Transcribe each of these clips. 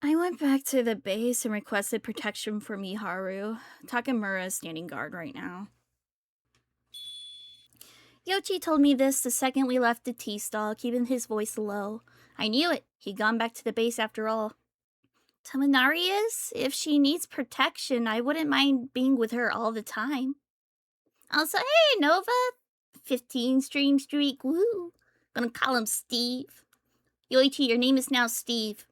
I went back to the base and requested protection for Miharu. Takamura is standing guard right now. Yoichi told me this the second we left the tea stall, keeping his voice low. I knew it. He'd gone back to the base after all. Tamanari is? If she needs protection, I wouldn't mind being with her all the time. Also, hey, Nova! 15 stream streak, woo! Gonna call him Steve. Yoichi, your name is now Steve.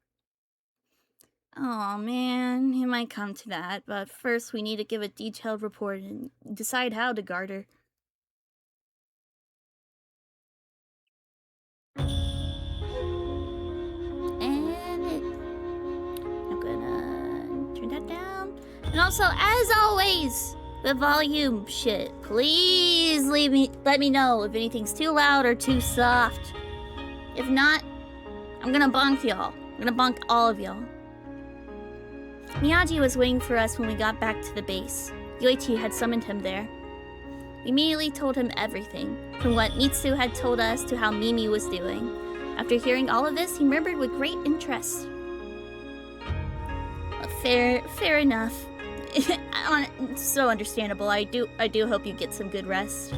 Oh man, it might come to that, but first we need to give a detailed report and decide how to guard her. I'm gonna turn that down. And also, as always, the volume shit. Please let me know if anything's too loud or too soft. If not, I'm gonna bonk y'all. I'm gonna bonk all of y'all. Miyagi was waiting for us when we got back to the base. Yoichi had summoned him there. We immediately told him everything, from what Mitsu had told us to how Mimi was doing. After hearing all of this, he murmured with great interest. Fair enough. It's so understandable. I do hope you get some good rest.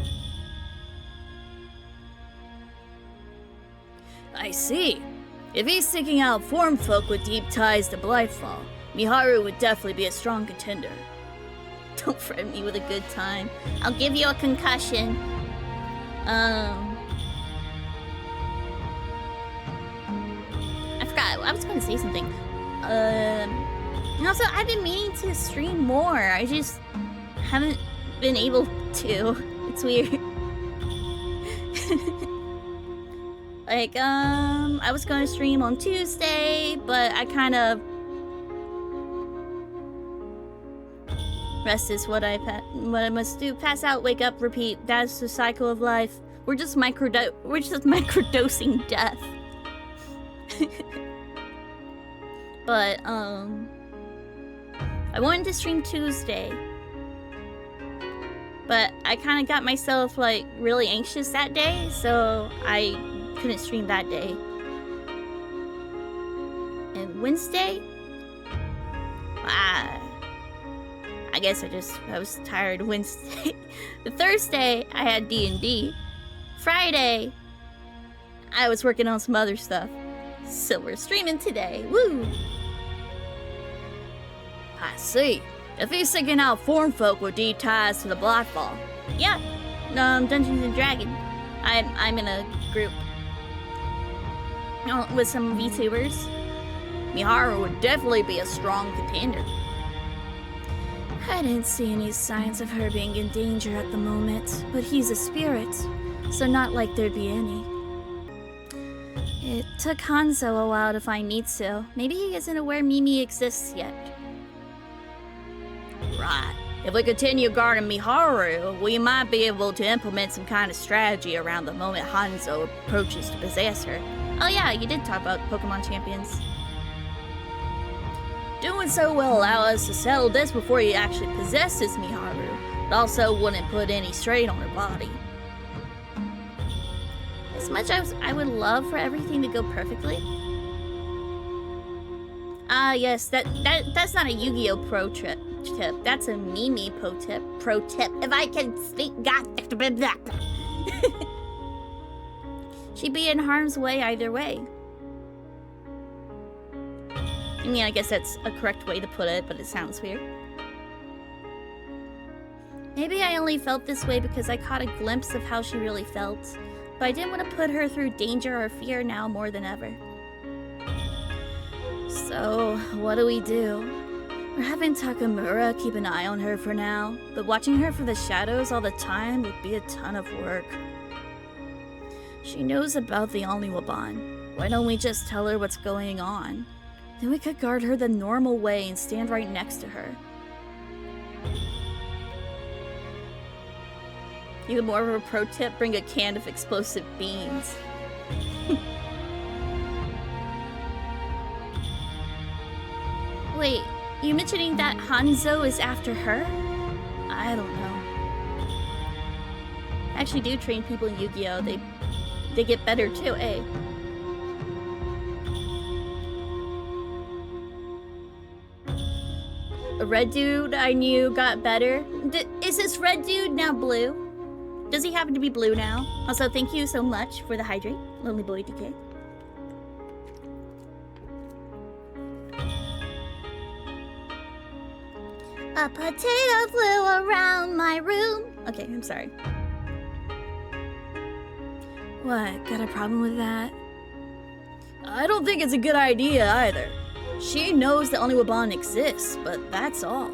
I see. If he's seeking out form folk with deep ties to Blightfall, Miharu would definitely be a strong contender. Don't threaten me with a good time. I'll give you a concussion. I forgot. I was going to say something. Also, I've been meaning to stream more. I just haven't been able to. It's weird. Like, I was going to stream on Tuesday, but I kind of... Rest is what I must do. Pass out, wake up, repeat. That's the cycle of life. We're just microdosing death. But, I wanted to stream Tuesday. But I kind of got myself, like, really anxious that day, so I couldn't stream that day. And Wednesday? I guess I was tired Wednesday. The Thursday, I had D&D. Friday, I was working on some other stuff. So we're streaming today. Woo! I see. If he's seeking out form folk with deep ties to the Blackfall. Yeah. Dungeons and Dragons. I'm in a group. With some VTubers. Miharu would definitely be a strong contender. I didn't see any signs of her being in danger at the moment, but he's a spirit, so not like there'd be any. It took Hanzo a while to find Mitsu. Maybe he isn't aware Mimi exists yet. Right. If we continue guarding Miharu, we might be able to implement some kind of strategy around the moment Hanzo approaches to possess her. Oh yeah, you did talk about Pokemon champions. Doing so will allow us to settle this before he actually possesses Miharu, but also wouldn't put any strain on her body. As much as I would love for everything to go perfectly. Yes, that's not a Yu-Gi-Oh! Pro tip. That's a Mimi pro tip. If I can speak, God. She'd be in harm's way either way. I mean, I guess that's a correct way to put it, but it sounds weird. Maybe I only felt this way because I caught a glimpse of how she really felt, but I didn't want to put her through danger or fear now more than ever. So, what do? We're having Takamura keep an eye on her for now, but watching her from the shadows all the time would be a ton of work. She knows about the Oniwaban. Why don't we just tell her what's going on? Then we could guard her the normal way and stand right next to her. Even more of a pro tip, bring a can of explosive beans. Wait, you mentioning that Hanzo is after her? I don't know. I actually do train people in Yu-Gi-Oh! They get better too, eh? A red dude I knew got better. Is this red dude now blue? Does he happen to be blue now? Also, thank you so much for the hydrate, Lonely Boy DK. A potato flew around my room. Okay, I'm sorry. What? Got a problem with that? I don't think it's a good idea either. She knows the Oniwaban exists, but that's all.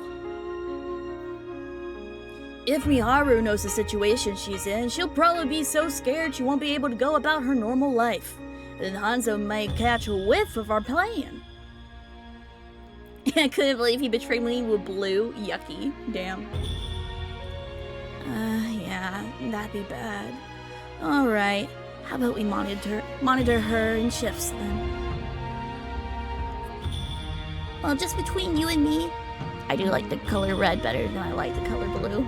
If Miharu knows the situation she's in, she'll probably be so scared she won't be able to go about her normal life. Then Hanzo might catch a whiff of our plan. I couldn't believe he betrayed me with blue. Yucky. Damn. Yeah, that'd be bad. Alright. How about we monitor her in shifts then? Well, just between you and me, I do like the color red better than I like the color blue.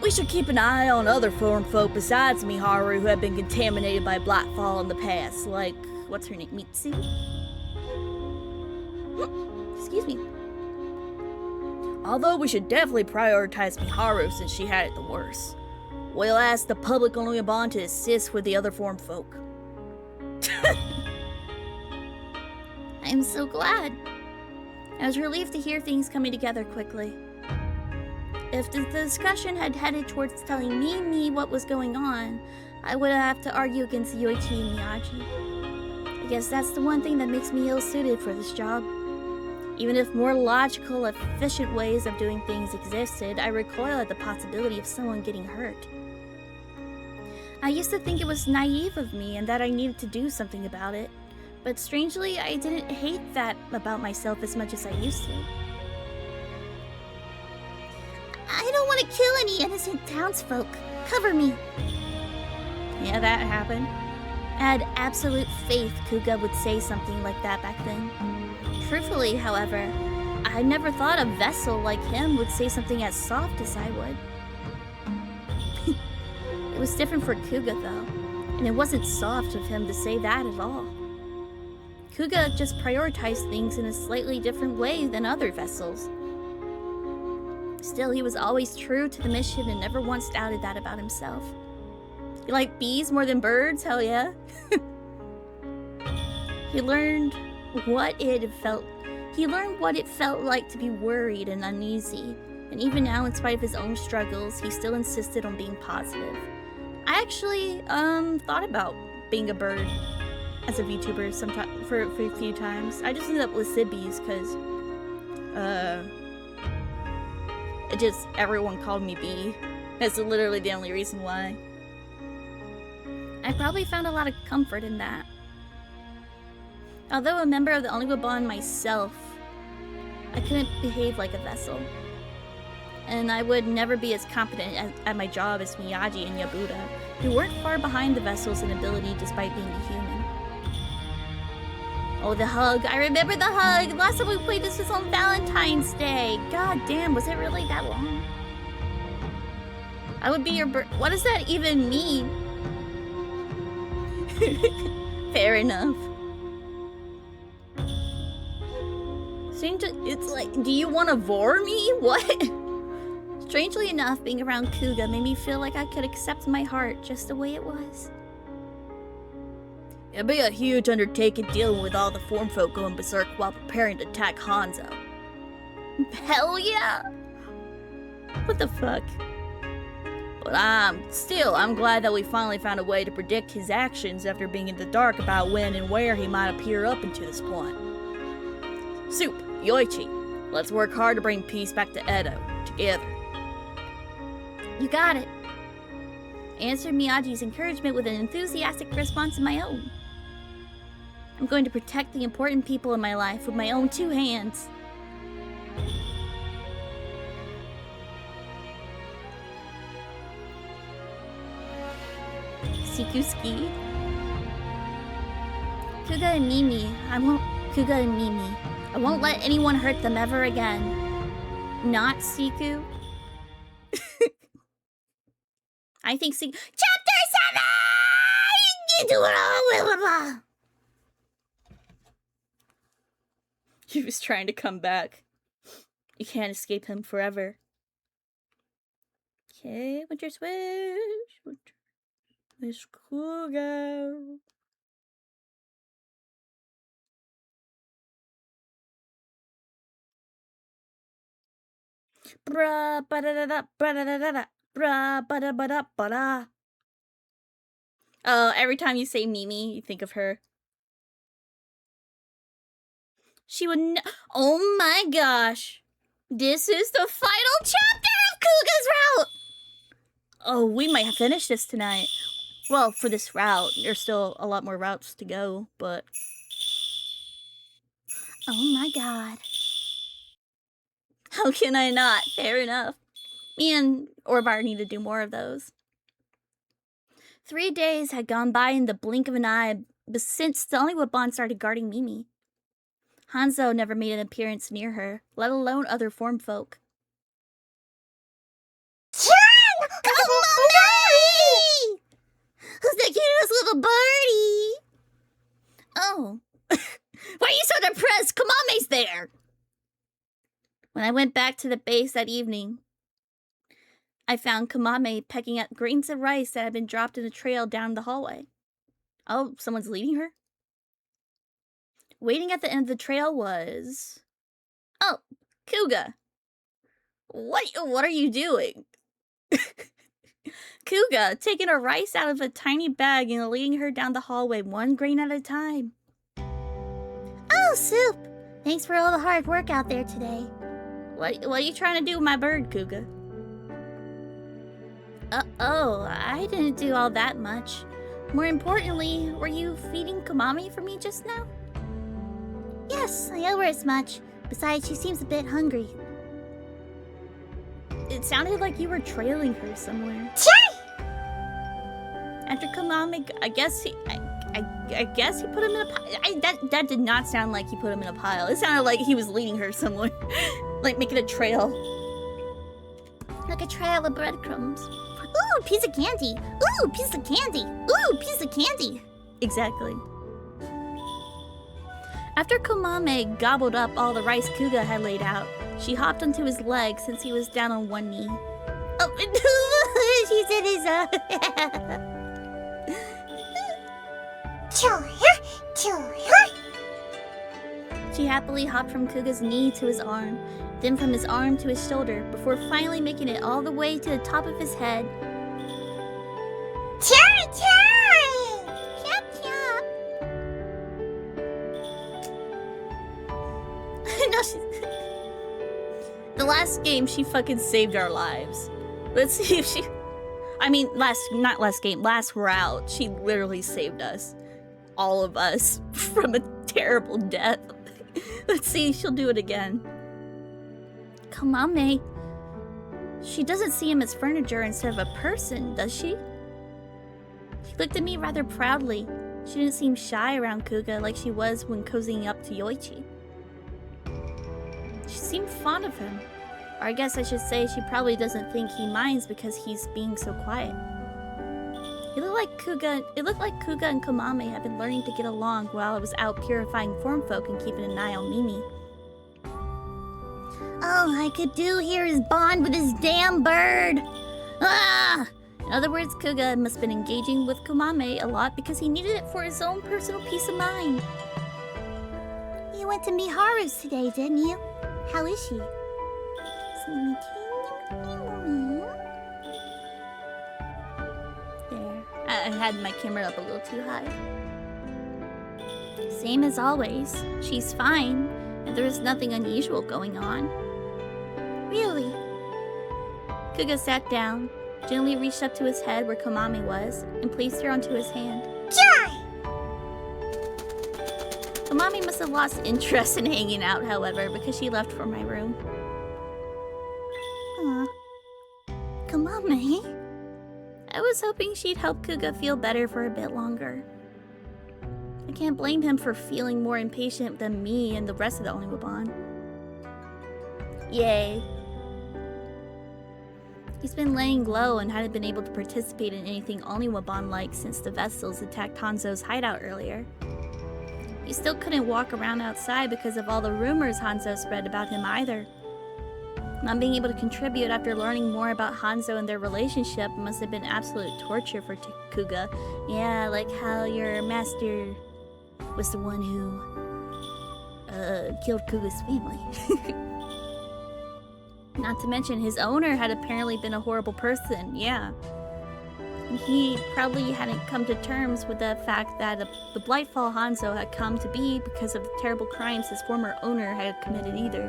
We should keep an eye on other foreign folk besides Miharu who have been contaminated by Blackfall in the past, like, what's her name, Mitsu? Excuse me. Although we should definitely prioritize Miharu since she had it the worst. We'll ask the public Oniwaban to assist with the other foreign folk. I'm so glad. I was relieved to hear things coming together quickly. If the discussion had headed towards telling me what was going on, I would have to argue against Yoichi and Miyagi. I guess that's the one thing that makes me ill-suited for this job. Even if more logical, efficient ways of doing things existed, I recoil at the possibility of someone getting hurt. I used to think it was naive of me and that I needed to do something about it. But strangely, I didn't hate that about myself as much as I used to. I don't want to kill any innocent townsfolk. Cover me. Yeah, that happened. I had absolute faith Kuga would say something like that back then. Truthfully, however, I never thought a vessel like him would say something as soft as I would. It was different for Kuga, though, and it wasn't soft of him to say that at all. Kuga just prioritized things in a slightly different way than other vessels. Still, he was always true to the mission and never once doubted that about himself. You like bees more than birds? Hell yeah. He learned what it felt like to be worried and uneasy, and even now, in spite of his own struggles, he still insisted on being positive. I actually thought about being a bird as a VTuber for a few times. I just ended up with Sibbies because everyone called me Bee. That's literally the only reason why. I probably found a lot of comfort in that. Although a member of the Oniwaban myself, I couldn't behave like a vessel. And I would never be as competent at my job as Miyagi and Yabuda, who weren't far behind the vessels in ability despite being a human. Oh, the hug. I remember the hug! Last time we played this was on Valentine's Day! God damn, was it really that long? I would be your what does that even mean? Fair enough. It's like, do you want to vor me? What? Strangely enough, being around Kuga made me feel like I could accept my heart just the way it was. It'd be a huge undertaking dealing with all the form folk going berserk while preparing to attack Hanzo. Hell yeah! What the fuck? But I'm glad that we finally found a way to predict his actions after being in the dark about when and where he might appear up into this point. Soup, Yoichi, let's work hard to bring peace back to Edo, together. You got it. I answered Miyagi's encouragement with an enthusiastic response of my own. I'm going to protect the important people in my life with my own 2 hands. Sikuski. Kuga and Mimi. I won't let anyone hurt them ever again. Not Siku. I think Siku. Chapter 7! You do it all! He was trying to come back. You can't escape him forever. Okay, Winter Switch. Miss Kuga. Bra ba da da da bra da da da da bra ba da ba da ba da. Oh, every time you say Mimi, you think of her. She would. Oh my gosh! This is the final chapter of Kuga's route. Oh, we might have finished this tonight. Well, for this route, there's still a lot more routes to go, but. Oh my god. How can I not? Fair enough. Me and Orvar need to do more of those. 3 days had gone by in the blink of an eye, but since the only Waban started guarding Mimi. Hanzo never made an appearance near her, let alone other form folk. Kamonari! Who's the cutest little birdie? Oh. Why are you so depressed? Kamame's there! When I went back to the base that evening, I found Kamame pecking at grains of rice that had been dropped in a trail down the hallway. Oh, someone's leading her? Waiting at the end of the trail was... Oh, Kuga. What are you doing? Kuga, taking a rice out of a tiny bag and leading her down the hallway one grain at a time. Oh, Soup! Thanks for all the hard work out there today. What are you trying to do with my bird, Kuga? Oh, I didn't do all that much. More importantly, were you feeding Kamame for me just now? Yes, I owe her as much. Besides, she seems a bit hungry. It sounded like you were trailing her somewhere. After Kamame, I guess he put him in a pile. That did not sound like he put him in a pile. It sounded like he was leading her somewhere. Like making a trail. Like a trail of breadcrumbs. Ooh, piece of candy. Ooh, piece of candy. Ooh, piece of candy. Exactly. After Kamame gobbled up all the rice Kuga had laid out, she hopped onto his leg since he was down on one knee. Oh, she said his She happily hopped from Kuga's knee to his arm, then from his arm to his shoulder, before finally making it all the way to the top of his head. Chop, chop! No, the last game, she fucking saved our lives. Let's see if she... I mean, last route, she literally saved us. All of us from a terrible death. Let's see if she'll do it again. Kamame. She doesn't see him as furniture instead of a person, does she? She looked at me rather proudly. She didn't seem shy around Kuga like she was when cozying up to Yoichi. She seemed fond of him. Or I guess I should say she probably doesn't think he minds because he's being so quiet. It looked like Kuga and Kamame had been learning to get along while I was out purifying form folk and keeping an eye on Mimi. All I could do here is bond with this damn bird! Ah! In other words, Kuga must have been engaging with Kamame a lot because he needed it for his own personal peace of mind. You went to Miharu's today, didn't you? How is she? There. I had my camera up a little too high. Same as always. She's fine, and there is nothing unusual going on. Really? Kuga sat down, gently reached up to his head where Kamame was, and placed her onto his hand. Jai! Kamame must have lost interest in hanging out, however, because she left for my room. Aw. Kamame? I was hoping she'd help Kuga feel better for a bit longer. I can't blame him for feeling more impatient than me and the rest of the Oniwaban. Yay. He's been laying low and hadn't been able to participate in anything Oniwaban-like since the Vestals attacked Hanzo's hideout earlier. He still couldn't walk around outside because of all the rumors Hanzo spread about him either. Not being able to contribute after learning more about Hanzo and their relationship must have been absolute torture for Kuga. Yeah, like how your master was the one who killed Kuga's family. Not to mention his owner had apparently been a horrible person, yeah. And he probably hadn't come to terms with the fact that the Blightfall Hanzo had come to be because of the terrible crimes his former owner had committed either.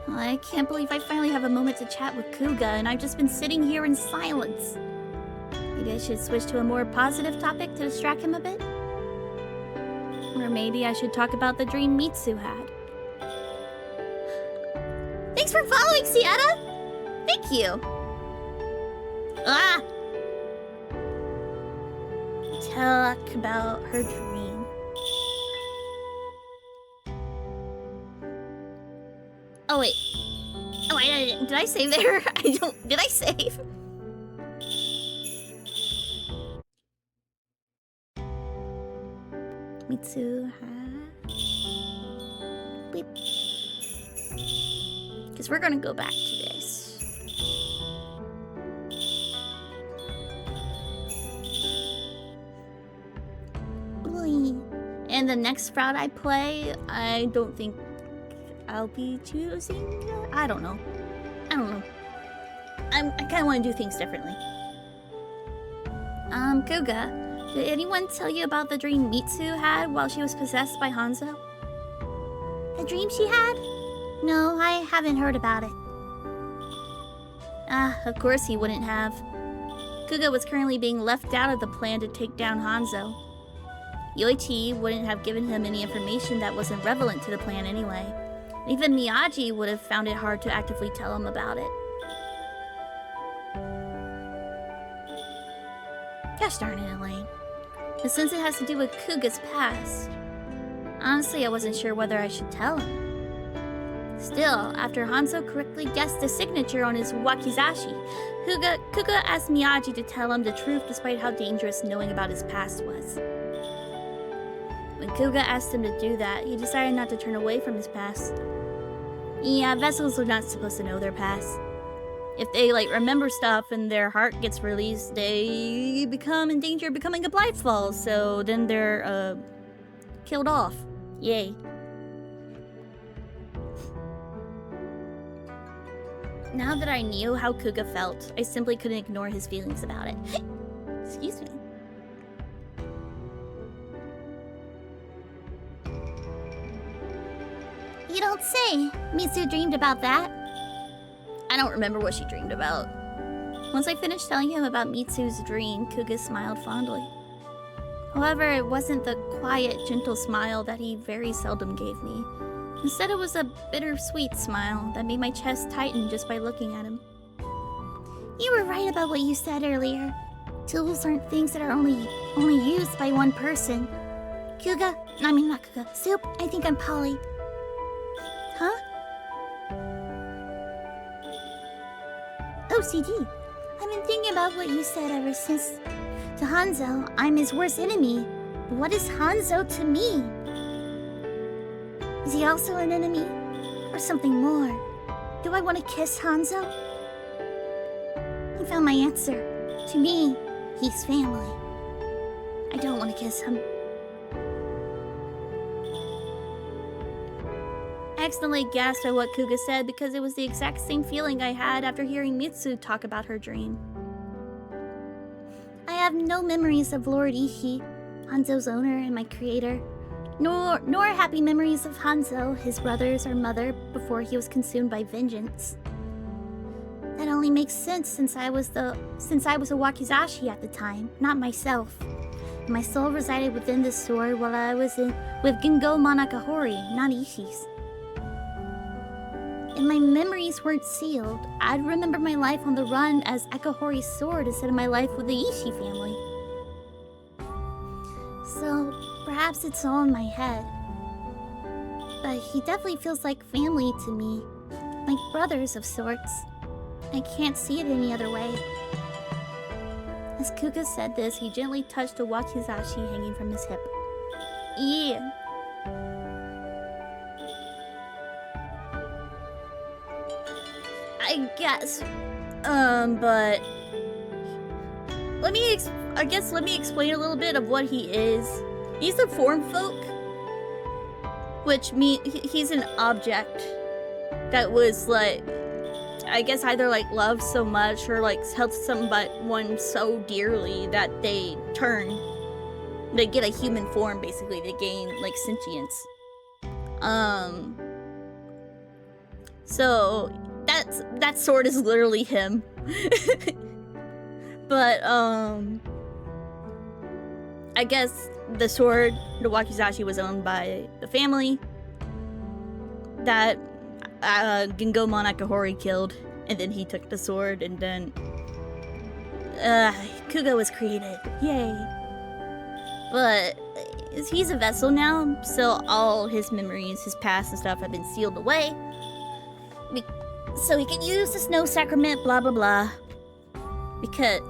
I can't believe I finally have a moment to chat with Kuga, and I've just been sitting here in silence. Maybe I should switch to a more positive topic to distract him a bit? Or maybe I should talk about the dream Mitsu had. Thanks for following, Sienna! Thank you! Ah! Talk about her dream. Oh wait. Oh, did I save there? Did I save? Mitsu Beep. Because we're gonna go back to this. And the next route I play, I don't think I'll be choosing. I don't know. I kind of want to do things differently. Kuga, did anyone tell you about the dream Mitsu had while she was possessed by Hanzo? The dream she had? No, I haven't heard about it. Of course he wouldn't have. Kuga was currently being left out of the plan to take down Hanzo. Yoichi wouldn't have given him any information that wasn't relevant to the plan anyway. Even Miyagi would have found it hard to actively tell him about it. Gosh darn it, Elaine. But since it has to do with Kuga's past, honestly I wasn't sure whether I should tell him. Still, after Hanzo correctly guessed the signature on his wakizashi, Kuga asked Miyagi to tell him the truth despite how dangerous knowing about his past was. When Kuga asked him to do that, he decided not to turn away from his past. Yeah, vessels are not supposed to know their past. If they, remember stuff and their heart gets released, they become in danger of becoming a Blightfall, so then they're, killed off. Yay. Now that I knew how Kuga felt, I simply couldn't ignore his feelings about it. Excuse me. You don't say. Mitsu dreamed about that. I don't remember what she dreamed about. Once I finished telling him about Mitsu's dream, Kuga smiled fondly. However, it wasn't the quiet, gentle smile that he very seldom gave me. Instead, it was a bittersweet smile that made my chest tighten just by looking at him. You were right about what you said earlier. Tools aren't things that are only used by one person. Not Kuga. Soup, I think I'm Polly. Huh? OCD. I've been thinking about what you said ever since. To Hanzo, I'm his worst enemy. But what is Hanzo to me? Is he also an enemy? Or something more? Do I want to kiss Hanzo? I found my answer. To me, he's family. I don't want to kiss him. I accidentally gasped at what Kuga said because it was the exact same feeling I had after hearing Mitsu talk about her dream. I have no memories of Lord Ichi, Hanzo's owner and my creator, nor happy memories of Hanzo, his brothers or mother, before he was consumed by vengeance. That only makes sense since I was a wakizashi at the time, not myself. My soul resided within the sword while I was with Gingo Manakahori, not Ishi's. If my memories weren't sealed, I'd remember my life on the run as Akahori's sword instead of my life with the Ishii family. So, perhaps it's all in my head. But he definitely feels like family to me. Like brothers of sorts. I can't see it any other way. As Kuga said this, he gently touched the wakizashi hanging from his hip. Yeah. I guess. But let me explain a little bit of what he is. He's a form folk, which means he's an object that was like, I guess either like loved so much or like held someone so dearly that they get a human form. Basically, they gain like sentience. So that sword is literally him. But I guess the sword, the wakizashi, was owned by the family that Gengomon Akahori killed, and then he took the sword, and then Kuga was created. Yay. But he's a vessel now, so all his memories, his past and stuff have been sealed away. So he can use the snow sacrament, blah blah blah. Because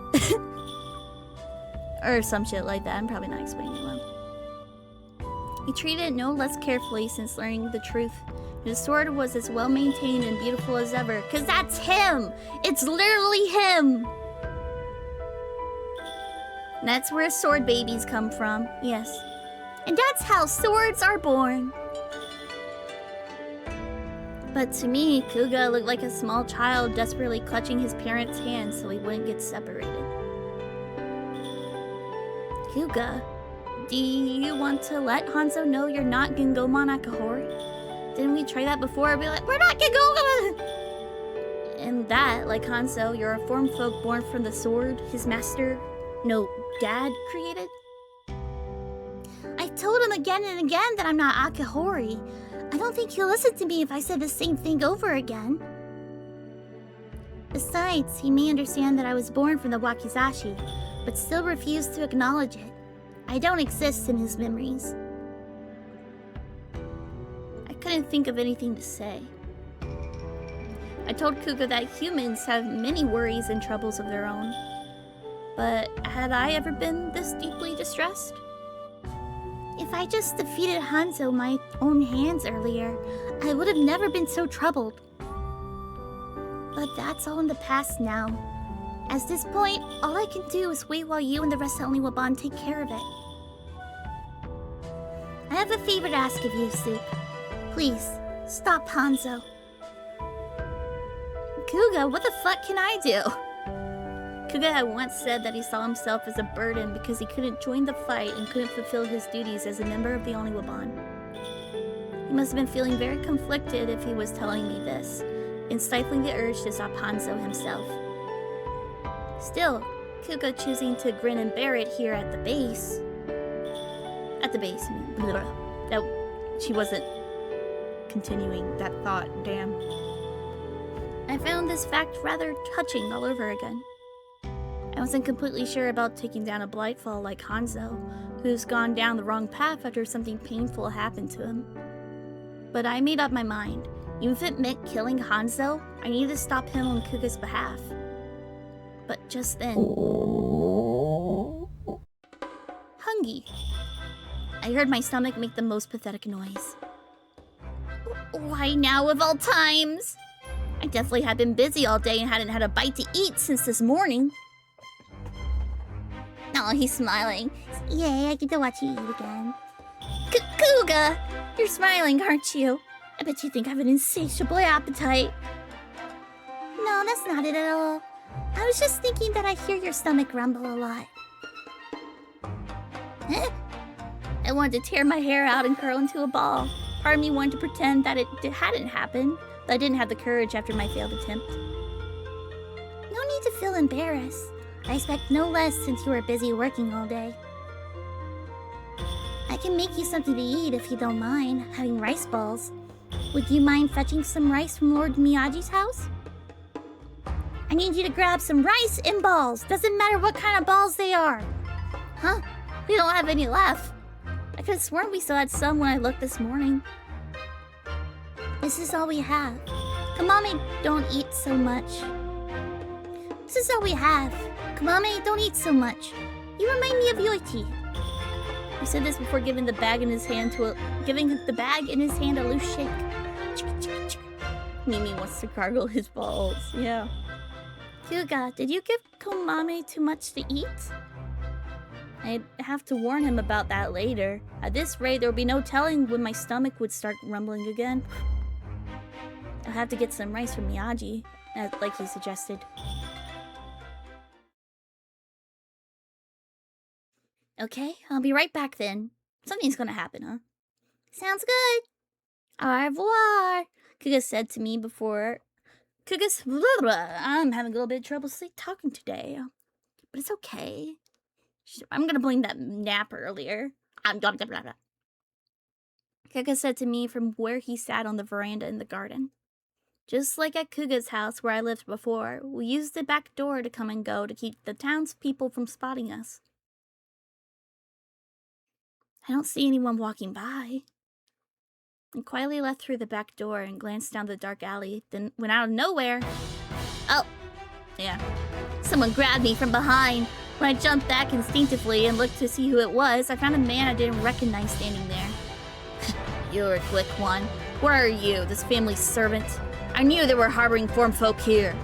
or some shit like that. I'm probably not explaining it well. He treated it no less carefully since learning the truth. His sword was as well maintained and beautiful as ever. Cause that's him! It's literally him! And that's where sword babies come from, yes. And that's how swords are born. But to me, Kuga looked like a small child desperately clutching his parents' hands so he wouldn't get separated. Kuga, do you want to let Hanzo know you're not Gengomon Akahori? Didn't we try that before? Be like, we're not Gengomon! And that, like Hanzo, you're a form folk born from the sword his master, no, dad created? I told him again and again that I'm not Akahori. I don't think he'll listen to me if I said the same thing over again. Besides, he may understand that I was born from the wakizashi, but still refuse to acknowledge it. I don't exist in his memories. I couldn't think of anything to say. I told Kuga that humans have many worries and troubles of their own. But had I ever been this deeply distressed? If I just defeated Hanzo with my own hands earlier, I would have never been so troubled. But that's all in the past now. At this point, all I can do is wait while you and the rest of Oniwaban take care of it. I have a favor to ask of you, Soup. Please, stop Hanzo. Kuga, what the fuck can I do? Kuga had once said that he saw himself as a burden because he couldn't join the fight and couldn't fulfill his duties as a member of the Oniwaban. He must have been feeling very conflicted if he was telling me this, and stifling the urge to stop Hanzo himself. Still, Kuga choosing to grin and bear it here at the base... At the base, I mean, blah, that she wasn't continuing that thought, damn. I found this fact rather touching all over again. I wasn't completely sure about taking down a Blightfall like Hanzo, who's gone down the wrong path after something painful happened to him. But I made up my mind. Even if it meant killing Hanzo, I needed to stop him on Kuga's behalf. But just then... Hungy. I heard my stomach make the most pathetic noise. Why now of all times? I definitely had been busy all day and hadn't had a bite to eat since this morning. Oh, he's smiling. Yay, I get to watch you eat again. Kuga! You're smiling, aren't you? I bet you think I have an insatiable appetite. No, that's not it at all. I was just thinking that I hear your stomach rumble a lot. I wanted to tear my hair out and curl into a ball. Part of me wanted to pretend that it hadn't happened, but I didn't have the courage after my failed attempt. No need to feel embarrassed. I expect no less since you were busy working all day. I can make you something to eat if you don't mind, having rice balls. Would you mind fetching some rice from Lord Miyagi's house? I need you to grab some rice and balls. Doesn't matter what kind of balls they are. Huh? We don't have any left. I could have sworn we still had some when I looked this morning. This is all we have. Come on, don't eat so much. This is all we have. Kamame, don't eat so much. You remind me of Yoichi. He said this before giving the bag in his hand a loose shake. Mimi wants to gargle his balls. Yeah. Kuga, did you give Kamame too much to eat? I'd have to warn him about that later. At this rate, there would be no telling when my stomach would start rumbling again. I'll have to get some rice from Miyagi, like he suggested. Okay, I'll be right back then. Something's gonna happen, huh? Sounds good. Au revoir, Kuga said to me before. I'm having a little bit of trouble talking today, but it's okay. I'm gonna blame that nap earlier. Kuga said to me from where he sat on the veranda in the garden. Just like at Kuga's house where I lived before, we used the back door to come and go to keep the townspeople from spotting us. I don't see anyone walking by. I quietly left through the back door and glanced down the dark alley, then went out of nowhere. Oh, yeah. Someone grabbed me from behind. When I jumped back instinctively and looked to see who it was, I found a man I didn't recognize standing there. You're a quick one. Where are you, this family's servant? I knew they were harboring form folk here.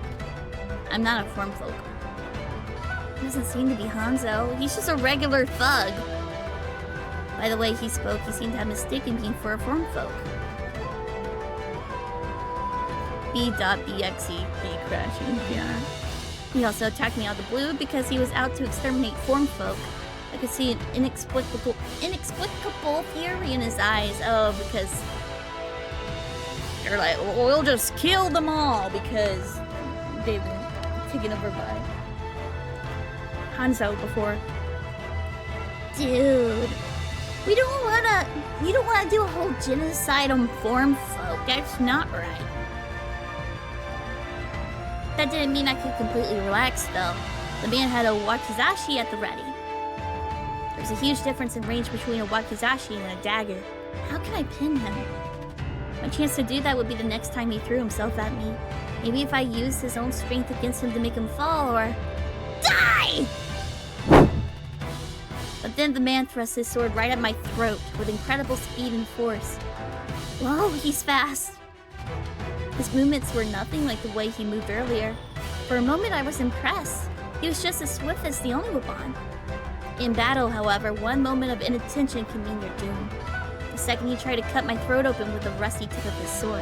I'm not a form folk. He doesn't seem to be Hanzo. He's just a regular thug. By the way he spoke, he seemed to have mistaken me for a form folk. B.BXE, B crashing, yeah. He also attacked me out of the blue because he was out to exterminate form folk. I could see an inexplicable fury in his eyes. Oh, because they're like, we'll just kill them all because they've been taken over by Hanzo before. Dude, you don't wanna do a whole genocide on form folk. That's not right. That didn't mean I could completely relax, though. The man had a wakizashi at the ready. There's a huge difference in range between a wakizashi and a dagger. How can I pin him? My chance to do that would be the next time he threw himself at me. Maybe if I used his own strength against him to make him fall, or... Die! But then the man thrust his sword right at my throat with incredible speed and force. Whoa, he's fast. His movements were nothing like the way he moved earlier. For a moment, I was impressed. He was just as swift as the Onigwaban. In battle, however, one moment of inattention can mean you're doomed. The second he tried to cut my throat open with the rusty tip of his sword.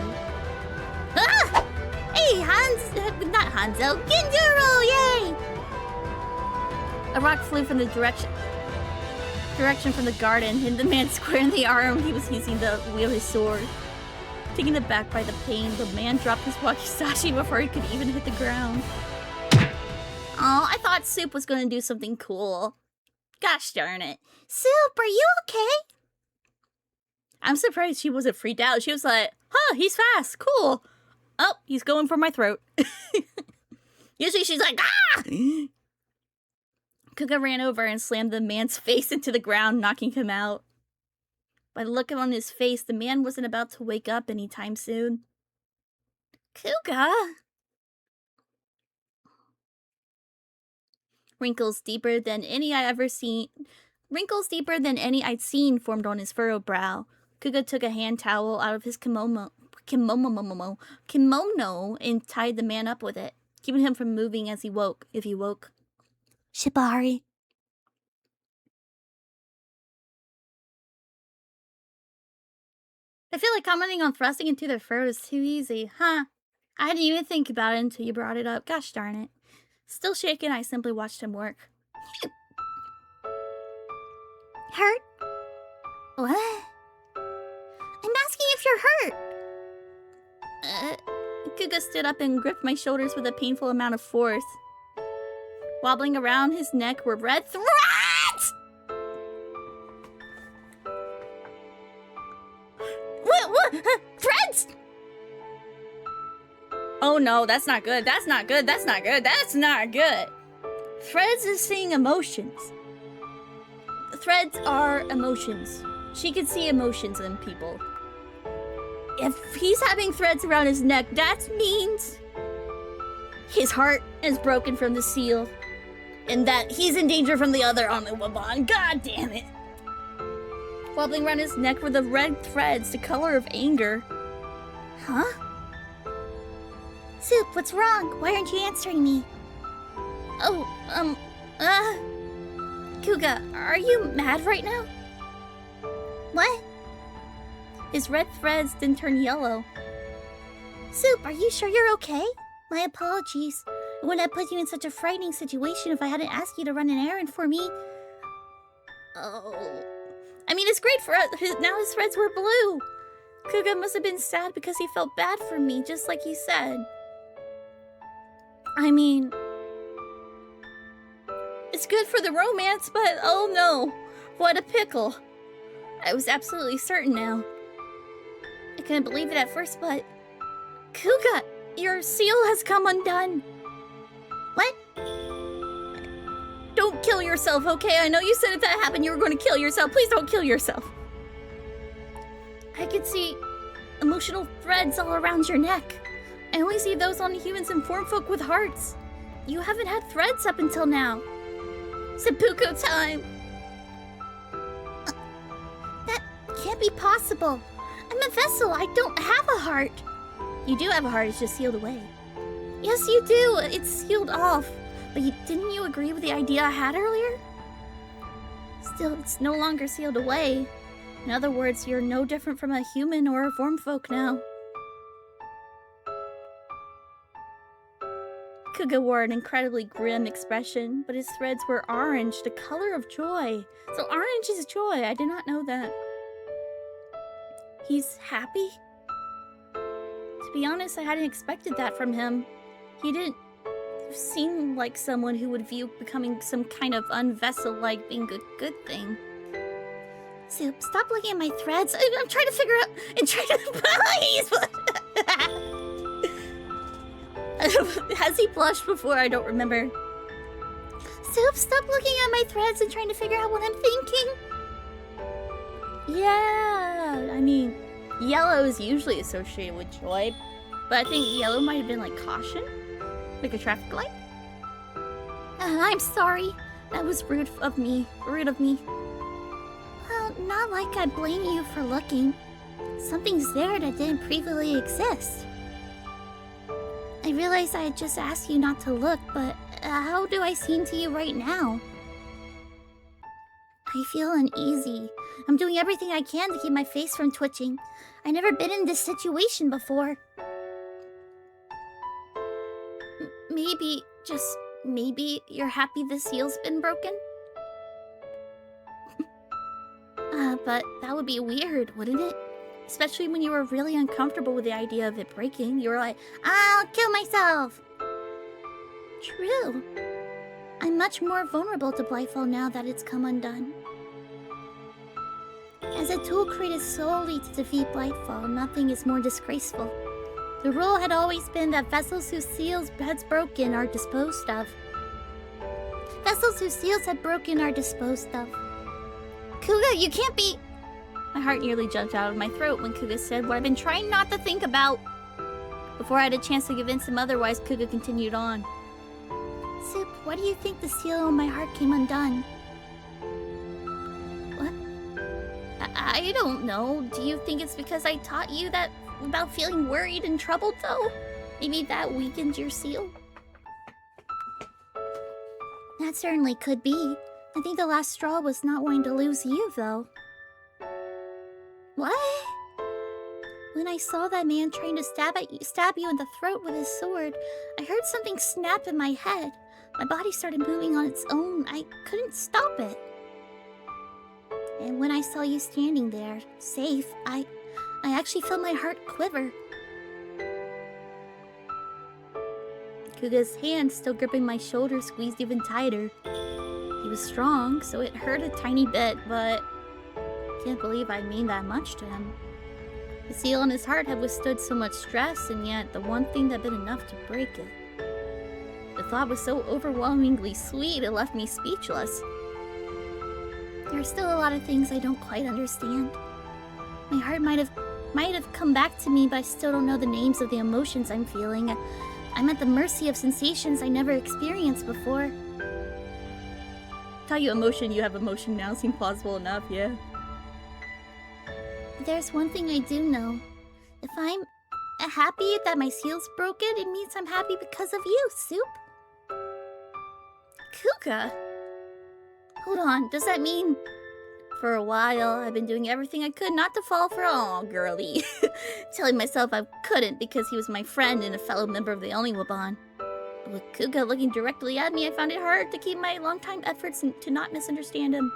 Ah! Hey, not Hanzo, Genjuro, yay! A rock flew from the direction from the garden, hit the man square in the arm he was using to wield his sword. Taken aback by the pain, the man dropped his wakizashi before he could even hit the ground. Oh, I thought Soup was gonna do something cool. Gosh darn it. Soup, are you okay? I'm surprised she wasn't freaked out. She was like, huh, he's fast, cool. Oh, he's going for my throat. Usually she's like, ah! Kuga ran over and slammed the man's face into the ground, knocking him out. By the look on his face, the man wasn't about to wake up anytime soon. Kuga! Wrinkles deeper than any I'd seen formed on his furrowed brow. Kuga took a hand towel out of his kimono and tied the man up with it, keeping him from moving if he woke. Shibari. I feel like commenting on thrusting into their throat is too easy, huh? I didn't even think about it until you brought it up. Gosh darn it. Still shaken, I simply watched him work. Hurt? What? I'm asking if you're hurt. Kuga stood up and gripped my shoulders with a painful amount of force. Wobbling around his neck were red threads! What? Threads? Oh no, that's not good. That's not good. That's not good. That's not good. Threads is seeing emotions. Threads are emotions. She can see emotions in people. If he's having threads around his neck, that means his heart is broken from the seal. and that he's in danger from the other Omnibobon. God damn it. Wobbling around his neck were the red threads, the color of anger. Huh? Soup, what's wrong? Why aren't you answering me? Oh, Kuga, are you mad right now? What? His red threads then turn yellow. Soup, are you sure you're okay? My apologies. I wouldn't have put you in such a frightening situation if I hadn't asked you to run an errand for me. Oh. I mean, it's great for us. Now his threads were blue. Kuga must have been sad because he felt bad for me, just like he said. I mean, it's good for the romance, but oh no, what a pickle. I was absolutely certain now. I couldn't believe it at first, but... Kuga, your seal has come undone. What? Don't kill yourself, okay? I know you said if that happened you were going to kill yourself. Please don't kill yourself. I could see emotional threads all around your neck. I only see those on humans and form folk with hearts. You haven't had threads up until now. Seppuku time! That can't be possible. I'm a vessel. I don't have a heart. You do have a heart. It's just sealed away. Yes, you do. It's sealed off. But didn't you agree with the idea I had earlier? Still, it's no longer sealed away. In other words, you're no different from a human or a form folk now. Kuga wore an incredibly grim expression, but his threads were orange, the color of joy. So orange is joy. I did not know that. He's happy? To be honest, I hadn't expected that from him. He didn't seem like someone who would view becoming some kind of unvessel-like being a good thing. Soup, stop looking at my threads. I'm trying to figure out and trying to Has he blushed before? I don't remember. Soup, stop looking at my threads and trying to figure out what I'm thinking. Yeah, I mean, yellow is usually associated with joy, but I think yellow might have been like caution, like a traffic light. I'm sorry. That was rude of me. Well, not like I blame you for looking. Something's there that didn't previously exist. I realize I had just asked you not to look, but how do I seem to you right now? I feel uneasy. I'm doing everything I can to keep my face from twitching. I've never been in this situation before. Maybe, just maybe, you're happy the seal's been broken? But that would be weird, wouldn't it? Especially when you were really uncomfortable with the idea of it breaking. You were like, I'll kill myself! True. I'm much more vulnerable to Blightfall now that it's come undone. As a tool created solely to defeat Blightfall, nothing is more disgraceful. The rule had always been that vessels whose seals had broken are disposed of. Vessels whose seals had broken are disposed of. Kuga, you can't be... My heart nearly jumped out of my throat when Kuga said what I've been trying not to think about. Before I had a chance to convince him otherwise, Kuga continued on. Soup, why do you think the seal on my heart came undone? What? I don't know. Do you think it's because I taught you that about feeling worried and troubled, though? Maybe that weakened your seal? That certainly could be. I think the last straw was not wanting to lose you, though. What? When I saw that man trying to stab you in the throat with his sword, I heard something snap in my head. My body started moving on its own. I couldn't stop it. And when I saw you standing there, safe, I actually felt my heart quiver. Kuga's hand, still gripping my shoulder, squeezed even tighter. He was strong, so it hurt a tiny bit, but I can't believe I mean that much to him. The seal on his heart had withstood so much stress, and yet the one thing that had been enough to break it. The thought was so overwhelmingly sweet, it left me speechless. There are still a lot of things I don't quite understand. My heart might have come back to me, but I still don't know the names of the emotions I'm feeling. I'm at the mercy of sensations I never experienced before. Tell you emotion, you have emotion now. Seems plausible enough, yeah. There's one thing I do know. If I'm happy that my seal's broken, it means I'm happy because of you, Soup. Kuga? Hold on, does that mean... For a while, I've been doing everything I could not to fall for girly. Telling myself I couldn't because he was my friend and a fellow member of the Oniwaban. With Kuga looking directly at me, I found it hard to keep my long-time efforts to not misunderstand him.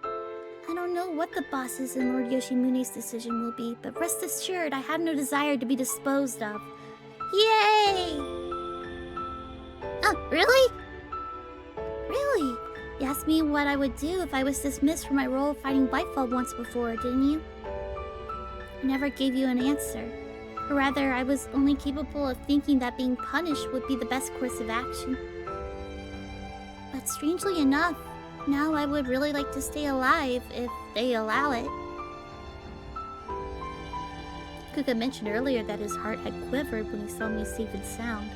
I don't know what the boss's and Lord Yoshimune's decision will be, but rest assured I have no desire to be disposed of. Yay! Oh, really? Really? You asked me what I would do if I was dismissed from my role of fighting Blightfall once before, didn't you? I never gave you an answer. Or rather, I was only capable of thinking that being punished would be the best course of action. But strangely enough, now I would really like to stay alive if they allow it. Kuga mentioned earlier that his heart had quivered when he saw me safe and sound.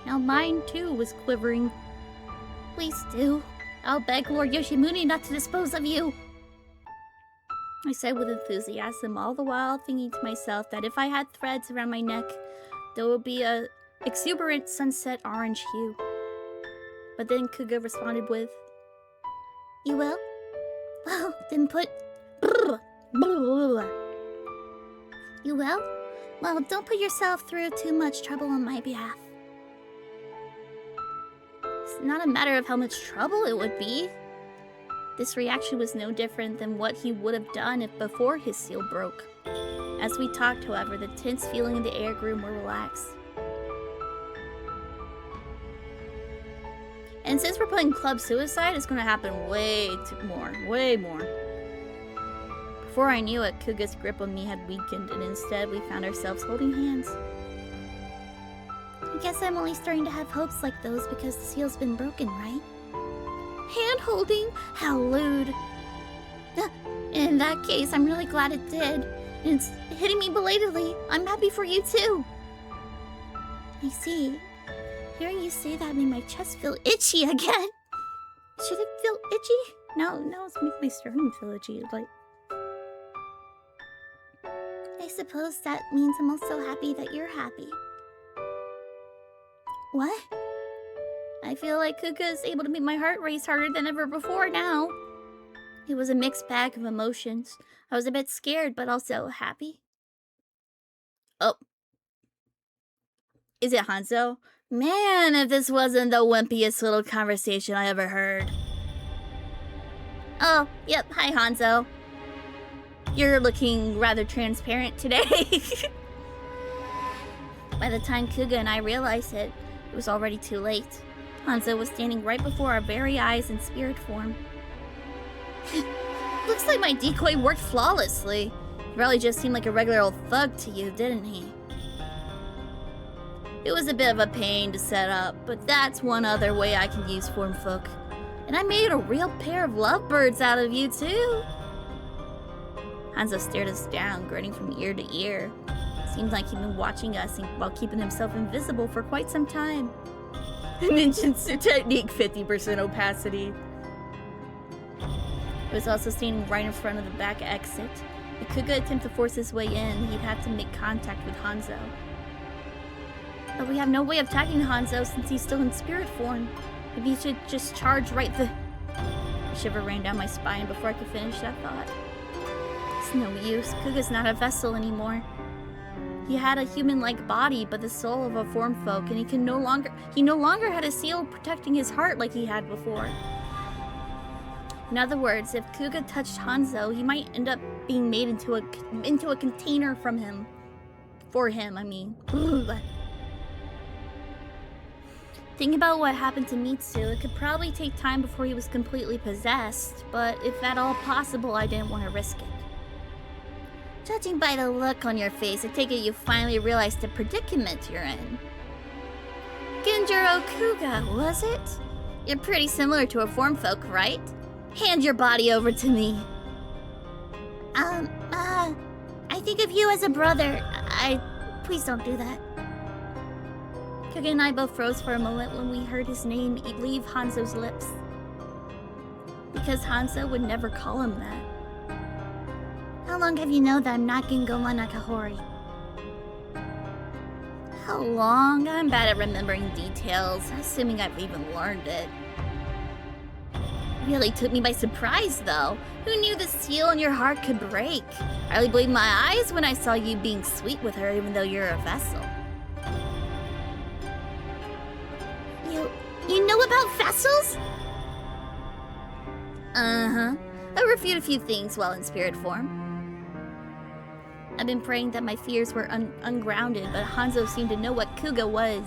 Now mine too was quivering. Please do. I'll beg Lord Yoshimune not to dispose of you. I said with enthusiasm, all the while thinking to myself that if I had threads around my neck, there would be a exuberant sunset orange hue. But then Kuga responded with, "You will? Well, then put... You will? Well, don't put yourself through too much trouble on my behalf." It's not a matter of how much trouble it would be. This reaction was no different than what he would have done if before his seal broke. As we talked, however, the tense feeling in the air grew more relaxed. And since we're playing Club Suicide, it's gonna happen way more. Before I knew it, Kuga's grip on me had weakened, and instead we found ourselves holding hands. I guess I'm only starting to have hopes like those because the seal's been broken, right? Hand-holding? How lewd. In that case, I'm really glad it did. And it's hitting me belatedly. I'm happy for you too. I see. Hearing you say that made my chest feel itchy again. Should it feel itchy? No, it's making my sternum feel itchy. Like, I suppose that means I'm also happy that you're happy. What? I feel like Kuga is able to make my heart race harder than ever before now. It was a mixed bag of emotions. I was a bit scared, but also happy. Oh. Is it Hanzo? Man, if this wasn't the wimpiest little conversation I ever heard. Oh, yep, hi Hanzo. You're looking rather transparent today. By the time Kuga and I realized it, it was already too late. Hanzo was standing right before our very eyes in spirit form. Looks like my decoy worked flawlessly. He probably just seemed like a regular old thug to you, didn't he? It was a bit of a pain to set up, but that's one other way I can use form folk. And I made a real pair of lovebirds out of you, too. Hanzo stared us down, grinning from ear to ear. Seemed like he'd been watching us while keeping himself invisible for quite some time. Ninjutsu technique, 50% opacity. He was also standing right in front of the back exit. If Kuga attempted to force his way in, he'd have to make contact with Hanzo. But we have no way of attacking Hanzo since he's still in spirit form. Maybe he should just charge right the... A shiver ran down my spine before I could finish that thought. It's no use. Kuga's not a vessel anymore. He had a human-like body, but the soul of a form folk, and he no longer had a seal protecting his heart like he had before. In other words, if Kuga touched Hanzo, he might end up being made into a container from him. For him, I mean. Think about what happened to Mitsu. It could probably take time before he was completely possessed, but if at all possible, I didn't want to risk it. Judging by the look on your face, I take it you finally realized the predicament you're in. Genjuro Kuga, was it? You're pretty similar to a form folk, right? Hand your body over to me. I think of you as a brother. Please don't do that. Kuga and I both froze for a moment when we heard his name leave Hanzo's lips. because Hanzo would never call him that. How long have you known that I'm not Gingola Nakahori? How long? I'm bad at remembering details, assuming I've even learned it. Really took me by surprise, though. Who knew the seal in your heart could break? I hardly believed my eyes when I saw you being sweet with her, even though you're a vessel. You know about vessels? Uh-huh. I refute a few things while in spirit form. I've been praying that my fears were ungrounded, but Hanzo seemed to know what Kuga was.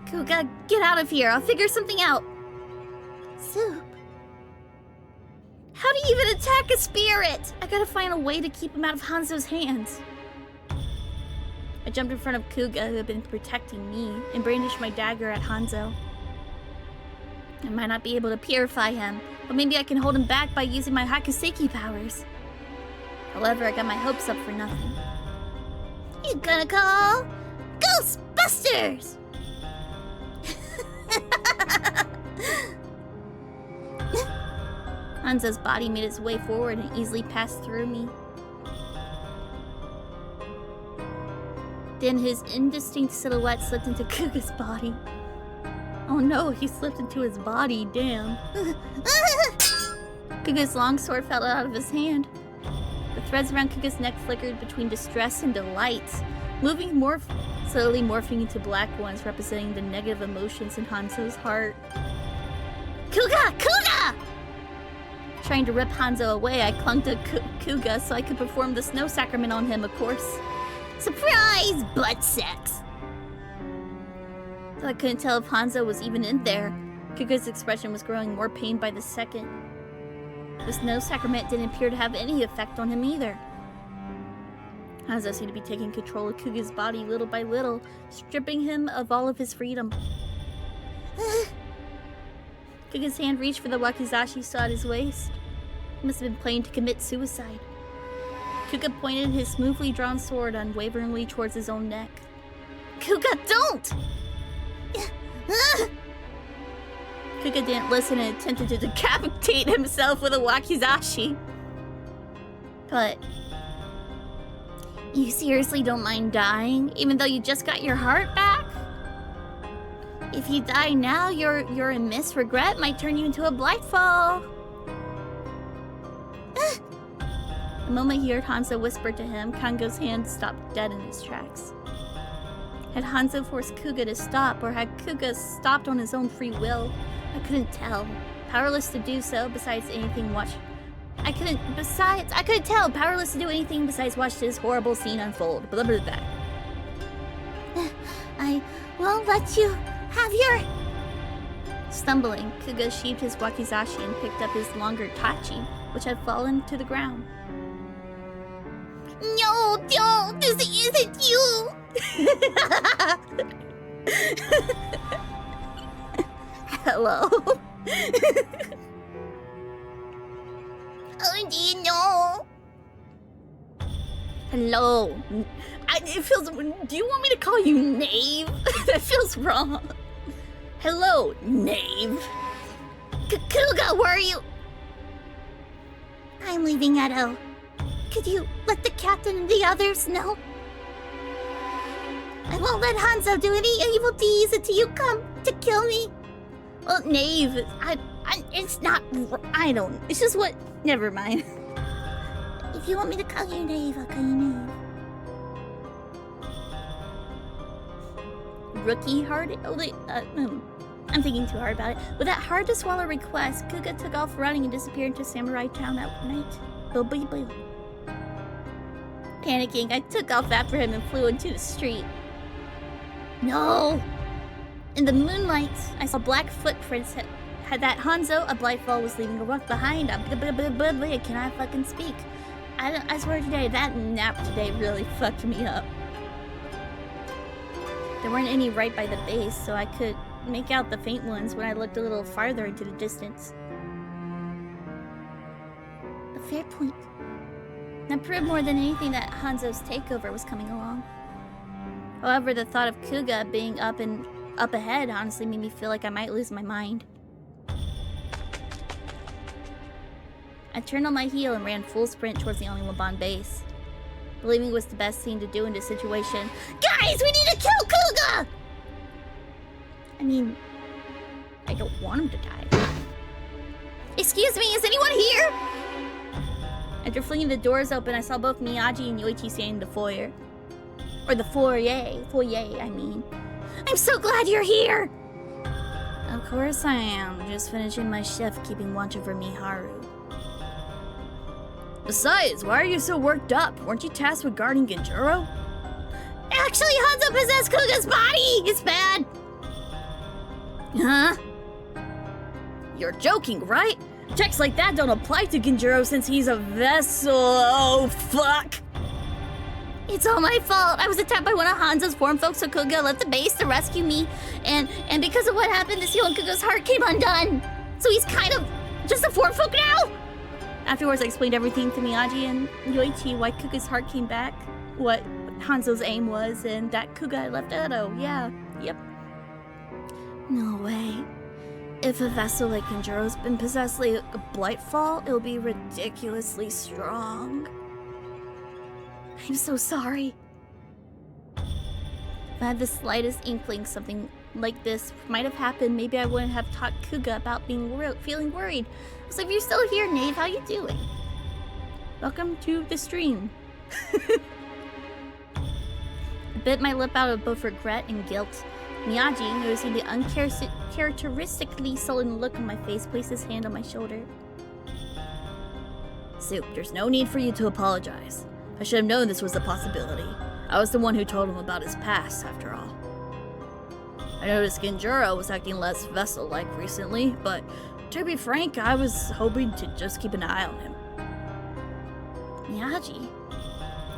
Kuga, get out of here. I'll figure something out. Soup. How do you even attack a spirit? I gotta find a way to keep him out of Hanzo's hands. I jumped in front of Kuga, who had been protecting me, and brandished my dagger at Hanzo. I might not be able to purify him, but maybe I can hold him back by using my Hakuseki powers. However, I got my hopes up for nothing. You gonna call Ghostbusters? Hanzo's body made its way forward and easily passed through me. Then his indistinct silhouette slipped into Kuga's body. Oh no, he slipped into his body, damn. Kuga's long sword fell out of his hand. The threads around Kuga's neck flickered between distress and delight, slowly morphing into black ones representing the negative emotions in Hanzo's heart. Kuga! Kuga! Trying to rip Hanzo away, I clung to Kuga so I could perform the snow sacrament on him, of course. Surprise! Butt sex! Though I couldn't tell if Hanzo was even in there, Kuga's expression was growing more pained by the second. The snow sacrament didn't appear to have any effect on him either. Hanzo seemed to be taking control of Kuga's body little by little, stripping him of all of his freedom. Kuga's hand reached for the wakizashi still at his waist. He must have been planning to commit suicide. Kuga pointed his smoothly drawn sword unwaveringly towards his own neck. Kuga, don't! Kuga didn't listen and attempted to decapitate himself with a wakizashi. But... you seriously don't mind dying, even though you just got your heart back? If you die now, your immense regret might turn you into a Blightfall. The moment he heard Hanzo whisper to him, Kango's hand stopped dead in his tracks. Had Hanzo forced Kuga to stop, or had Kuga stopped on his own free will? I couldn't tell. Powerless to do so, I couldn't tell. Powerless to do anything besides watch this horrible scene unfold. Blah, blah, blah. I won't let you have your... Stumbling, Kuga sheathed his wakizashi and picked up his longer tachi, which had fallen to the ground. No, don't! This isn't you! Hello? Oh, do you know? Hello? It feels... do you want me to call you Knave? That feels wrong. Hello, Knave. Kuga, where are you? I'm leaving Edo. Could you let the captain and the others know? I won't let Hanzo do any evil deeds until you come to kill me. Well, Knave, it's not... I don't... it's just what... never mind. If you want me to call you Knave, I'll call you Knave. Rookie hard... I'm thinking too hard about it. With that hard-to-swallow request, Kuga took off running and disappeared into Samurai Town that night. Panicking, I took off after him and flew into the street. No! In the moonlight, I saw black footprints that Hanzo, a Blightfall, was leaving a rock behind. Can I fucking speak? I swear today, that nap today really fucked me up. There weren't any right by the base, so I could make out the faint ones when I looked a little farther into the distance. A fair point. That proved more than anything that Hanzo's takeover was coming along. However, the thought of Kuga being up ahead honestly made me feel like I might lose my mind. I turned on my heel and ran full sprint towards the only one base. Believing it was the best thing to do in this situation. Guys, we need to kill Kuga! I mean, I don't want him to die. Excuse me, is anyone here? After flinging the doors open, I saw both Miyagi and Yoichi standing in the foyer. Or the foyer, I mean. I'm so glad you're here! Of course I am. Just finishing my shift, keeping watch over Miharu. Besides, why are you so worked up? Weren't you tasked with guarding Genjuro? Actually, Hanzo possessed Kuga's body! It's bad! Huh? You're joking, right? Checks like that don't apply to Genjuro since he's a vessel. Oh, fuck! It's all my fault. I was attacked by one of Hanzo's form folks, so Kuga left the base to rescue me. And because of what happened, the seal in Kuga's heart came undone. So he's kind of just a form folk now? Afterwards, I explained everything to Miyagi and Yoichi, why Kuga's heart came back, what Hanzo's aim was, and that Kuga had left Edo. Yeah, yep. No way. If a vessel like Genjuro's been possessed like a Blightfall, it'll be ridiculously strong. I'm so sorry. If I had the slightest inkling something like this might have happened, maybe I wouldn't have taught Kuga about feeling worried. So if you're still here, Nave, how you doing? Welcome to the stream. I bit my lip out of both regret and guilt. Miyagi, noticing the uncharacteristically sullen look on my face, placed his hand on my shoulder. Soup, there's no need for you to apologize. I should have known this was a possibility. I was the one who told him about his past, after all. I noticed Genjuro was acting less vessel-like recently, but to be frank, I was hoping to just keep an eye on him. Miyagi?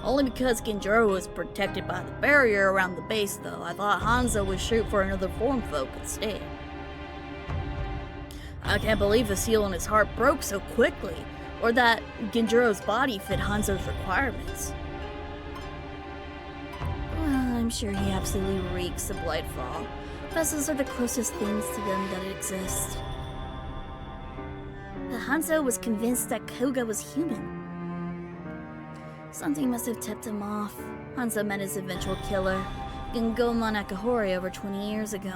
Only because Genjuro was protected by the barrier around the base, though. I thought Hanzo would shoot for another form folk instead. I can't believe the seal in his heart broke so quickly, or that Genjuro's body fit Hanzo's requirements. Well, I'm sure he absolutely reeks of Blightfall. Vessels are the closest things to them that exist. But Hanzo was convinced that Kuga was human. Something must have tipped him off. Hanzo met his eventual killer, Gengomon Akahori, over 20 years ago.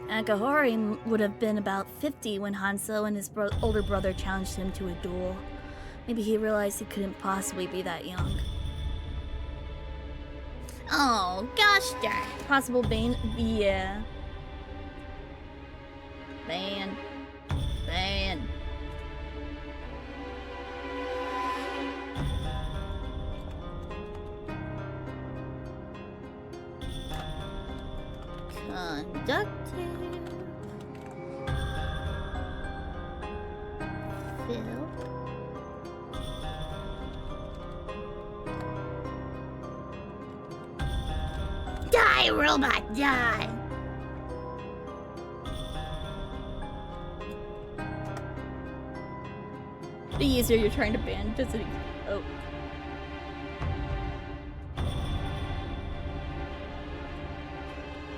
Akahori would have been about 50 when Hanzo and his older brother challenged him to a duel. Maybe he realized he couldn't possibly be that young. Oh, gosh darn. Possible Bane? Yeah. Ban. Conductive. Fill. Die, robot, die! The user you're trying to ban doesn't. Oh.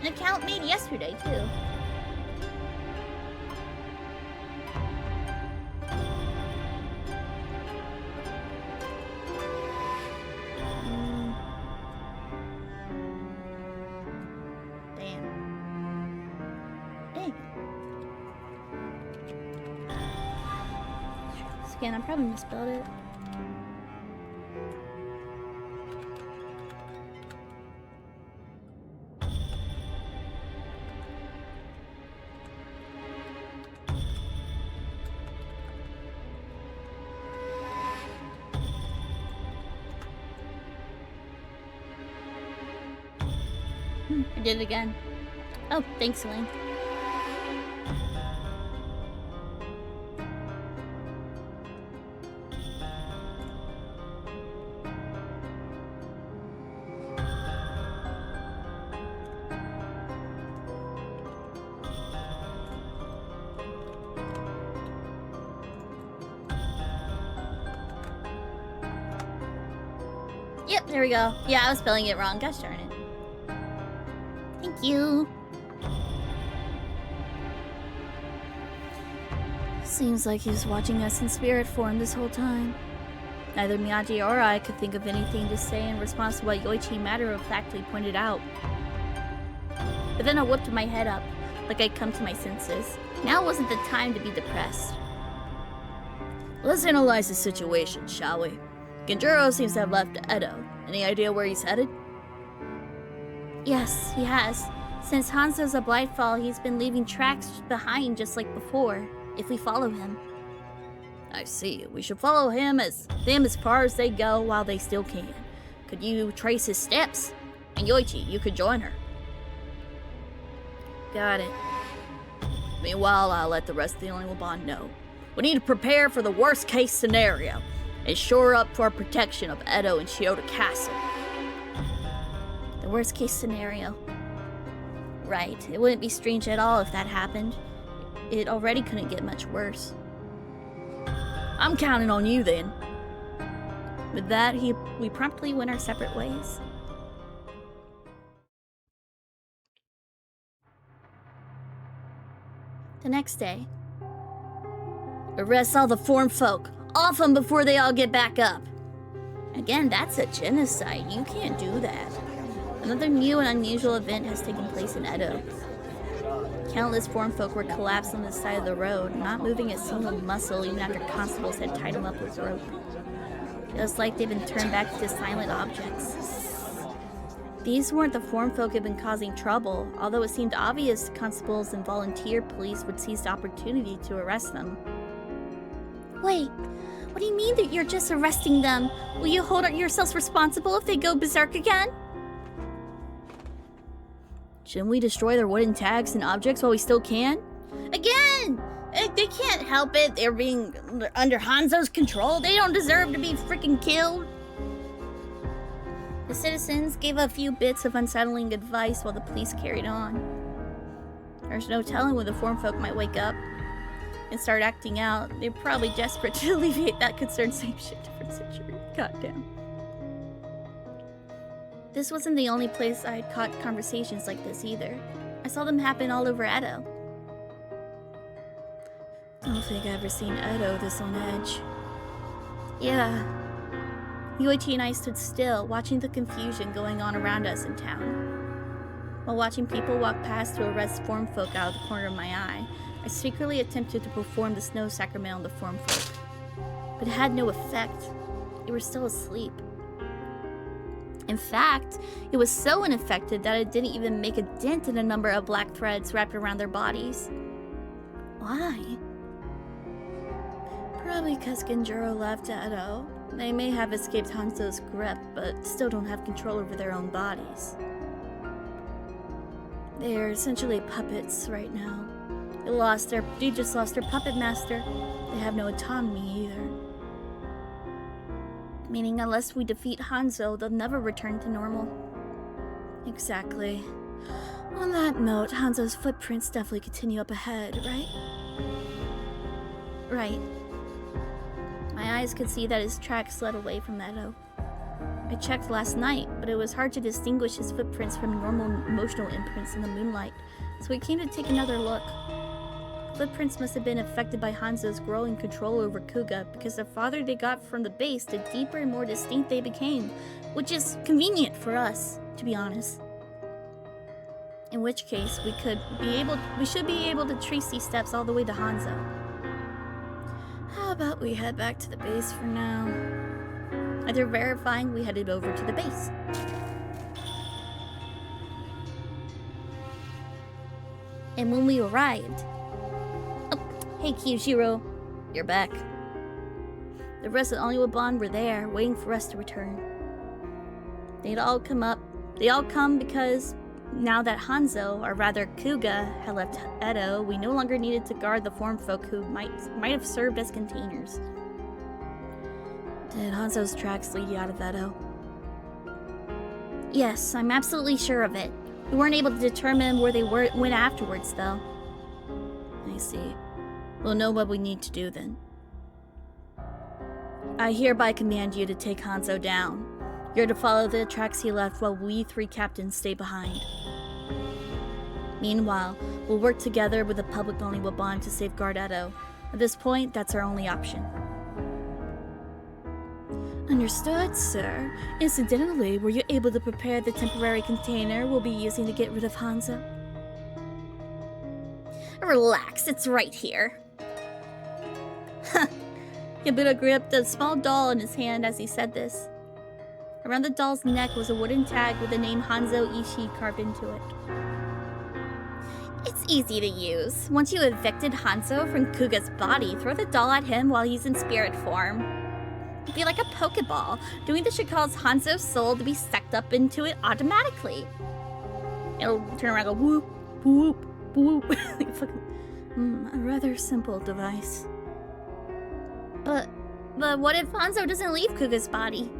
An account made yesterday, too. Again, I probably misspelled it. I did it again. Oh, thanks, Link. Yep, there we go. Yeah, I was spelling it wrong. Gosh darn it. Thank you. Seems like he was watching us in spirit form this whole time. Neither Miyagi or I could think of anything to say in response to what Yoichi matter-of-factly pointed out. But then I whipped my head up, like I'd come to my senses. Now wasn't the time to be depressed. Let's analyze the situation, shall we? Genjuro seems to have left Edo. Any idea where he's headed? Yes, he has. Since Hanzo's a Blightfall, he's been leaving tracks behind just like before, if we follow him. I see. We should follow them as far as they go while they still can. Could you trace his steps? And Yoichi, you could join her. Got it. Meanwhile, I'll let the rest of the Only Bond know. We need to prepare for the worst case scenario and shore up for protection of Edo and Chiyoda Castle. The worst case scenario. Right, it wouldn't be strange at all if that happened. It already couldn't get much worse. I'm counting on you then. With that, we promptly went our separate ways. The next day. Arrest all the form folk. Off them before they all get back up. Again, that's a genocide. You can't do that. Another new and unusual event has taken place in Edo. Countless form folk were collapsed on the side of the road, not moving a single muscle even after constables had tied them up with rope. It was like they'd been turned back to silent objects. These weren't the form folk who had been causing trouble, although it seemed obvious constables and volunteer police would seize the opportunity to arrest them. Wait, what do you mean that you're just arresting them? Will you hold yourselves responsible if they go berserk again? Shouldn't we destroy their wooden tags and objects while we still can? Again! They can't help it. They're being under Hanzo's control. They don't deserve to be freaking killed. The citizens gave a few bits of unsettling advice while the police carried on. There's no telling when the form folk might wake up and start acting out. They're probably desperate to alleviate that concern. Same shit, different situation. Goddamn. This wasn't the only place I had caught conversations like this either. I saw them happen all over Edo. Don't think I've ever seen Edo this on edge. Yeah. Yoichi and I stood still, watching the confusion going on around us in town. While watching people walk past to arrest form folk out of the corner of my eye, I secretly attempted to perform the snow sacrament on the form folk. But it had no effect. They were still asleep. In fact, it was so unaffected that it didn't even make a dent in the number of black threads wrapped around their bodies. Why? Probably because Genjuro left Edo. They may have escaped Hanzo's grip, but still don't have control over their own bodies. They're essentially puppets right now. They just lost their puppet master. They have no autonomy either. Meaning unless we defeat Hanzo, they'll never return to normal. Exactly. On that note, Hanzo's footprints definitely continue up ahead, right? Right. My eyes could see that his tracks led away from Edo. I checked last night, but it was hard to distinguish his footprints from normal emotional imprints in the moonlight, so we came to take another look. Footprints must have been affected by Hanzo's growing control over Kuga, because the farther they got from the base, the deeper and more distinct they became, which is convenient for us, to be honest. In which case, we should be able to trace these steps all the way to Hanzo. How about we head back to the base for now? After verifying, we headed over to the base. And when we arrived... Oh, hey Kyushiro, you're back. The rest of the Onlywood were there, waiting for us to return. They all come because now that Hanzo, or rather Kuga, had left Edo, we no longer needed to guard the form folk who might have served as containers. Did Hanzo's tracks lead you out of Edo? Yes, I'm absolutely sure of it. We weren't able to determine where they went afterwards, though. I see. We'll know what we need to do then. I hereby command you to take Hanzo down. You're to follow the tracks he left while we three captains stay behind. Meanwhile, we'll work together with the public Only Wabban to safeguard Edo. At this point, that's our only option. Understood, sir. Incidentally, were you able to prepare the temporary container we'll be using to get rid of Hanzo? Relax, it's right here. Yabuda gripped a small doll in his hand as he said this. Around the doll's neck was a wooden tag with the name Hanzo Ishii carved into it. It's easy to use. Once you evicted Hanzo from Kuga's body, throw the doll at him while he's in spirit form. It'd be like a Pokeball. Doing this should cause Hanzo's soul to be sucked up into it automatically. It'll turn around and go whoop, whoop, whoop. A rather simple device. But what if Hanzo doesn't leave Kuga's body?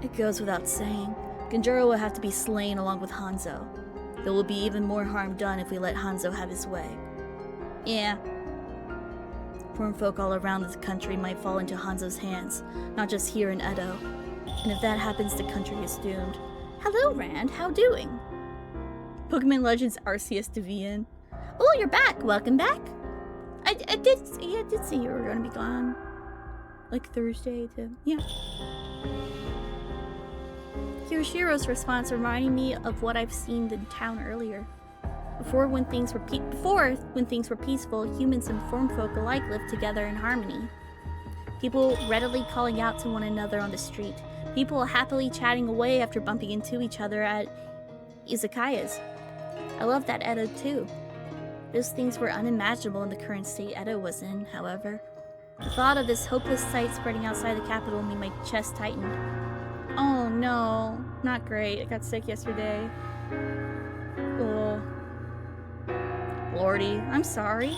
It goes without saying. Genjuro will have to be slain along with Hanzo. There will be even more harm done if we let Hanzo have his way. Yeah. Foreign folk all around the country might fall into Hanzo's hands, not just here in Edo. And if that happens, the country is doomed. Hello, Rand. How doing? Pokemon Legends Arceus Devian. Oh, you're back. Welcome back. I did see you were going to be gone. Like Thursday too. Yeah. Hiroshiro's response reminded me of what I've seen in town earlier. Before, when things were peaceful, humans and foreign folk alike lived together in harmony. People readily calling out to one another on the street. People happily chatting away after bumping into each other at izakayas. I love that Edo too. Those things were unimaginable in the current state Edo was in, however. The thought of this hopeless sight spreading outside the capital made my chest tighten. Oh no, not great. I got sick yesterday. Oh. Lordy, I'm sorry.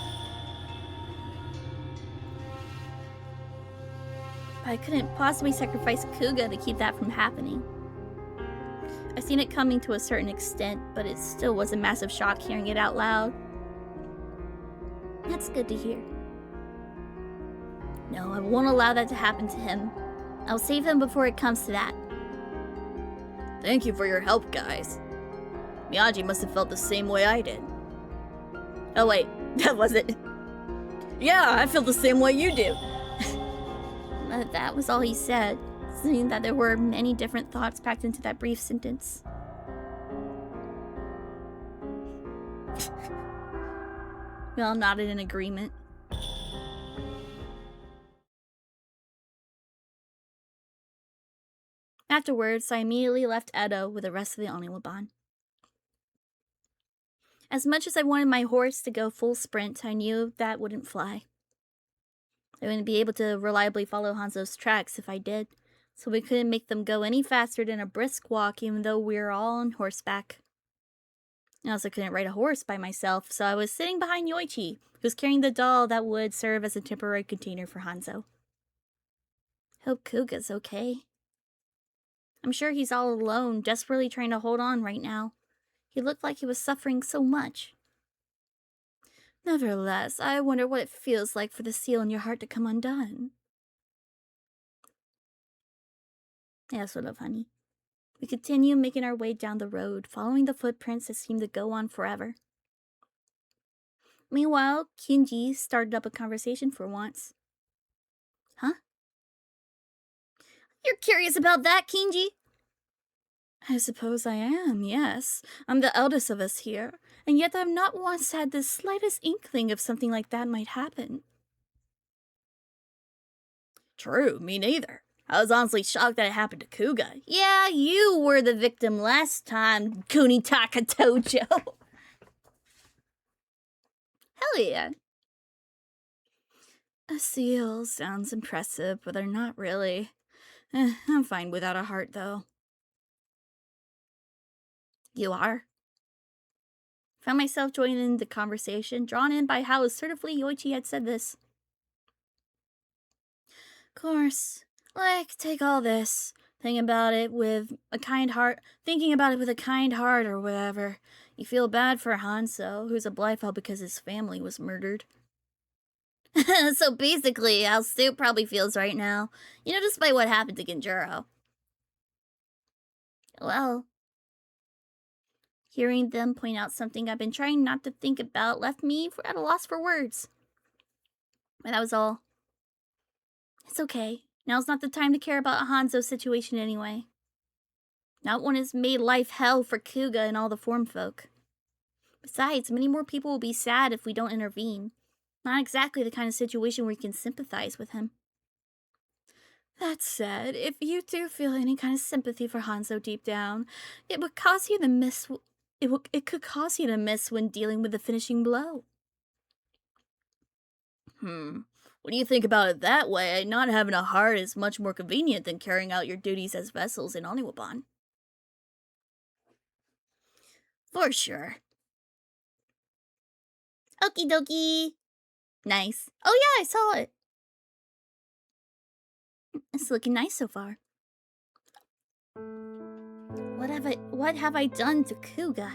But I couldn't possibly sacrifice Kuga to keep that from happening. I've seen it coming to a certain extent, but it still was a massive shock hearing it out loud. That's good to hear. No, I won't allow that to happen to him. I'll save him before it comes to that. Thank you for your help, guys. Miyagi must have felt the same way I did. Oh wait, that wasn't. Yeah, I feel the same way you do. That was all he said, seeing that there were many different thoughts packed into that brief sentence. We all nodded in agreement. Afterwards, I immediately left Edo with the rest of the Oniwaban. As much as I wanted my horse to go full sprint, I knew that wouldn't fly. I wouldn't be able to reliably follow Hanzo's tracks if I did, so we couldn't make them go any faster than a brisk walk even though we were all on horseback. I also couldn't ride a horse by myself, so I was sitting behind Yoichi, who was carrying the doll that would serve as a temporary container for Hanzo. Hope Kuga's okay. I'm sure he's all alone, desperately trying to hold on right now. He looked like he was suffering so much. Nevertheless, I wonder what it feels like for the seal in your heart to come undone. Yeah, sort of, honey. We continue making our way down the road, following the footprints that seem to go on forever. Meanwhile, Kinji started up a conversation for once. Huh? You're curious about that, Kinji? I suppose I am, yes. I'm the eldest of us here, and yet I've not once had the slightest inkling of something like that might happen. True, me neither. I was honestly shocked that it happened to Kuga. Yeah, you were the victim last time, Kunitaka Tojo. Hell yeah. A seal sounds impressive, but they're not really. I'm fine without a heart, though. You are? Found myself joining the conversation, drawn in by how assertively Yoichi had said this. Of course, take all this, thinking about it with a kind heart or whatever. You feel bad for Hanzo, who's a Blyfell because his family was murdered. So basically, how Stu probably feels right now, despite what happened to Genjuro. Well, hearing them point out something I've been trying not to think about left me at a loss for words. But that was all. It's okay. Now's not the time to care about Hanzo's situation anyway. Not one has made life hell for Kuga and all the form folk. Besides, many more people will be sad if we don't intervene. Not exactly the kind of situation where you can sympathize with him. That said, if you do feel any kind of sympathy for Hanzo deep down, it would cause you to miss. It could cause you to miss when dealing with the finishing blow. When you think about it that way, not having a heart is much more convenient than carrying out your duties as vessels in Oniwaban. For sure. Okie dokie. Nice. Oh yeah, I saw it. It's looking nice so far. What have I done to Kuga?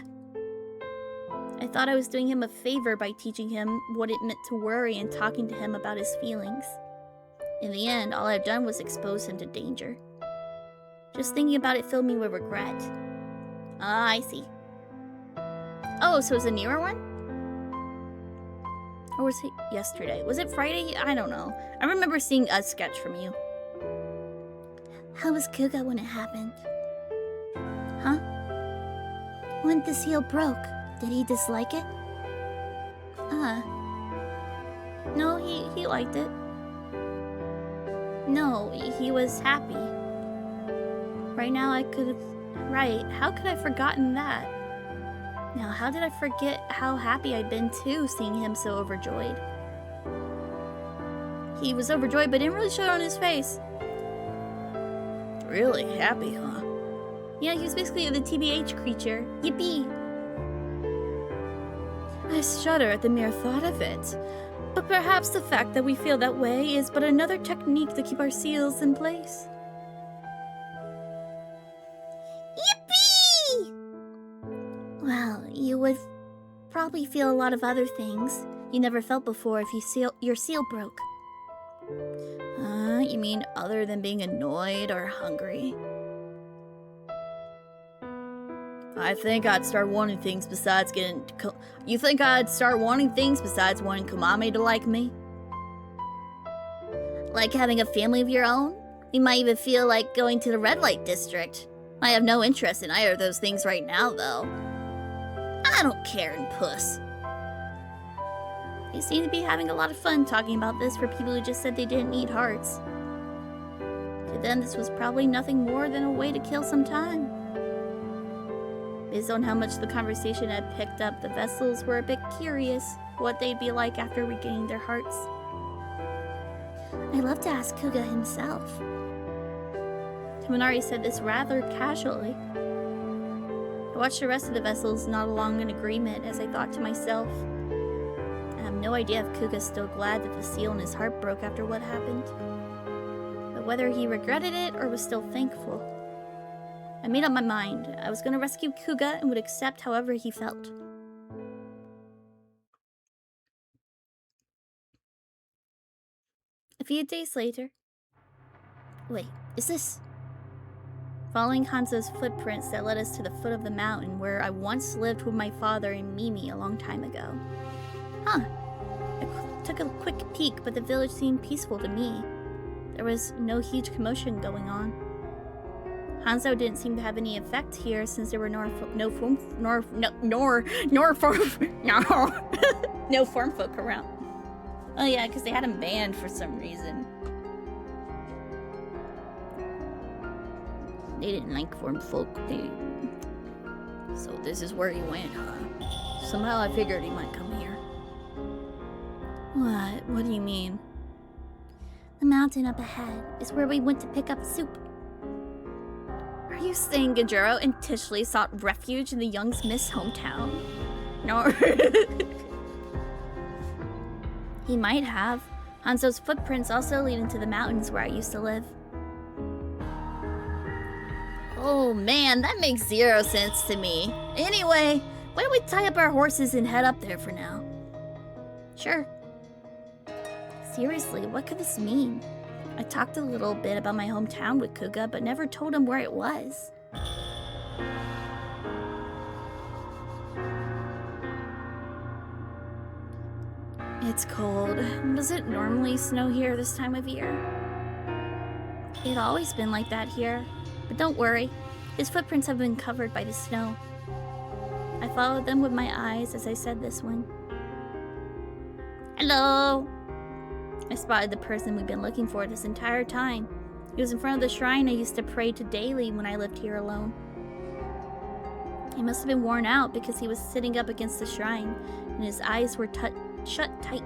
I thought I was doing him a favor by teaching him what it meant to worry and talking to him about his feelings. In the end, all I've done was expose him to danger. Just thinking about it filled me with regret. Ah, I see. Oh, so it's a newer one? Or was it yesterday? Was it Friday? I don't know. I remember seeing a sketch from you. How was Kuga when it happened? Huh? When the seal broke, did he dislike it? No, he liked it. No, he was happy. Right now I could have... Right, how could I have forgotten that? Now, how did I forget how happy I'd been too, seeing him so overjoyed? He was overjoyed, but didn't really show it on his face. Really happy, huh? Yeah, he was basically the TBH creature. Yippee! I shudder at the mere thought of it. But perhaps the fact that we feel that way is but another technique to keep our seals in place. Yippee! Well, you would probably feel a lot of other things you never felt before if your seal broke. You mean other than being annoyed or hungry? I think I'd start wanting things besides getting... You think I'd start wanting things besides wanting Kamame to like me? Like having a family of your own? You might even feel like going to the red light district. I have no interest in either of those things right now, though. I don't care in puss. They seem to be having a lot of fun talking about this for people who just said they didn't need hearts. To them, this was probably nothing more than a way to kill some time. Based on how much the conversation had picked up, the vessels were a bit curious what they'd be like after regaining their hearts. I'd love to ask Kuga himself. Tomonari said this rather casually. I watched the rest of the vessels nod along in agreement as I thought to myself, I have no idea if Kuga's still glad that the seal in his heart broke after what happened. But whether he regretted it or was still thankful. I made up my mind. I was going to rescue Kuga and would accept however he felt. A few days later... Wait, is this... Following Hanzo's footprints that led us to the foot of the mountain where I once lived with my father and Mimi a long time ago. Huh. I took a quick peek, but the village seemed peaceful to me. There was no huge commotion going on. Hanzo didn't seem to have any effect here since there were no form folk around. Oh yeah, because they had him banned for some reason. They didn't like form folk. So this is where he went, huh? Somehow I figured he might come here. What? What do you mean? The mountain up ahead is where we went to pick up soup. Are you saying Gajuro and Tishley sought refuge in the young Smith's hometown? No. He might have. Hanzo's footprints also lead into the mountains where I used to live. Oh man, that makes zero sense to me. Anyway, why don't we tie up our horses and head up there for now? Sure. Seriously, what could this mean? I talked a little bit about my hometown with Kuga, but never told him where it was. It's cold. Does it normally snow here this time of year? It's always been like that here. But don't worry, his footprints have been covered by the snow. I followed them with my eyes as I said this one. Hello! I spotted the person we've been looking for this entire time. He was in front of the shrine I used to pray to daily when I lived here alone. He must have been worn out because he was sitting up against the shrine, and his eyes were shut tight.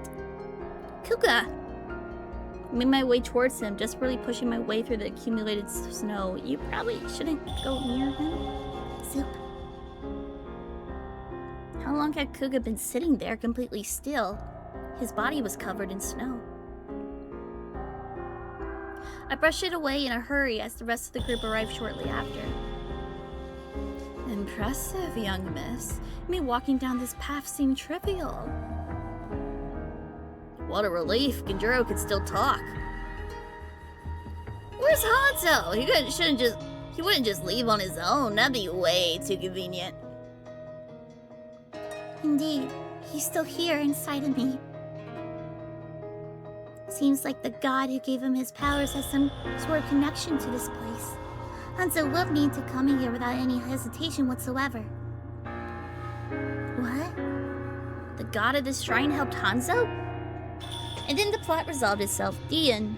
Kuga! I made my way towards him, desperately pushing my way through the accumulated snow. You probably shouldn't go near him. Soup. How long had Kuga been sitting there completely still? His body was covered in snow. I brushed it away in a hurry as the rest of the group arrived shortly after. Impressive, young miss. Me walking down this path seemed trivial. What a relief, Genjuro could still talk. Where's Hanzo? He wouldn't just leave on his own. That'd be way too convenient. Indeed, he's still here inside of me. Seems like the god who gave him his powers has some sort of connection to this place. Hanzo will need to come in here without any hesitation whatsoever. What? The god of this shrine helped Hanzo? And then the plot resolved itself. The end.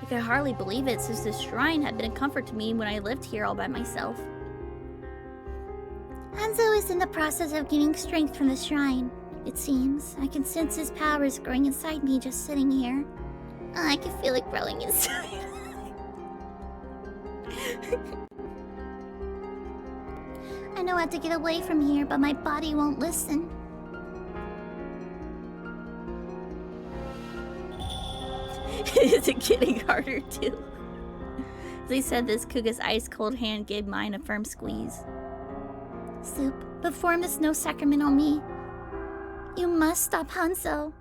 I could hardly believe it, since this shrine had been a comfort to me when I lived here all by myself. Hanzo is in the process of gaining strength from the shrine. It seems. I can sense his powers growing inside me just sitting here. I can feel it growing inside. I know how to get away from here, but my body won't listen. Is it getting harder too? As he said this, Kuga's ice-cold hand gave mine a firm squeeze. Soup, perform the snow sacrament on me. You must stop Hanzo.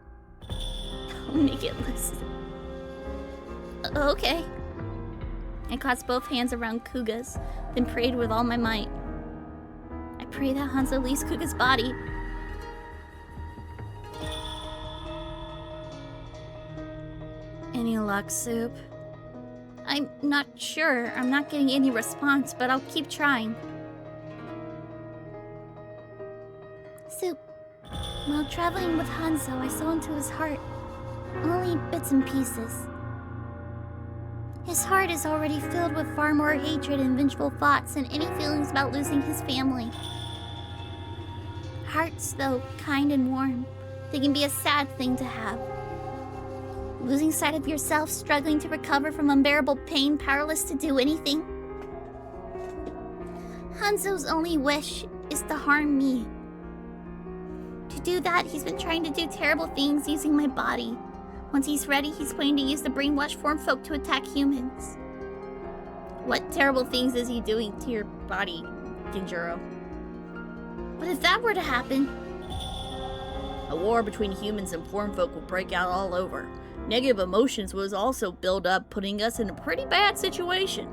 Don't make it listen. Okay. I clasped both hands around Kuga's, then prayed with all my might. I pray that Hanzo leaves Kuga's body. Any luck, Soup? I'm not sure. I'm not getting any response, but I'll keep trying. Soup. While traveling with Hanzo, I saw into his heart. Only bits and pieces. His heart is already filled with far more hatred and vengeful thoughts than any feelings about losing his family. Hearts, though kind and warm, they can be a sad thing to have. Losing sight of yourself, struggling to recover from unbearable pain, powerless to do anything. Hanzo's only wish is to harm me. To do that, he's been trying to do terrible things using my body. Once he's ready, he's planning to use the brainwashed form folk to attack humans. What terrible things is he doing to your body, Genjuro? But if that were to happen... A war between humans and form folk will break out all over. Negative emotions was also build up, putting us in a pretty bad situation.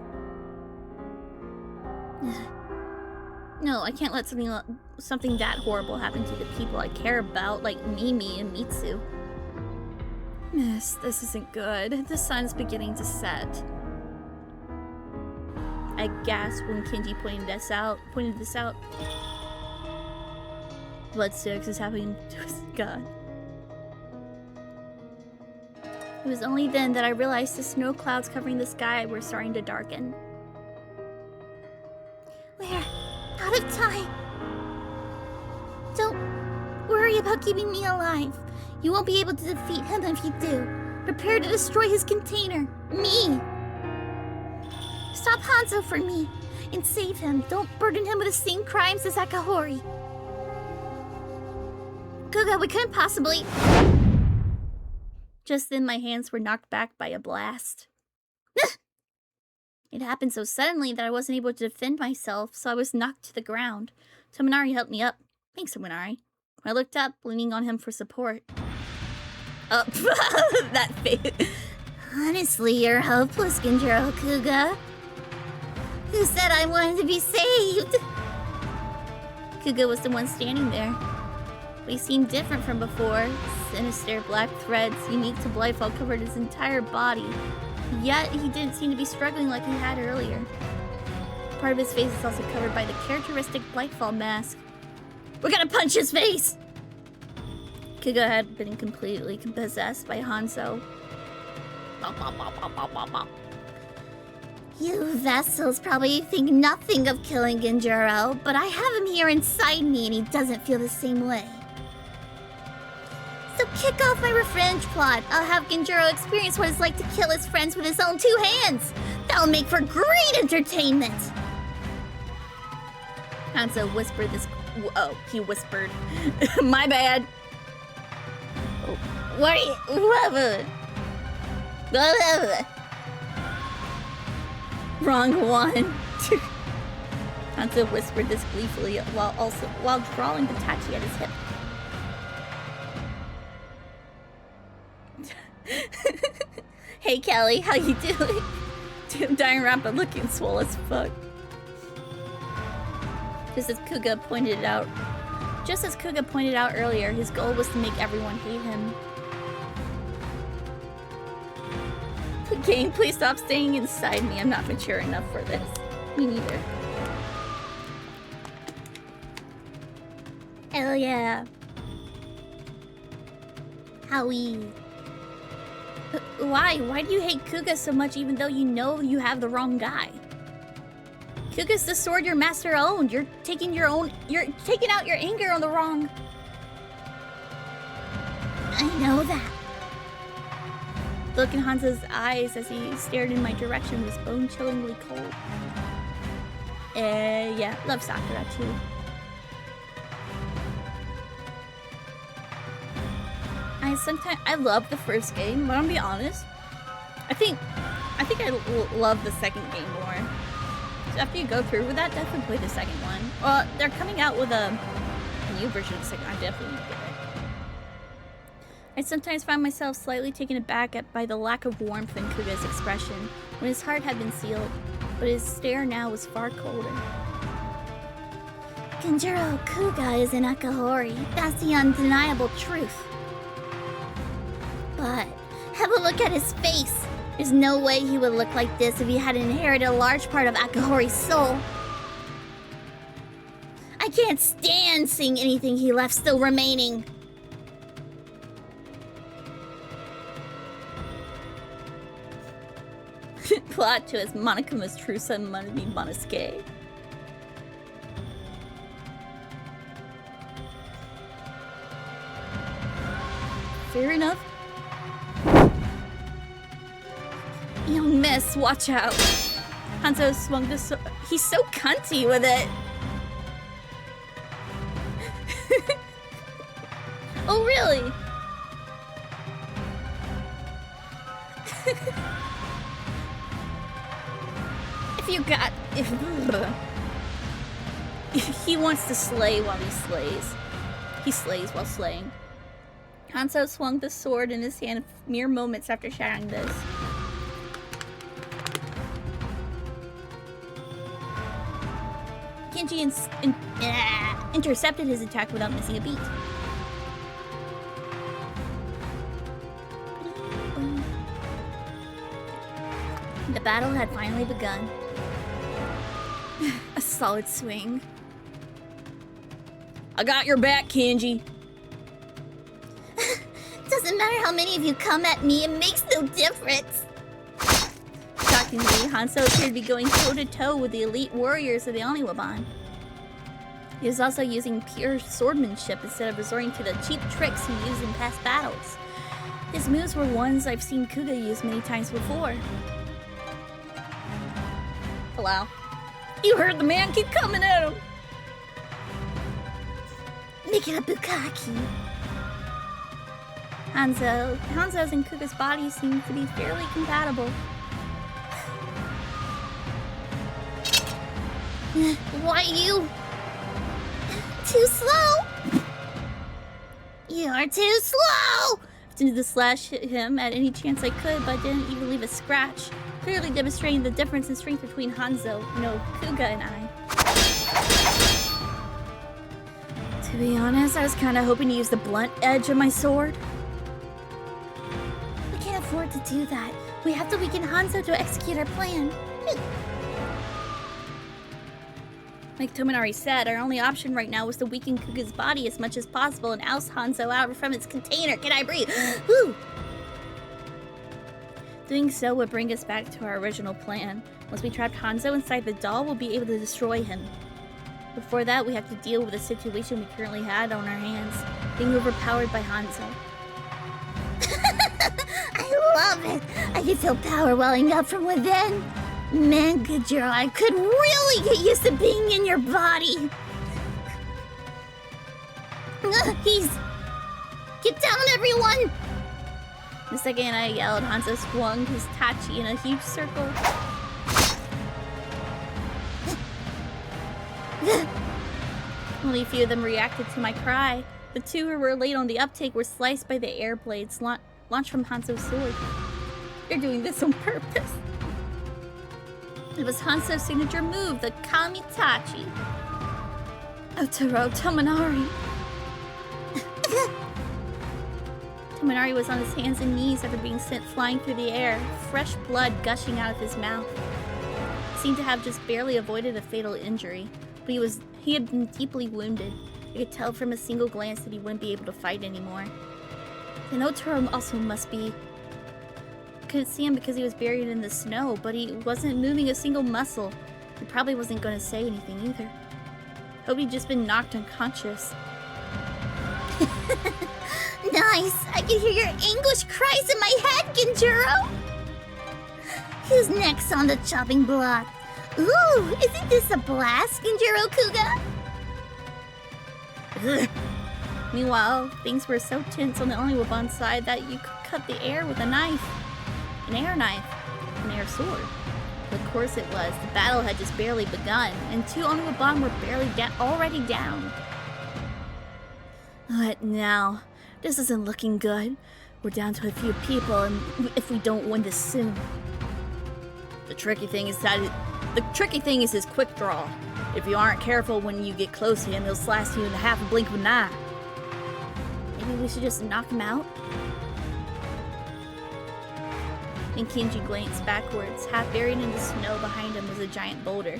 No, I can't let something that horrible happen to the people I care about, like Mimi and Mitsu. Miss, this isn't good. The sun's beginning to set. I gasped when Kenji pointed this out. Blood Six is happening to his god. It was only then that I realized the snow clouds covering the sky were starting to darken. We're out of time. Don't worry about keeping me alive. You won't be able to defeat him if you do. Prepare to destroy his container. Me! Stop Hanzo for me and save him. Don't burden him with the same crimes as Akahori. Kuga, we couldn't possibly... Just then my hands were knocked back by a blast. It happened so suddenly that I wasn't able to defend myself, so I was knocked to the ground. Tominari helped me up. Thanks, Tominari. I looked up, leaning on him for support. That face. Honestly, you're hopeless, Genjuro Kuga. Who said I wanted to be saved? Kuga was the one standing there. but he seemed different from before. Sinister black threads, unique to Blightfall, covered his entire body. Yet, he didn't seem to be struggling like he had earlier. Part of his face is also covered by the characteristic Blightfall mask. We're gonna punch his face! Kuga had been completely possessed by Hanzo. You vessels probably think nothing of killing Genjuro, but I have him here inside me and he doesn't feel the same way. So kick off my revenge plot. I'll have Genjuro experience what it's like to kill his friends with his own 2 hands. That'll make for great entertainment. Hanzo whispered this. Oh, he whispered. My bad. What are you? Wrong one. Hanzo whispered this gleefully while drawing Butachi at his hip. Hey Kelly, how you doing? Damn, dying rapid looking swole as fuck. Just as Kuga pointed out earlier, his goal was to make everyone hate him. Game, please stop staying inside me. I'm not mature enough for this. Me neither. Hell yeah. Howie. Why? Why do you hate Kuga so much even though you know you have the wrong guy? Kuga's the sword your master owned. You're taking out your anger on the wrong. I know that. The look in Hanzo's eyes as he stared in my direction was bone-chillingly cold. Yeah, love Sakura too. I love the first game, but I'm gonna be honest. I think I love the second game more. So after you go through with that, definitely play the second one. Well, they're coming out with a new version of the second. I definitely need to get it. I sometimes find myself slightly taken aback by the lack of warmth in Kuga's expression when his heart had been sealed, but his stare now was far colder. Genjuro Kuga is an Akahori. That's the undeniable truth. But have a look at his face. There's no way he would look like this if he had inherited a large part of Akahori's soul. I can't stand seeing anything he left still remaining. Plot twist, Monokuma's true son might be Monosuke. Fair enough. Young miss, watch out. Hanzo swung the sword. He's so cunty with it. Oh, really? If he wants to slay while he slays. He slays while slaying. Hanzo swung the sword in his hand mere moments after shattering this. Kenji intercepted his attack without missing a beat. The battle had finally begun. A solid swing. I got your back, Kenji. Doesn't matter how many of you come at me, it makes no difference. Shockingly, Hanzo appeared to be going toe-to-toe with the elite warriors of the Oniwaban. He was also using pure swordmanship instead of resorting to the cheap tricks he used in past battles. His moves were ones I've seen Kuga use many times before. Hello? You heard the man, keep coming at him! Make it a bukkake. Hanzo's and Kuga's bodies seem to be fairly compatible. Why you? Too slow? You are too slow! I attempted to slash him at any chance I could, but I didn't even leave a scratch, clearly demonstrating the difference in strength between Kuga and I. To be honest, I was kind of hoping to use the blunt edge of my sword. We can't afford to do that. We have to weaken Hanzo to execute our plan. Like Tominari said, our only option right now was to weaken Kuga's body as much as possible and oust Hanzo out from its container. Can I breathe? Whew. Doing so would bring us back to our original plan. Once we trapped Hanzo inside the doll, we'll be able to destroy him. Before that, we have to deal with the situation we currently had on our hands, being overpowered by Hanzo. I love it! I can feel power welling up from within. Man, good girl, I could really get used to being in your body. He's... Get down, everyone! The second I yelled, Hanzo swung his tachi in a huge circle. Only a few of them reacted to my cry. The two who were late on the uptake were sliced by the air blades launched from Hanzo's sword. You're doing this on purpose. It was Hanzo's signature move, the Kamitachi. Otaro Tominari. Tominari was on his hands and knees after being sent flying through the air, fresh blood gushing out of his mouth. He seemed to have just barely avoided a fatal injury, but he had been deeply wounded. I could tell from a single glance that he wouldn't be able to fight anymore. And Otaro also must be... I couldn't see him because he was buried in the snow, but he wasn't moving a single muscle. He probably wasn't going to say anything either. Hope he'd just been knocked unconscious. Nice! I can hear your anguish cries in my head, Genjuro! Who's next on the chopping block? Ooh, isn't this a blast, Genjuro Kuga? Ugh. Meanwhile, things were so tense on the Oniwaban side that you could cut the air with a knife. An air knife. An air sword. Of course it was. The battle had just barely begun, and two Oniwaban were already down. What now? This isn't looking good. We're down to a few people, and if we don't win this soon. The tricky thing is his quick draw. If you aren't careful when you get close to him, he'll slice you in half a blink of an eye. Maybe we should just knock him out? And Kenji glanced backwards. Half buried in the snow behind him was a giant boulder.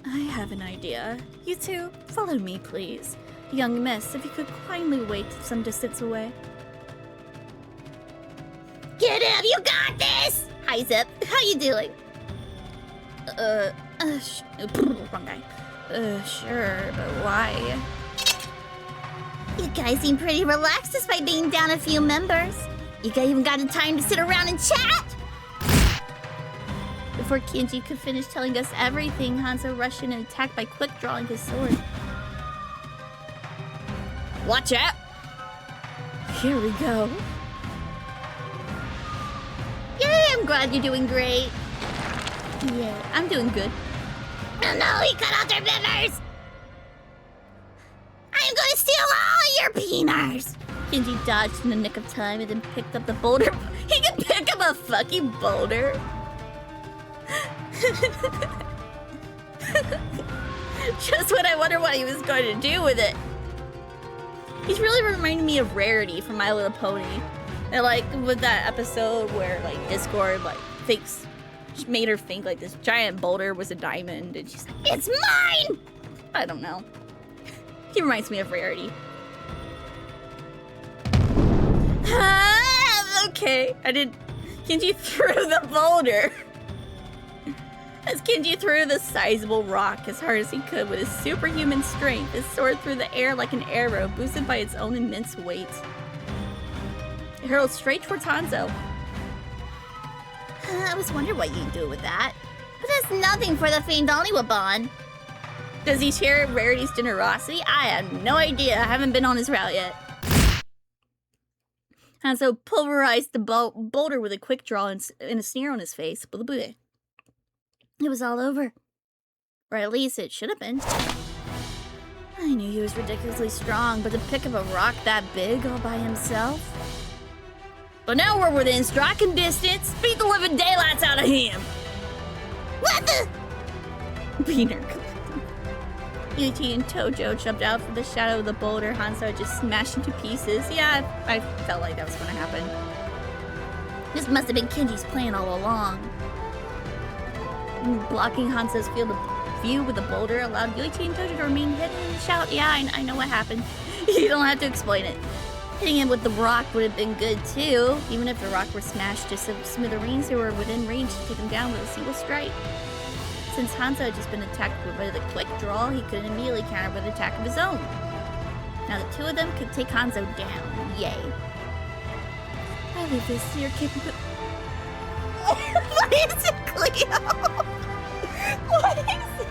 I have an idea. You two, follow me, please. Young miss, if you could kindly wait some distance away. Get him! You got this! Hi, Zip. How you doing? Wrong guy. Sure, but why? You guys seem pretty relaxed despite being down a few members. You guys even got the time to sit around and chat? Before Kenji could finish telling us everything, Hanzo rushed in and attacked by quick drawing his sword. Watch out! Here we go. Yay, I'm glad you're doing great. Yeah, I'm doing good. Oh no, he cut out their members! I'm gonna steal all your peanuts! Kenji dodged in the nick of time and then picked up the boulder. He can pick up a fucking boulder! Just when I wonder what he was going to do with it. He's really reminding me of Rarity from My Little Pony. And like with that episode where like Discord like made her think like this giant boulder was a diamond and she's like, it's mine! I don't know. He reminds me of Rarity. Okay, Kenji threw the boulder. As Kenji threw the sizable rock as hard as he could with his superhuman strength, it soared through the air like an arrow, boosted by its own immense weight. It hurled straight towards Hanzo. I was wondering what you'd do with that. But that's nothing for the famed Oniwaban. Does he share Rarity's generosity? I have no idea. I haven't been on his route yet. Hanzo pulverized the boulder with a quick draw and a sneer on his face. It was all over. Or at least it should have been. I knew he was ridiculously strong, but to pick up a rock that big all by himself? But now we're within striking distance. Beat the living daylights out of him! What the? Peter. Yuichi and Tojo jumped out from the shadow of the boulder Hanzo just smashed into pieces. Yeah, I felt like that was gonna happen. This must have been Kenji's plan all along. Blocking Hanzo's field of view with the boulder allowed Yuichi and Tojo to remain hidden and shout. Yeah, I know what happened. You don't have to explain it. Hitting him with the rock would have been good too. Even if the rock were smashed to smithereens, they were within range to take him down with a single strike. Since Hanzo had just been attacked with a quick draw, he could immediately counter with an attack of his own. Now the two of them could take Hanzo down. Yay. I leave this to your capable... What is it, Cleo? What is it?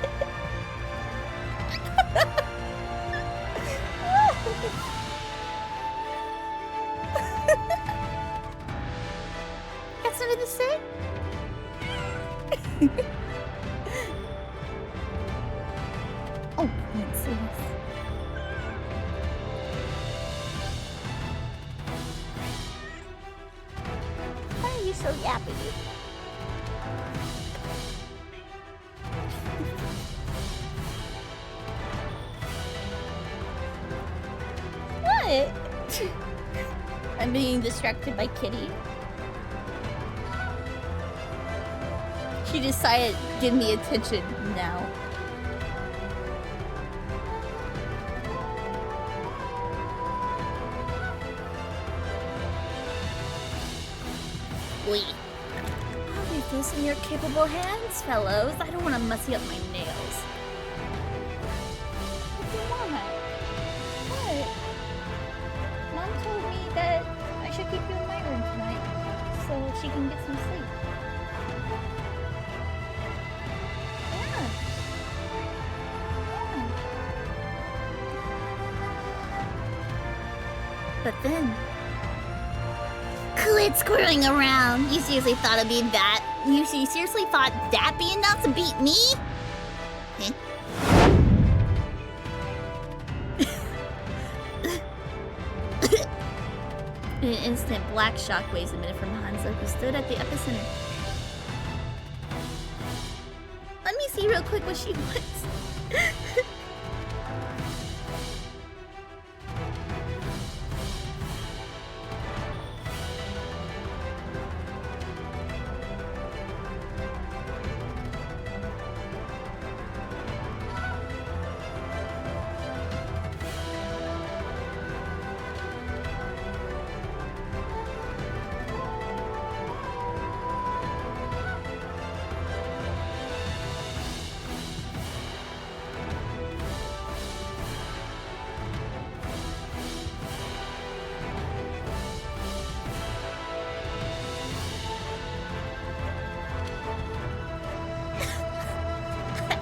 Got something to say? Oh, let's see this. Why are you so yappy? What? I'm being distracted by Kitty. She decided to give me attention now. Wait. I'll leave this in your capable hands, fellows. I don't want to messy up my nails. What do you want? What? Mom told me that I should keep you in my room tonight so she can get some sleep. Yeah. But then... Quit squirreling around. You seriously thought it'd be that? You seriously thought that'd be enough to beat me? In an instant, black shockwaves emitted from Hanzo, who stood at the epicenter. Let me see real quick what she wants.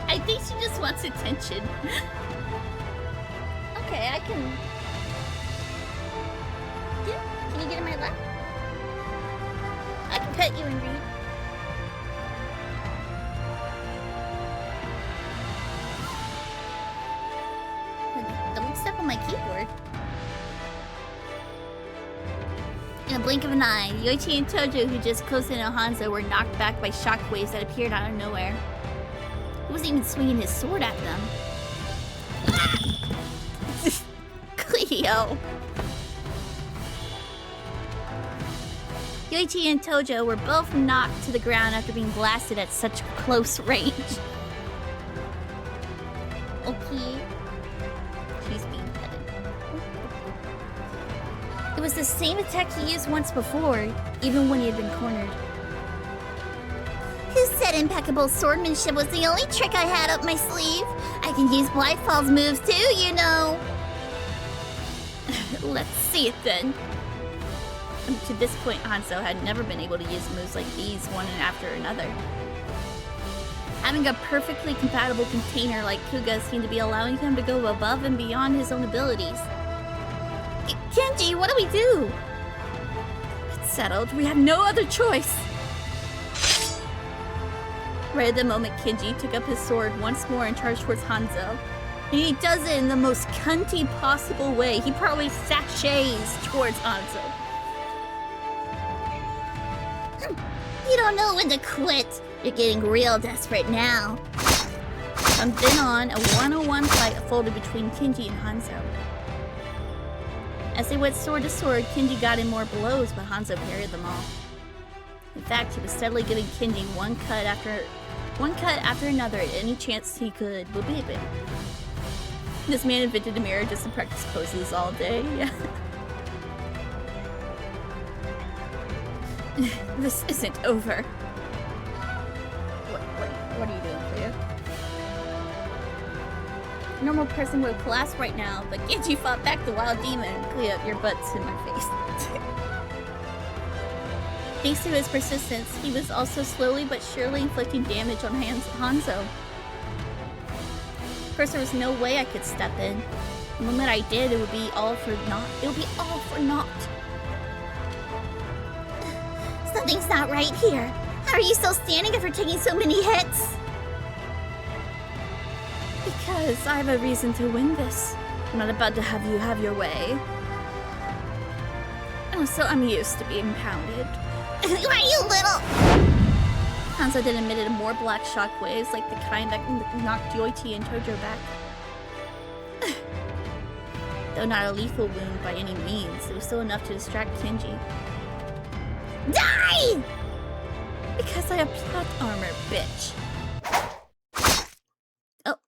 I think she just wants attention. Okay, I can... Yeah, can you get in my lap? I can pet you and read. Don't step on my keyboard. In a blink of an eye, Yoichi and Tojo, who just closed in on Hanzo, were knocked back by shockwaves that appeared out of nowhere. He wasn't even swinging his sword at them. Cleo! Yoichi and Tojo were both knocked to the ground after being blasted at such close range. Okay. She's being petted. It was the same attack he used once before, even when he had been cornered. Who said impeccable swordmanship was the only trick I had up my sleeve? I can use Blythefall's moves too, you know. Let's see it then. To this point, Hanzo had never been able to use moves like these one after another. Having a perfectly compatible container like Kuga seemed to be allowing him to go above and beyond his own abilities. Kenji, what do we do? It's settled. We have no other choice. Right at the moment, Kenji took up his sword once more and charged towards Hanzo. And he does it in the most cunty possible way. He probably sachets towards Hanzo. You don't know when to quit. You're getting real desperate now. From then on, a one-on-one fight unfolded between Kinji and Hanzo. As they went sword to sword, Kinji got in more blows, but Hanzo parried them all. In fact, he was steadily giving Kinji one cut after another at any chance he could. Boop. This man invented a mirror just to practice poses all day. Yeah. This isn't over. What are you doing for you? A normal person would collapse right now, but Genji fought back the wild demon and cleared up your butts in my face. Thanks to his persistence, he was also slowly but surely inflicting damage on Hanzo. Of course, there was no way I could step in. The moment I did, it would be all for naught. It would be all for naught. Something's not right here. How are you still standing after taking so many hits? Because I have a reason to win this. I'm not about to have you have your way. Oh, so I'm used to being pounded. Why, you little... Hanzo then emitted more black shockwaves like the kind that knocked Yoichi and Tojo back. Though not a lethal wound by any means, it was still enough to distract Kinji. Die! Because I have plot armor, bitch. Oh.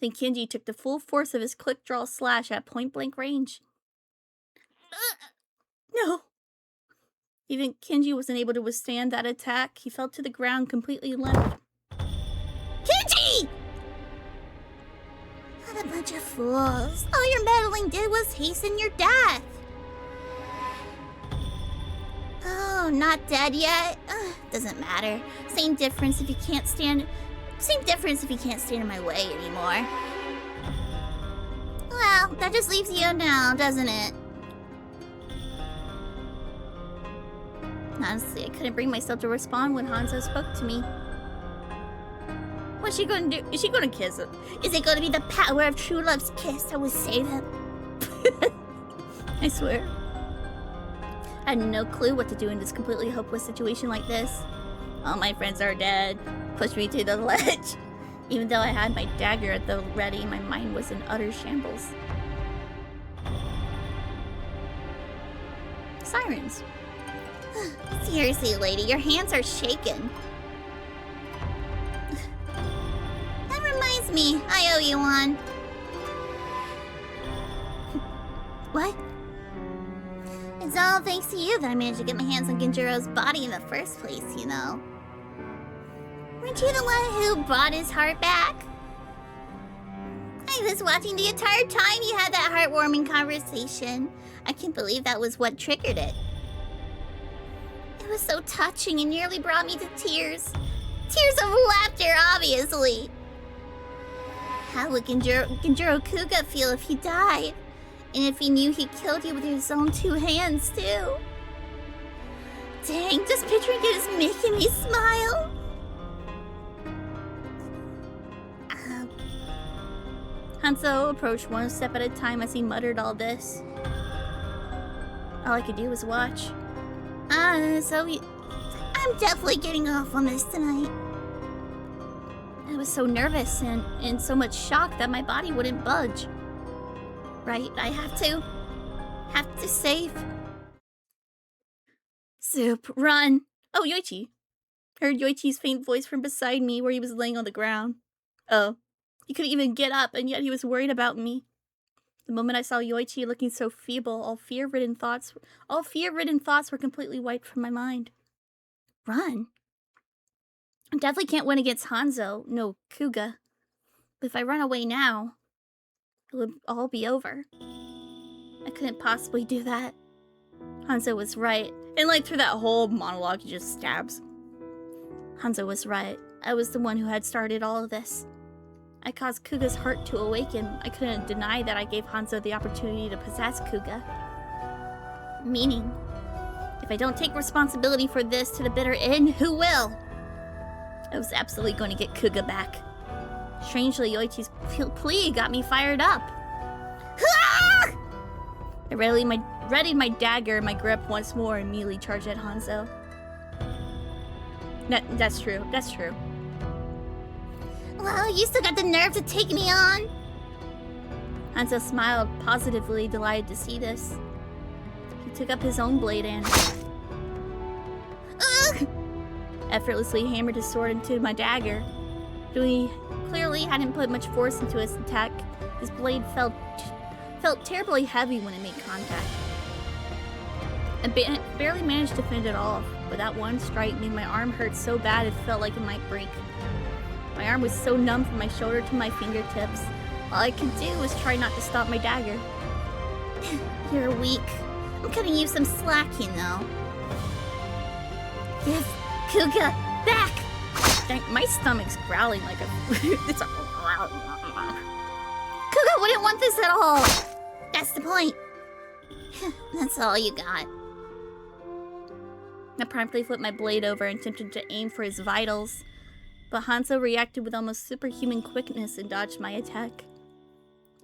Then Kinji took the full force of his quick draw slash at point blank range. No. Even Kinji wasn't able to withstand that attack. He fell to the ground completely limp. Kinji! What a bunch of fools. All your meddling did was hasten your death. Oh, not dead yet? Doesn't matter. Same difference if you can't stand in my way anymore. Well, that just leaves you now, doesn't it? Honestly, I couldn't bring myself to respond when Hanzo spoke to me. What's she gonna do? Is she gonna kiss him? Is it gonna be the power of true love's kiss that will save him? I swear. I had no clue what to do in this completely hopeless situation like this. All my friends are dead. Pushed me to the ledge. Even though I had my dagger at the ready, my mind was in utter shambles. Sirens. Seriously, lady, your hands are shaking. That reminds me, I owe you one. What? It's all thanks to you that I managed to get my hands on Genjiro's body in the first place, you know. Weren't you the one who brought his heart back? I was watching the entire time you had that heartwarming conversation. I can't believe that was what triggered it. It was so touching and nearly brought me to tears. Tears of laughter, obviously. How would Genjiro Kuga feel if he died? And if he knew he killed you with his own two hands, too? Dang, just picturing it is making me smile. Hanzo approached one step at a time as he muttered all this. All I could do was watch. I'm definitely getting off on this tonight. I was so nervous and in so much shock that my body wouldn't budge. Right, I have to save. Soup, run! Oh, Yoichi. Heard Yoichi's faint voice from beside me where he was laying on the ground. Oh, he couldn't even get up and yet he was worried about me. The moment I saw Yoichi looking so feeble, all fear-ridden thoughts were completely wiped from my mind. Run? I definitely can't win against Hanzo, no Kuga. But if I run away now, it would all be over. I couldn't possibly do that. Hanzo was right. And like through that whole monologue, he just stabs. Hanzo was right. I was the one who had started all of this. I caused Kuga's heart to awaken. I couldn't deny that I gave Hanzo the opportunity to possess Kuga. Meaning, if I don't take responsibility for this to the bitter end, who will? I was absolutely going to get Kuga back. Strangely, Yoichi's plea got me fired up. I readied my dagger in my grip once more and immediately charged at Hanzo. That's true. Well, you still got the nerve to take me on? Hanzo smiled, positively delighted to see this. He took up his own blade and effortlessly hammered his sword into my dagger. Though he clearly hadn't put much force into his attack, his blade felt terribly heavy when it made contact. I barely managed to fend it off, but that one strike made my arm hurt so bad it felt like it might break. My arm was so numb from my shoulder to my fingertips. All I could do was try not to stop my dagger. You're weak. I'm cutting you some slack, you know. Give Kuga back! Dang, my stomach's growling like a... it's a... Kuga wouldn't want this at all! That's the point. That's all you got. I promptly flipped my blade over and attempted to aim for his vitals, but Hanzo reacted with almost superhuman quickness and dodged my attack.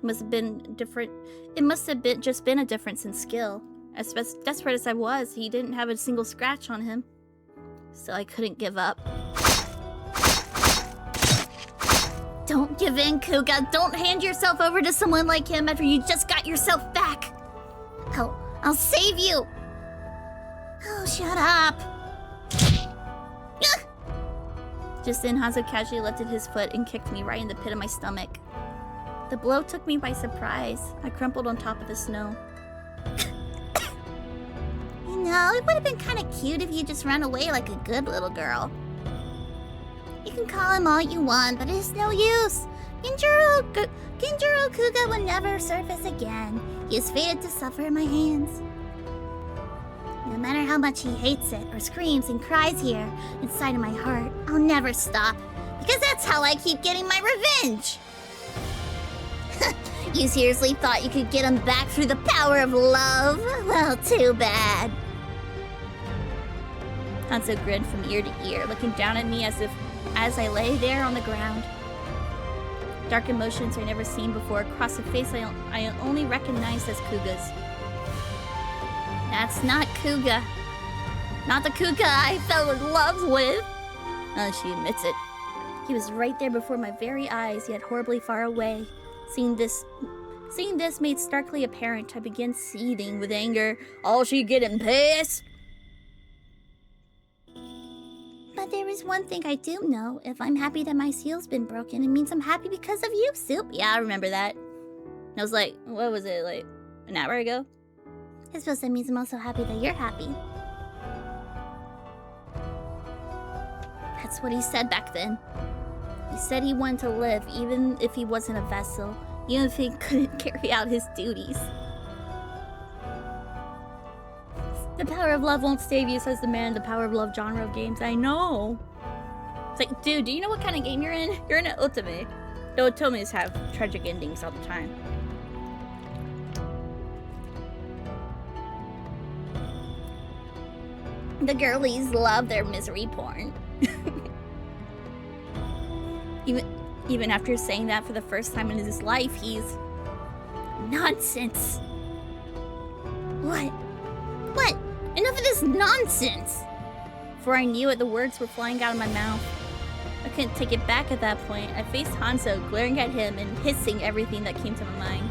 It must have just been a difference in skill. As desperate as I was, he didn't have a single scratch on him. So I couldn't give up. Don't give in, Kuga. Don't hand yourself over to someone like him after you just got yourself back. I'll save you. Oh, shut up. Just then, Hanzo casually lifted his foot and kicked me right in the pit of my stomach. The blow took me by surprise. I crumpled on top of the snow. You know, it would have been kind of cute if you just ran away like a good little girl. You can call him all you want, but it's no use. Genjuro Kuga will never surface again. He is fated to suffer in my hands. No matter how much he hates it or screams and cries here inside of my heart, I'll never stop. Because that's how I keep getting my revenge. You seriously thought you could get him back through the power of love? Well, too bad. Hanzo grinned from ear to ear, looking down at me as I lay there on the ground. Dark emotions I'd never seen before across a face I only recognized as Kuga's. That's not Kuga. Not the Kuga I fell in love with. She admits it. He was right there before my very eyes, yet horribly far away. Seeing this made starkly apparent, I began seething with anger. All she getting pissed. But there is one thing I do know. If I'm happy that my seal's been broken, it means I'm happy because of you, Soup. Yeah, I remember that. I was like, what was it, like an hour ago? I suppose that means I'm also happy that you're happy. That's what he said back then. He said he wanted to live, even if he wasn't a vessel, even if he couldn't carry out his duties. The power of love won't save you, says the man in the power of love genre of games. I know. It's like, dude, do you know what kind of game you're in? You're in an otome. The otomes have tragic endings all the time. The girlies love their misery porn. Even after saying that for the first time in his life, he's... Nonsense. What? Enough of this nonsense! Before I knew it, the words were flying out of my mouth. I couldn't take it back at that point. I faced Hanzo, glaring at him and hissing everything that came to my mind.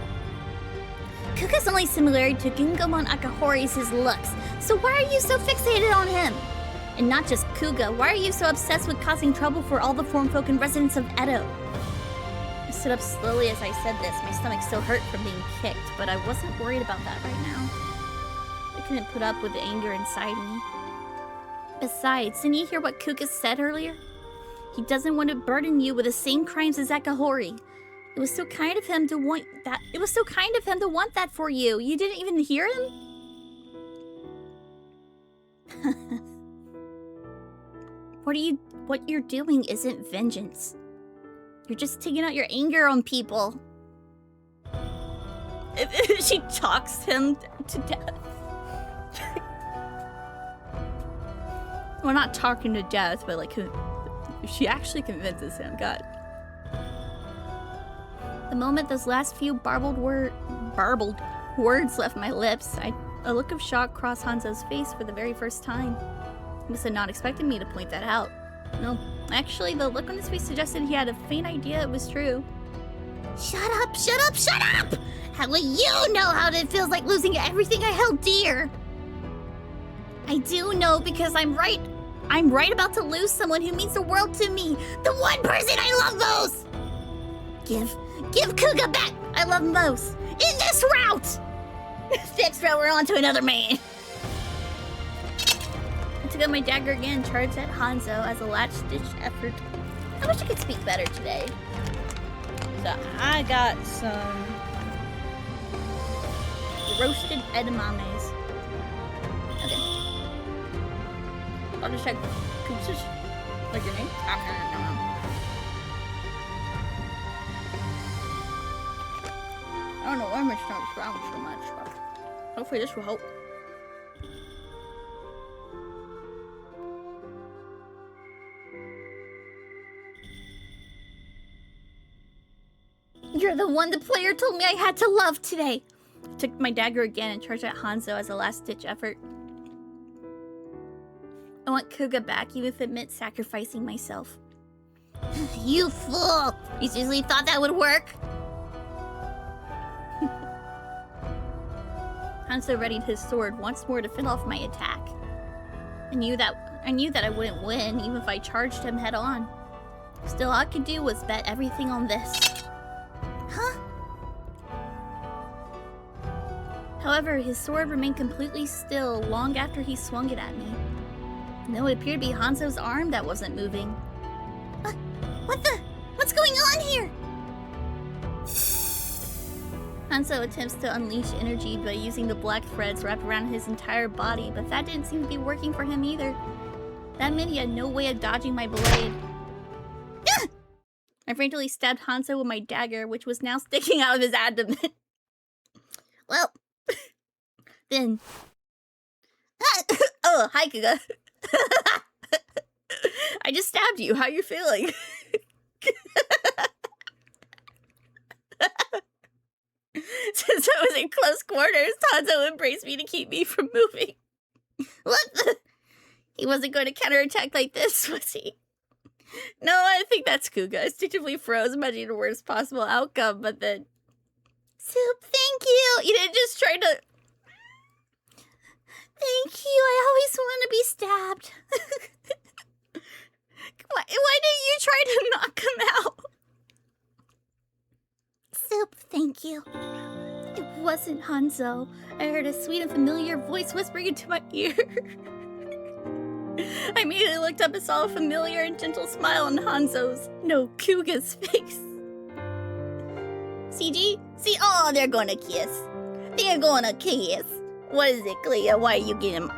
Kuga's only similarity to Gungomon Akahori is his looks, so why are you so fixated on him? And not just Kuga, why are you so obsessed with causing trouble for all the form folk and residents of Edo? I stood up slowly as I said this. My stomach still hurt from being kicked, but I wasn't worried about that right now. I couldn't put up with the anger inside me. Besides, didn't you hear what Kuga said earlier? He doesn't want to burden you with the same crimes as Akahori. It was so kind of him to want that. It was so kind of him to want that for you. You didn't even hear him? What you're doing isn't vengeance. You're just taking out your anger on people. She talks him to death. Well, not talking to death, but like she actually convinces him. God. The moment those last few barbled words left my lips, a look of shock crossed Hanzo's face for the very first time. He must have not expected me to point that out. No, actually, the look on his face suggested he had a faint idea it was true. Shut up, shut up, shut up! How will you know how it feels like losing everything I held dear? I do know because I'm right. I'm right about to lose someone who means the world to me. The one person I love most! Give Kuga back! I love most. In this route! Next route, we're on to another man. I took out my dagger again and charged at Hanzo as a last-ditch effort. I wish I could speak better today. So I got some roasted edamames. Okay. I'll just check. What's your name? I don't know why my stomach's growling so much, but hopefully this will help. You're the one the player told me I had to love today. I took my dagger again and charged at Hanzo as a last-ditch effort. I want Kuga back, even if it meant sacrificing myself. You fool! You seriously thought that would work? Hanzo readied his sword once more to fend off my attack. I knew that I wouldn't win, even if I charged him head on. Still, all I could do was bet everything on this. Huh? However, his sword remained completely still long after he swung it at me. No, it appeared to be Hanzo's arm that wasn't moving. What's going on here? Hanzo attempts to unleash energy by using the black threads wrapped around his entire body, but that didn't seem to be working for him either. That meant he had no way of dodging my blade. I frantically stabbed Hanzo with my dagger, which was now sticking out of his abdomen. Well, Then... Oh, hi, Kuga. I just stabbed you. How are you feeling? Since I was in close quarters, Hanzo embraced me to keep me from moving. what the? He wasn't going to counterattack like this, was he? No, I think that's Kuga. I instinctively froze, imagining the worst possible outcome, but then... Soup, thank you! You didn't just try to... Thank you, I always want to be stabbed. Why didn't you try to knock him out? Soup, thank you. It wasn't Hanzo. I heard a sweet and familiar voice whispering into my ear. I immediately looked up and saw a familiar and gentle smile on Hanzo's, no, Kuga's face. CG? See, oh, they're gonna kiss. They're gonna kiss. What is it, Clea? Why are you getting...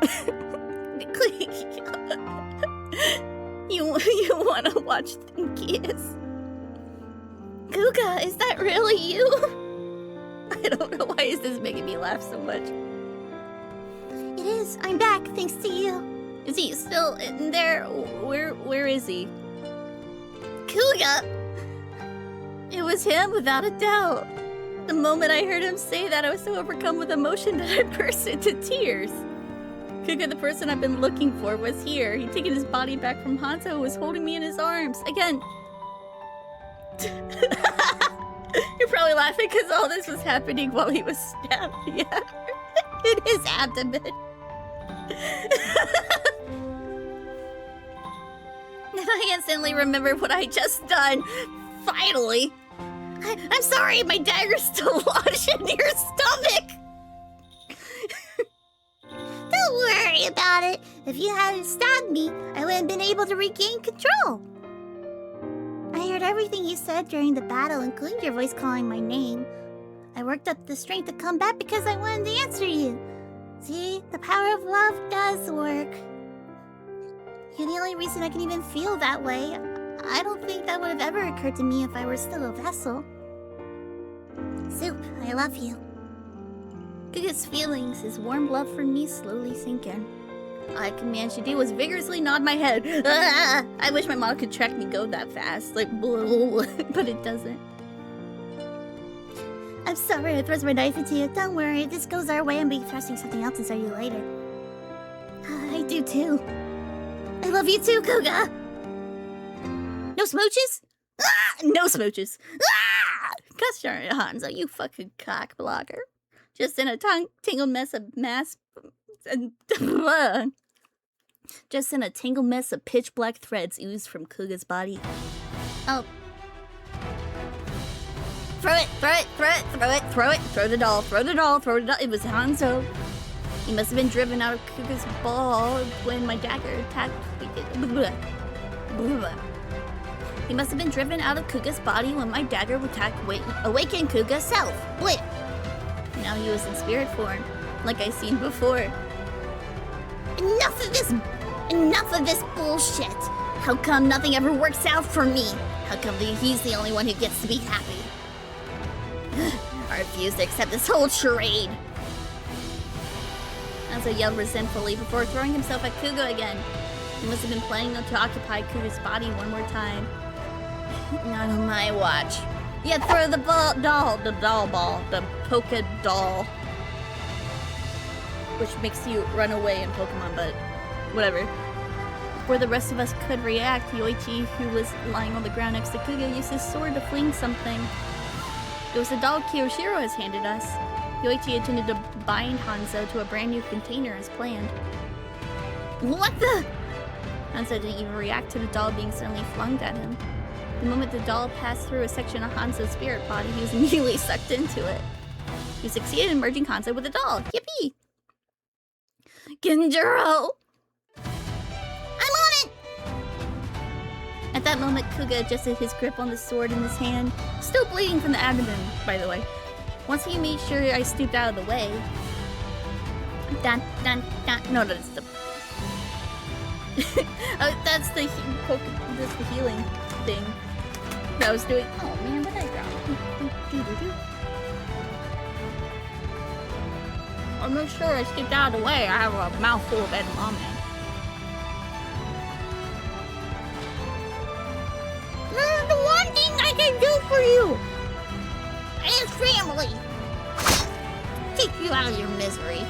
Clea. You want to watch them kiss? Kuga, is that really you? I don't know, why is this making me laugh so much? It is. I'm back, thanks to you. Is he still in there? Where is he? Kuga! It was him, without a doubt. The moment I heard him say that, I was so overcome with emotion that I burst into tears. Kuga, the person I've been looking for, was here. He'd taken his body back from Hanzo, who was holding me in his arms. Again. You're probably laughing because all this was happening while he was stabbed. Yeah. In his abdomen. And I instantly remembered what I had just done. Finally. I'm sorry, my dagger's still lodged in your stomach! Don't worry about it. If you hadn't stabbed me, I would have been able to regain control. I heard everything you said during the battle, including your voice calling my name. I worked up the strength to come back because I wanted to answer you. See, the power of love does work. You're the only reason I can even feel that way. I don't think that would have ever occurred to me if I were still a vessel. Soup, I love you. Kuga's feelings, his warm love for me, slowly sink in. All I could manage to do was vigorously nod my head. Ah! I wish my mom could track me go that fast, like blah, blah, blah, but it doesn't. I'm sorry I thrust my knife into you. Don't worry, if this goes our way, I'll be thrusting something else inside you later. I do too. I love you too, Kuga! No smooches? Ah! No smooches. Ah! Gosh darn it, Hanzo, you fucking cock blocker. Just in a tangled mess of Just in a tangled mess of pitch black threads oozed from Kuga's body. Oh. Throw it, throw it, throw it, throw it, throw it, throw the doll, throw the doll, throw the doll. It was Hanzo. He must have been driven out of Kuga's ball when my dagger attacked. He must have been driven out of Kuga's body when my dagger awakened Kuga's self. Blip. Now he was in spirit form, like I seen before. Enough of this bullshit. How come nothing ever works out for me? How come he's the only one who gets to be happy? I refuse to accept this whole charade. Hanzo yelled resentfully before throwing himself at Kuga again. He must have been planning to occupy Kuga's body one more time. Not on my watch. Yeah, throw the doll ball, the polka doll. Which makes you run away in Pokemon, but whatever. Before the rest of us could react, Yoichi, who was lying on the ground next to Kuga, used his sword to fling something. It was the doll Kiyoshiro has handed us. Yoichi intended to bind Hanzo to a brand new container as planned. What the? Hanzo didn't even react to the doll being suddenly flung at him. The moment the doll passed through a section of Hanzo's spirit body, he was immediately sucked into it. He succeeded in merging Hanzo with the doll. Yippee! Genjuro! I'm on it! At that moment, Kuga adjusted his grip on the sword in his hand, still bleeding from the abdomen, by the way. Once he made sure I stooped out of the way... Dun, dun, dun. No, that's the... that's the healing thing that I was doing. Oh man, what did I drop? I'll make sure I stooped out of the way. I have a mouthful of edamame. The one thing I can do for you is family. Take you out of your misery.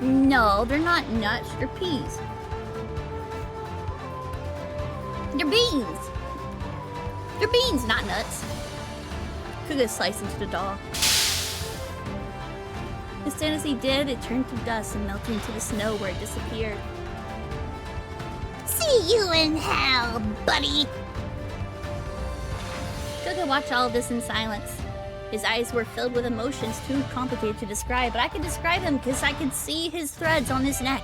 No, they're not nuts, they're peas. They're beans. They're beans, not nuts. Kuga sliced into the doll. As soon as he did, it turned to dust and melted into the snow where it disappeared. See you in hell, buddy! Kuga watched all of this in silence. His eyes were filled with emotions too complicated to describe, but I could describe him because I could see his threads on his neck.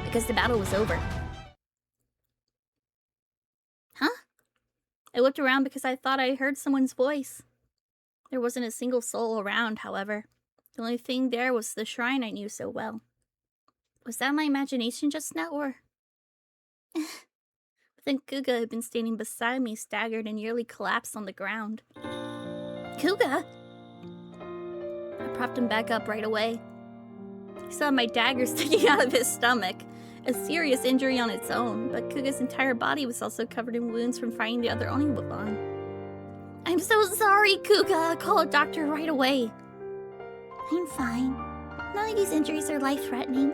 Because the battle was over. Huh? I looked around because I thought I heard someone's voice. There wasn't a single soul around, however. The only thing there was the shrine I knew so well. Was that my imagination just now, or... But then Kuga had been standing beside me, staggered and nearly collapsed on the ground. Kuga? I propped him back up right away. He saw my dagger sticking out of his stomach, a serious injury on its own, but Kuga's entire body was also covered in wounds from fighting the other Onibon. I'm so sorry, Kuga. Call a doctor right away. I'm fine. None of these injuries are life-threatening,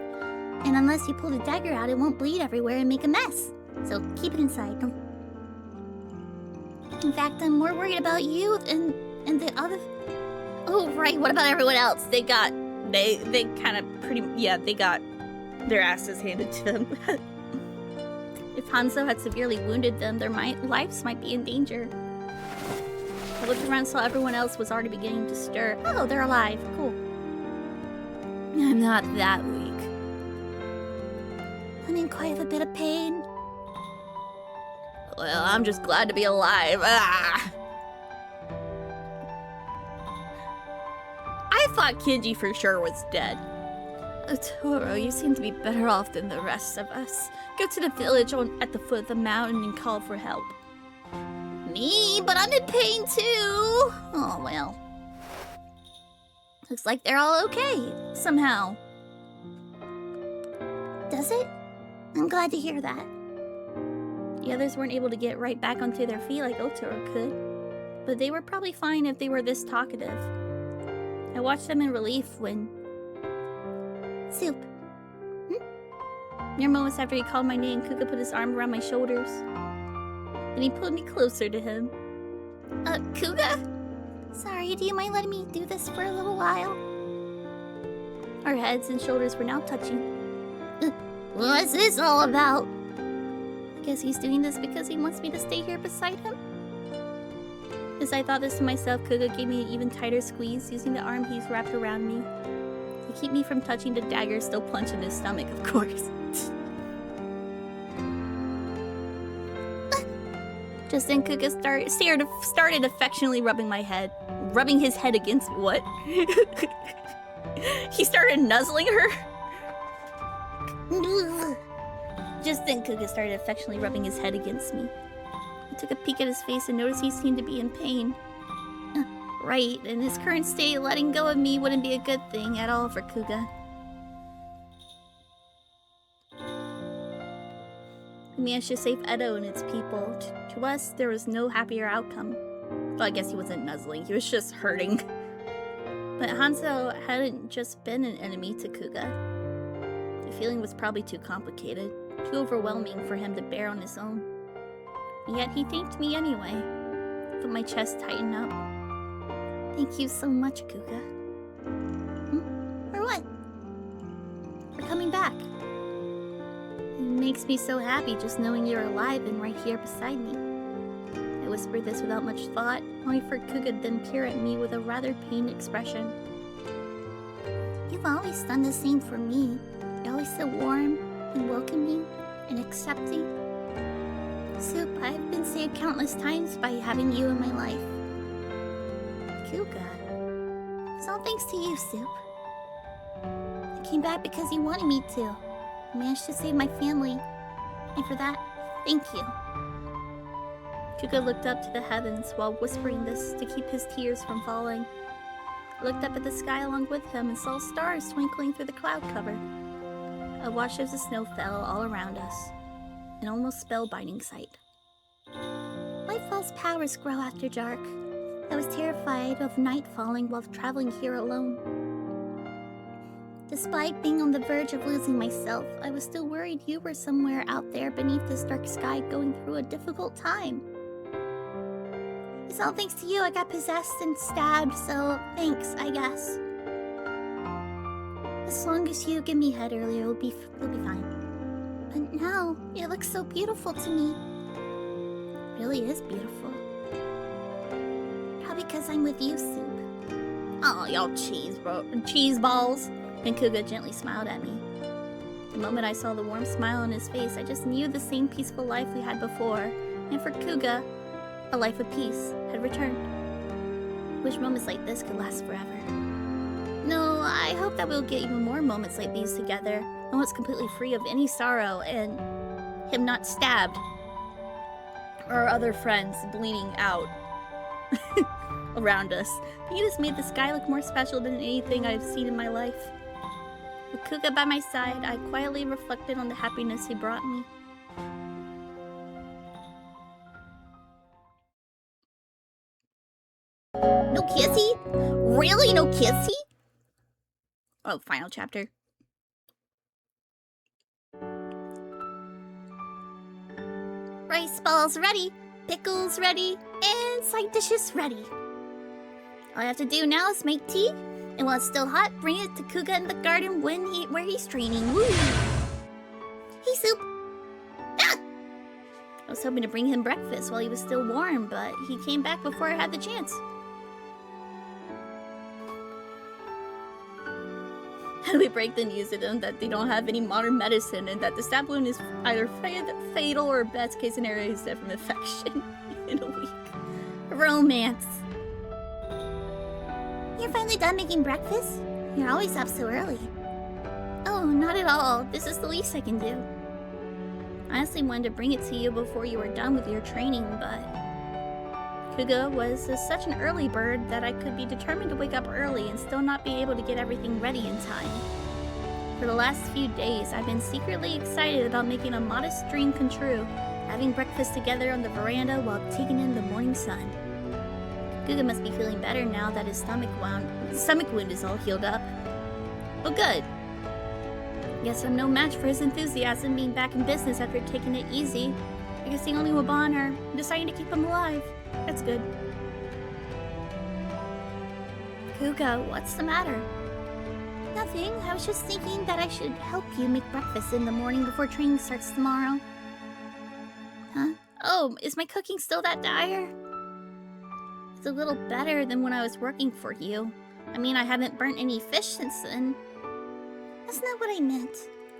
and unless you pull the dagger out, it won't bleed everywhere and make a mess. So keep it inside. In fact, I'm more worried about you and the other... Oh, right, what about everyone else? They got their asses handed to them. If Hanzo had severely wounded them, their lives might be in danger. I looked around and saw everyone else was already beginning to stir. Oh, they're alive. Cool. I'm not that weak. I'm in quite a bit of pain. Well, I'm just glad to be alive. Ah! I thought Kiji for sure was dead. Toro, you seem to be better off than the rest of us. Go to the village at the foot of the mountain and call for help. Me? But I'm in pain too! Oh, well. Looks like they're all okay, somehow. Does it? I'm glad to hear that. The others weren't able to get right back onto their feet like Otoro could, but they were probably fine if they were this talkative. I watched them in relief when... Soup. Mere moments after he called my name, Kuga put his arm around my shoulders. And he pulled me closer to him. Kuga? Sorry, do you mind letting me do this for a little while? Our heads and shoulders were now touching. What's this all about? I guess he's doing this because he wants me to stay here beside him. As I thought this to myself, Kuga gave me an even tighter squeeze, using the arm he's wrapped around me to keep me from touching the dagger still plunged in his stomach, of course. Just then, Kuga started affectionately rubbing my head. Rubbing his head against me. What? He started nuzzling her? Just then, Kuga started affectionately rubbing his head against me. I took a peek at his face and noticed he seemed to be in pain. Right, in his current state, letting go of me wouldn't be a good thing at all for Kuga. He managed to save Edo and its people. To us, there was no happier outcome. Well, I guess he wasn't nuzzling, he was just hurting. But Hanzo hadn't just been an enemy to Kuga. The feeling was probably too complicated, too overwhelming for him to bear on his own. And yet he thanked me anyway. I felt my chest tighten up. Thank you so much, Kuga. For what? For coming back. It makes me so happy just knowing you're alive and right here beside me. I whispered this without much thought, only for Kuga to then peer at me with a rather pained expression. You've always done the same for me. You're always so warm and welcoming and accepting. Soup, I've been saved countless times by having you in my life. Kuga. It's all thanks to you, Soup. I came back because you wanted me to. I managed to save my family. And for that, thank you. Kuga looked up to the heavens while whispering this to keep his tears from falling. I looked up at the sky along with him and saw stars twinkling through the cloud cover. I watched as the snow fell all around us. An almost spellbinding sight. My false powers grow after dark. I was terrified of night falling while traveling here alone. Despite being on the verge of losing myself, I was still worried you were somewhere out there beneath this dark sky going through a difficult time. It's all thanks to you I got possessed and stabbed, so thanks, I guess. As long as you give me head earlier, it'll be fine. But now, it looks so beautiful to me. It really is beautiful. Probably because I'm with you, Soup. Oh, y'all cheese balls. And Kuga gently smiled at me. The moment I saw the warm smile on his face, I just knew the same peaceful life we had before, and for Kuga, a life of peace had returned. I wish moments like this could last forever. No, I hope that we'll get even more moments like these together, moments completely free of any sorrow, and him not stabbed. Or our other friends bleeding out around us. He just made the sky look more special than anything I've seen in my life. With Kuga by my side, I quietly reflected on the happiness he brought me. No kissy? Really? No kissy? Oh, final chapter. Rice balls ready, pickles ready, and side dishes ready. All I have to do now is make tea, and while it's still hot, bring it to Kuga in the garden where he's training. Woo! Hey, Soup! Ah! I was hoping to bring him breakfast while he was still warm, but he came back before I had the chance. We break the news to them that they don't have any modern medicine and that the stab wound is either fatal or, best case scenario, is dead from infection in a week. Romance. You're finally done making breakfast? You're always up so early. Oh, not at all. This is the least I can do. I honestly wanted to bring it to you before you were done with your training, but Kuga was such an early bird that I could be determined to wake up early and still not be able to get everything ready in time. For the last few days, I've been secretly excited about making a modest dream come true, having breakfast together on the veranda while taking in the morning sun. Kuga must be feeling better now that his stomach wound is all healed up. Oh, good. Guess I'm no match for his enthusiasm being back in business after taking it easy. I guess the only Waban are deciding to keep him alive. That's good. Kuga, what's the matter? Nothing. I was just thinking that I should help you make breakfast in the morning before training starts tomorrow. Huh? Oh, is my cooking still that dire? It's a little better than when I was working for you. I mean, I haven't burnt any fish since then. That's not what I meant.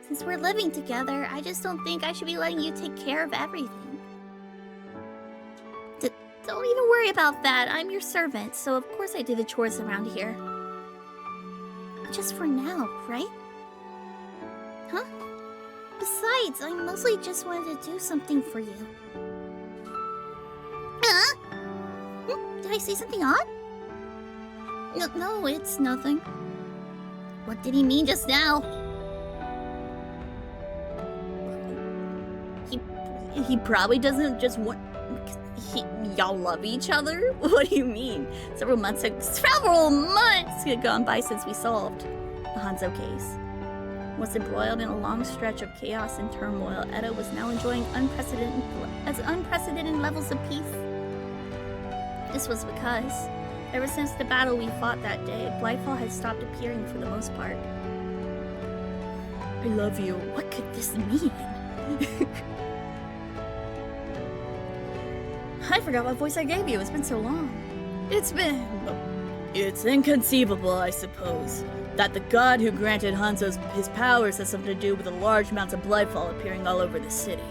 Since we're living together, I just don't think I should be letting you take care of everything. Don't even worry about that. I'm your servant, so of course I do the chores around here. Just for now, right? Huh? Besides, I mostly just wanted to do something for you. Huh? Did I say something odd? No, it's nothing. What did he mean just now? He probably doesn't just want... Y'all love each other? What do you mean? Several months had gone by since we solved the Hanzo case. Once embroiled in a long stretch of chaos and turmoil, Edo was now enjoying unprecedented levels of peace. This was because, ever since the battle we fought that day, Blyfall had stopped appearing for the most part. I love you. What could this mean? I forgot what voice I gave you. It's been so long. It's inconceivable, I suppose, that the god who granted Hanzo his powers has something to do with the large amounts of Blyfall appearing all over the city.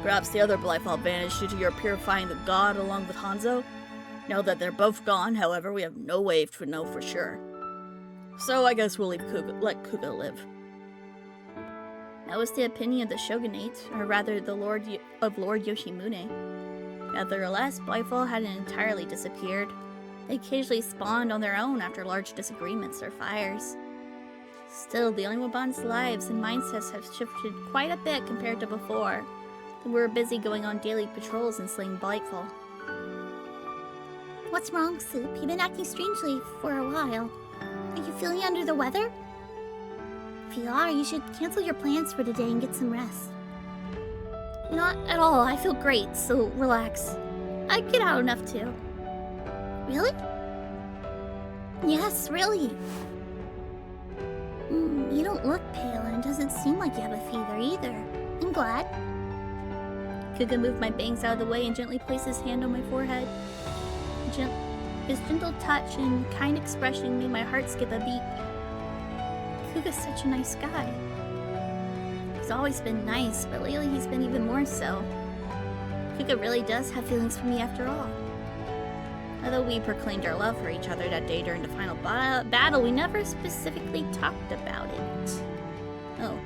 Perhaps the other Blyfall vanished due to your purifying the god along with Hanzo? Now that they're both gone, however, we have no way to know for sure. So I guess we'll let Kuga live. That was the opinion of the shogunate, or rather the Lord Yoshimune. Nevertheless, Blyfall hadn't entirely disappeared. They occasionally spawned on their own after large disagreements or fires. Still, the only Waban's lives and mindsets have shifted quite a bit compared to before. We were busy going on daily patrols and slaying Blyfall. What's wrong, Soup? You've been acting strangely for a while. Are you feeling under the weather? If you are, you should cancel your plans for today and get some rest. Not at all. I feel great, so relax. I'd get out enough to. Really? Yes, really. You don't look pale, and it doesn't seem like you have a fever either. I'm glad. Kuga moved my bangs out of the way and gently placed his hand on my forehead. His gentle touch and kind expression made my heart skip a beat. Kuga's such a nice guy. He's always been nice, but lately he's been even more so. Kuga really does have feelings for me after all. Although we proclaimed our love for each other that day during the final battle, we never specifically talked about it. Oh,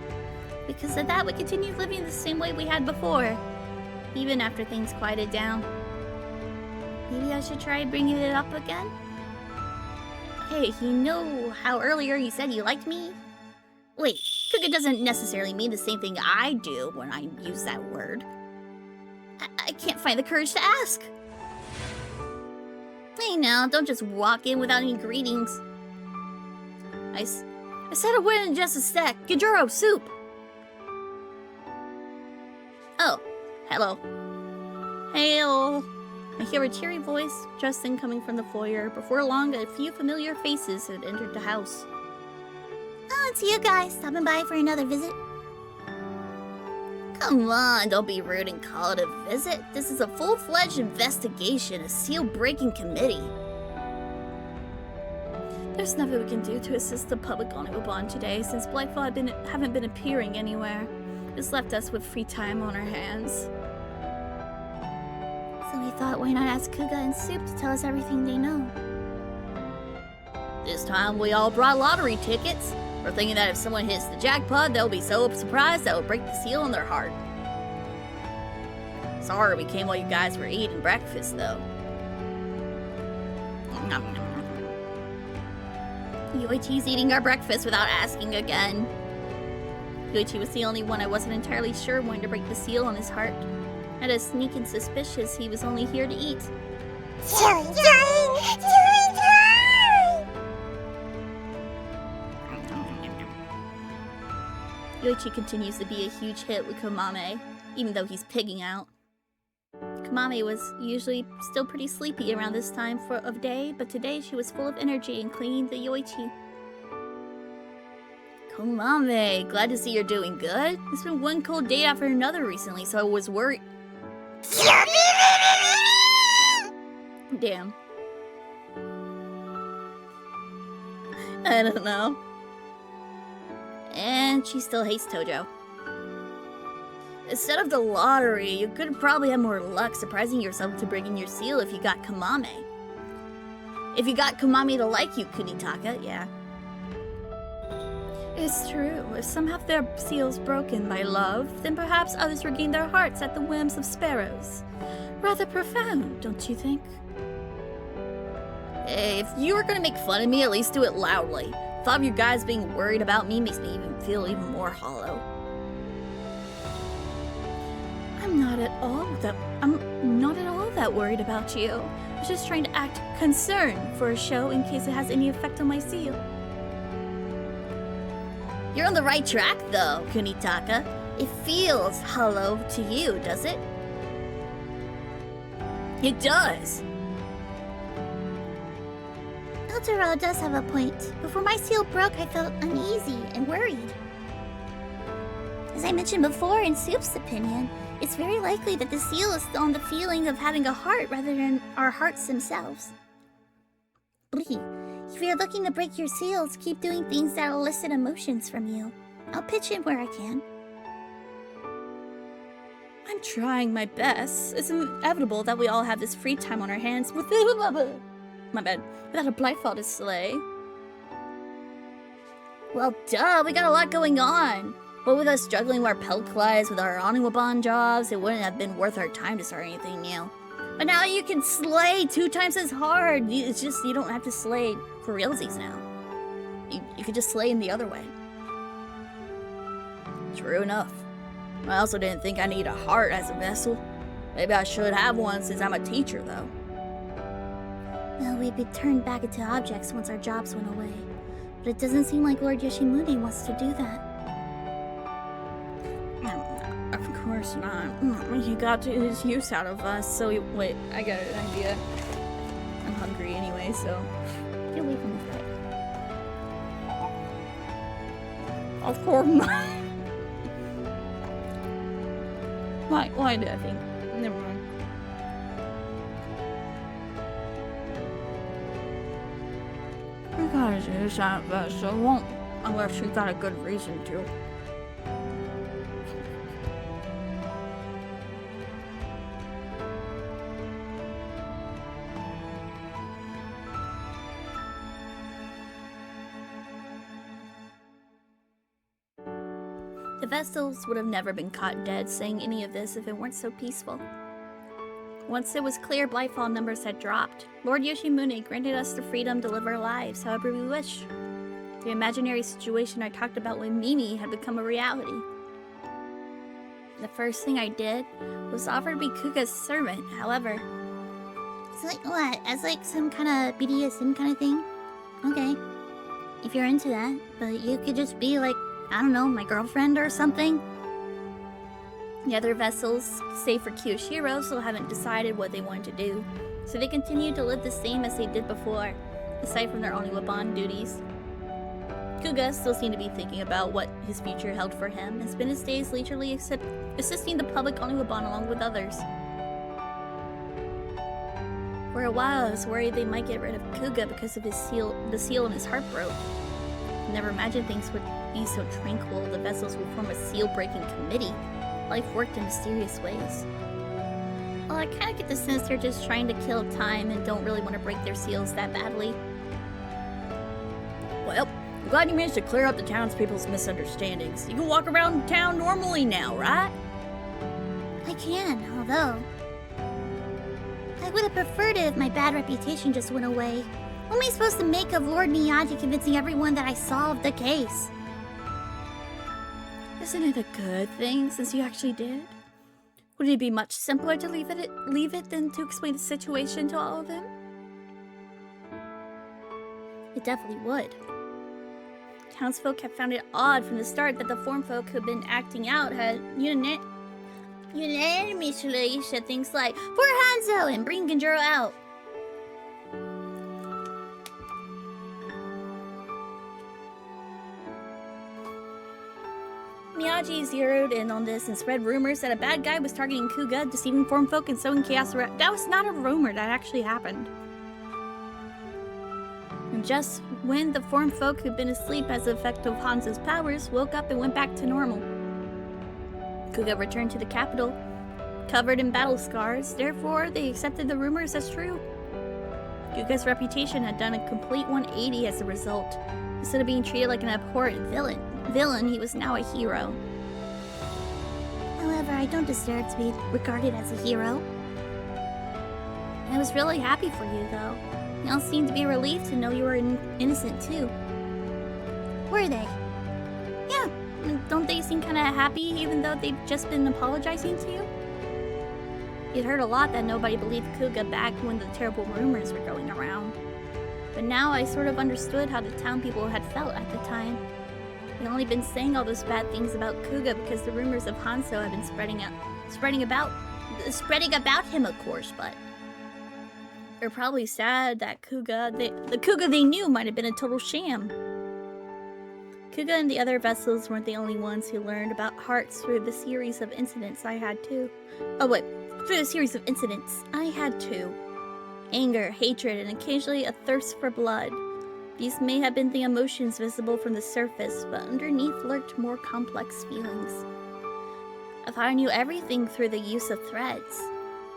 because of that, we continued living the same way we had before, even after things quieted down. Maybe I should try bringing it up again? Hey, you know how earlier you said you liked me? Wait, Kuga doesn't necessarily mean the same thing I do when I use that word. I can't find the courage to ask. Hey now, don't just walk in without any greetings. I said I would in just a sec. Gijuro, Soup! Oh, hello. Hail! I hear a cheery voice, just then coming from the foyer. Before long, a few familiar faces had entered the house. Oh, it's you guys, stopping by for another visit. Come on, don't be rude and call it a visit. This is a full-fledged investigation, a seal-breaking committee. There's nothing we can do to assist the public on Uban today, since Blyfall haven't been appearing anywhere. This left us with free time on our hands. So we thought, why not ask Kuga and Soup to tell us everything they know? This time we all brought lottery tickets. We're thinking that if someone hits the jackpot, they'll be so surprised that it'll break the seal on their heart. Sorry we came while you guys were eating breakfast, though. Yoichi's eating our breakfast without asking again. Yoichi was the only one I wasn't entirely sure wanted to break the seal on his heart. I had a sneaking suspicion he was only here to eat. Chilling time! Chilling time! Yoichi continues to be a huge hit with Kamame, even though he's pigging out. Kamame was usually still pretty sleepy around this time of day, but today she was full of energy and clinging to Yoichi. Kamame, glad to see you're doing good. It's been one cold day after another recently, so I was worried. Damn. I don't know. And she still hates Tojo. Instead of the lottery, you could probably have more luck surprising yourself to bring in your seal if you got Kamame. If you got Kamame to like you, Kunitaka, yeah. It's true. If some have their seals broken by love, then perhaps others regain their hearts at the whims of sparrows. Rather profound, don't you think? Hey, if you were gonna make fun of me, at least do it loudly. Thought of you guys being worried about me makes me feel even more hollow. I'm not at all that worried about you. I was just trying to act concerned for a show in case it has any effect on my seal. You're on the right track, though, Kunitaka. It feels hollow to you, does it? It does. Totoro does have a point. Before my seal broke, I felt uneasy and worried. As I mentioned before, in Soup's opinion, it's very likely that the seal is still on the feeling of having a heart rather than our hearts themselves. Blee, if you're looking to break your seals, keep doing things that elicit emotions from you. I'll pitch in where I can. I'm trying my best. It's inevitable that we all have this free time on our hands with my bad. Without a Blightfall to slay. Well, duh, we got a lot going on. But with us juggling our Pelklies with our Oniwaban jobs, it wouldn't have been worth our time to start anything new. But now you can slay 2 times as hard. It's just you don't have to slay for realsies now. You could just slay in the other way. True enough. I also didn't think I need a heart as a vessel. Maybe I should have one since I'm a teacher, though. Well, we'd be turned back into objects once our jobs went away. But it doesn't seem like Lord Yoshimune wants to do that. Of course not. He got his use out of us, so wait, I got an idea. I'm hungry anyway, so... Get away from the fire. Of course not. Why did I think? Never mind. We gotta do this out of us, so won't unless we got a good reason to. The vessels would have never been caught dead saying any of this if it weren't so peaceful. Once it was clear Blightfall numbers had dropped, Lord Yoshimune granted us the freedom to live our lives however we wish. The imaginary situation I talked about with Mimi had become a reality. The first thing I did was offer to be Kuga's servant, however. So like what? As like some kind of BDSM kind of thing? Okay. If you're into that, but you could just be like, I don't know, my girlfriend or something. The other vessels, save for Kiyoshiro, still haven't decided what they wanted to do, so they continue to live the same as they did before, aside from their Oniwaban duties. Kuga still seemed to be thinking about what his future held for him, and spent his days leisurely assisting the public Oniwaban along with others. For a while, I was worried they might get rid of Kuga because of the seal in his heart broke. Never imagined things would be so tranquil. The vessels would form a seal-breaking committee. Life worked in mysterious ways. Well, I kind of get the sense they're just trying to kill time and don't really want to break their seals that badly. Well, I'm glad you managed to clear up the townspeople's misunderstandings. You can walk around town normally now, right? I can, although... I would have preferred it if my bad reputation just went away. What am I supposed to make of Lord Miyagi convincing everyone that I solved the case? Isn't it a good thing since you actually did? Would it be much simpler to leave it than to explain the situation to all of them? It definitely would. Townsfolk had found it odd from the start that the form folk who'd been acting out had unanimously said things like, "For Hanzo!" and "Bring Genjuro out!" Miyagi zeroed in on this and spread rumors that a bad guy was targeting Kuga, deceiving form folk and sowing chaos around. That was not a rumor, that actually happened. And just when the form folk who'd been asleep as the effect of Hanzo's powers woke up and went back to normal. Kuga returned to the capital, covered in battle scars, therefore they accepted the rumors as true. Kuga's reputation had done a complete 180 as a result. Instead of being treated like an abhorrent villain, he was now a hero. However, I don't deserve to be regarded as a hero. I was really happy for you, though. They all seemed to be relieved to know you were innocent, too. Were they? Yeah, don't they seem kinda happy even though they've just been apologizing to you? You'd heard a lot that nobody believed Kuga back when the terrible rumors were going around. But now I sort of understood how the town people had felt at the time. They'd only been saying all those bad things about Kuga because the rumors of Hanzo had been spreading about him, of course, but they're probably sad that the Kuga they knew might have been a total sham. Kuga and the other vessels weren't the only ones who learned about hearts through the series of incidents I had too. Anger, hatred, and occasionally a thirst for blood. These may have been the emotions visible from the surface, but underneath lurked more complex feelings. I thought I knew everything through the use of threads,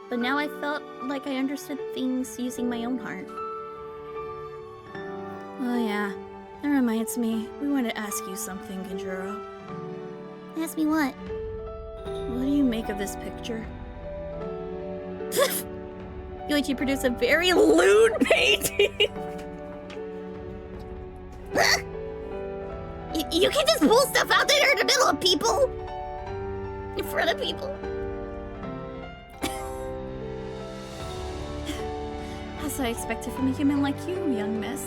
but now I felt like I understood things using my own heart. Oh yeah, that reminds me, we want to ask you something, Genjuro. Ask me what? What do you make of this picture? Yoichi produced a very lewd painting! You can't just pull stuff out there in the middle of people! In front of people. As I expected from a human like you, young miss.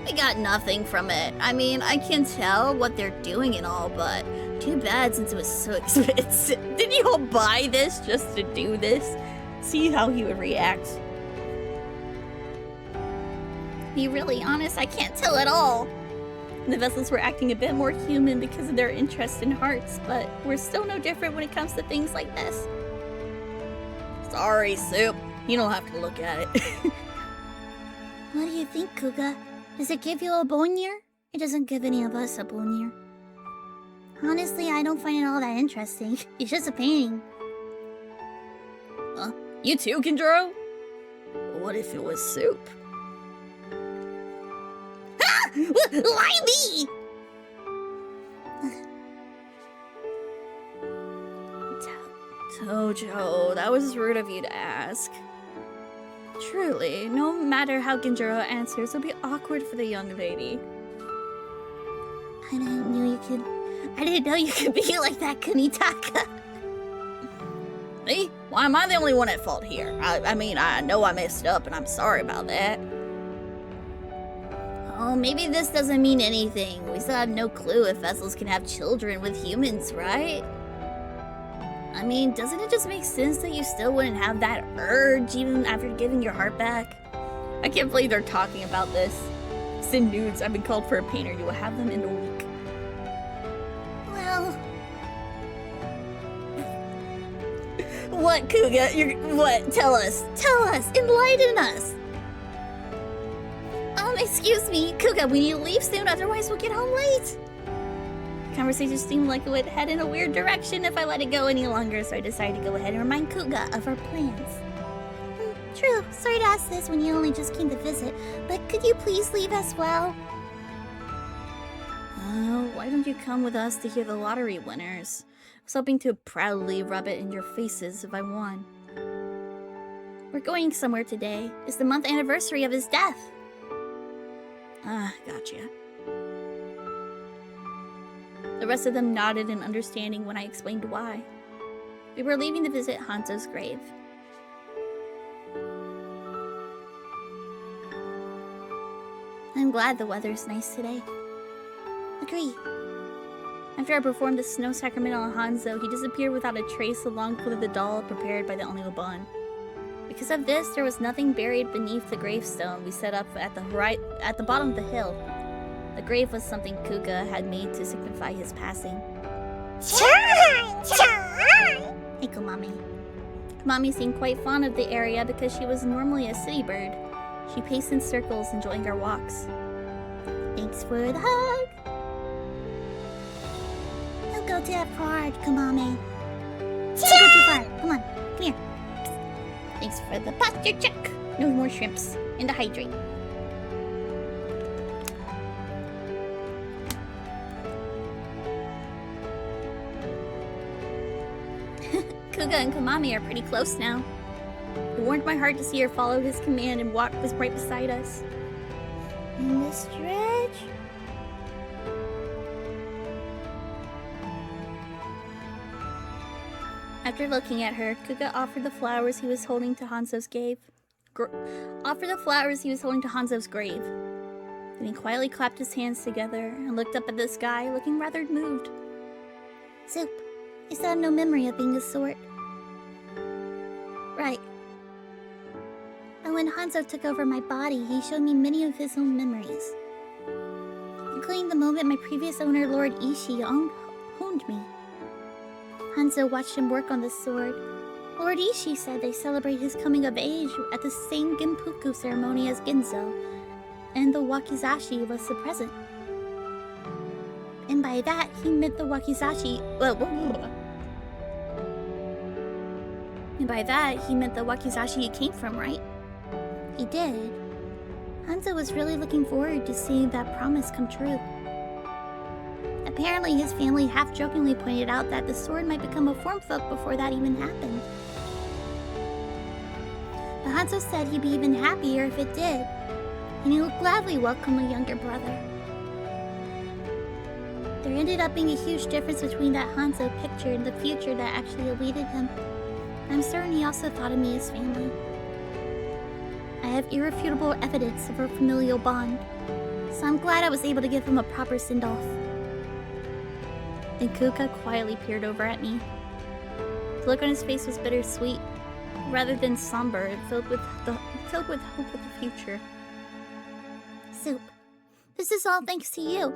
I got nothing from it. I mean, I can tell what they're doing and all, but too bad since it was so expensive. Didn't you all buy this just to do this? See how he would react. To be really honest, I can't tell at all. The vessels were acting a bit more human because of their interest in hearts, but we're still no different when it comes to things like this. Sorry, Soup. You don't have to look at it. What do you think, Kuga? Does it give you a bonnier? It doesn't give any of us a bonnier. Honestly, I don't find it all that interesting. It's just a painting. Huh? You too, Genjuro? What if it was Soup? Ah! Why me? Tojo, that was rude of you to ask. Truly, no matter how Genjuro answers, it'll be awkward for the young lady. I didn't know you could be like that, Kunitaka. See? Why am I the only one at fault here? I mean, I know I messed up and I'm sorry about that. Oh, maybe this doesn't mean anything. We still have no clue if vessels can have children with humans, right? I mean, doesn't it just make sense that you still wouldn't have that urge even after giving your heart back? I can't believe they're talking about this. Send nudes. I've been called for a painter. You will have them in a week. Well... What, Kuga? What? Tell us. Tell us. Enlighten us. Excuse me. Kuga, we need to leave soon, otherwise we'll get home late. The conversation seemed like it would head in a weird direction if I let it go any longer, so I decided to go ahead and remind Kuga of our plans. True. Sorry to ask this when you only just came to visit, but could you please leave as well? Why don't you come with us to hear the lottery winners? I was hoping to proudly rub it in your faces if I won. We're going somewhere today. It's the month anniversary of his death. Gotcha. The rest of them nodded in understanding when I explained why. We were leaving to visit Hanzo's grave. I'm glad the weather's nice today. Agree. After I performed the snow sacrament on Hanzo, he disappeared without a trace along with the doll prepared by the Onryoban. Because of this, there was nothing buried beneath the gravestone we set up at the bottom of the hill. The grave was something Kuga had made to signify his passing. Hey, Komami. Komami seemed quite fond of the area because she was normally a city bird. She paced in circles, enjoying our walks. Thanks for the hug. Don't go too far, Komami. Don't go too far. Come on, come here. Thanks for the posture check. No more shrimps. And to hydrate. Kuga and Komami are pretty close now. It warmed my heart to see her follow his command and walk was right beside us. In the stretch. After looking at her, Kuga offered the flowers he was holding to Hanzo's grave. Then he quietly clapped his hands together and looked up at the sky, looking rather moved. Soup, I still have no memory of being a sword. Right. And when Hanzo took over my body, he showed me many of his own memories, including the moment my previous owner, Lord Ishii, owned me. Hanzo watched him work on the sword. Lord Ishii said they celebrate his coming of age at the same Genpuku ceremony as Ginzo, and the wakizashi was the present. And by that, he meant the wakizashi... And by that, he meant the wakizashi he came from, right? He did. Hanzo was really looking forward to seeing that promise come true. Apparently, his family half-jokingly pointed out that the sword might become a form folk before that even happened. But Hanzo said he'd be even happier if it did, and he would gladly welcome a younger brother. There ended up being a huge difference between that Hanzo pictured and the future that actually awaited him. I'm certain he also thought of me as family. I have irrefutable evidence of our familial bond, so I'm glad I was able to give him a proper send-off. Then Kuga quietly peered over at me. The look on his face was bittersweet, rather than somber, and filled with hope of the future. Soup, this is all thanks to you,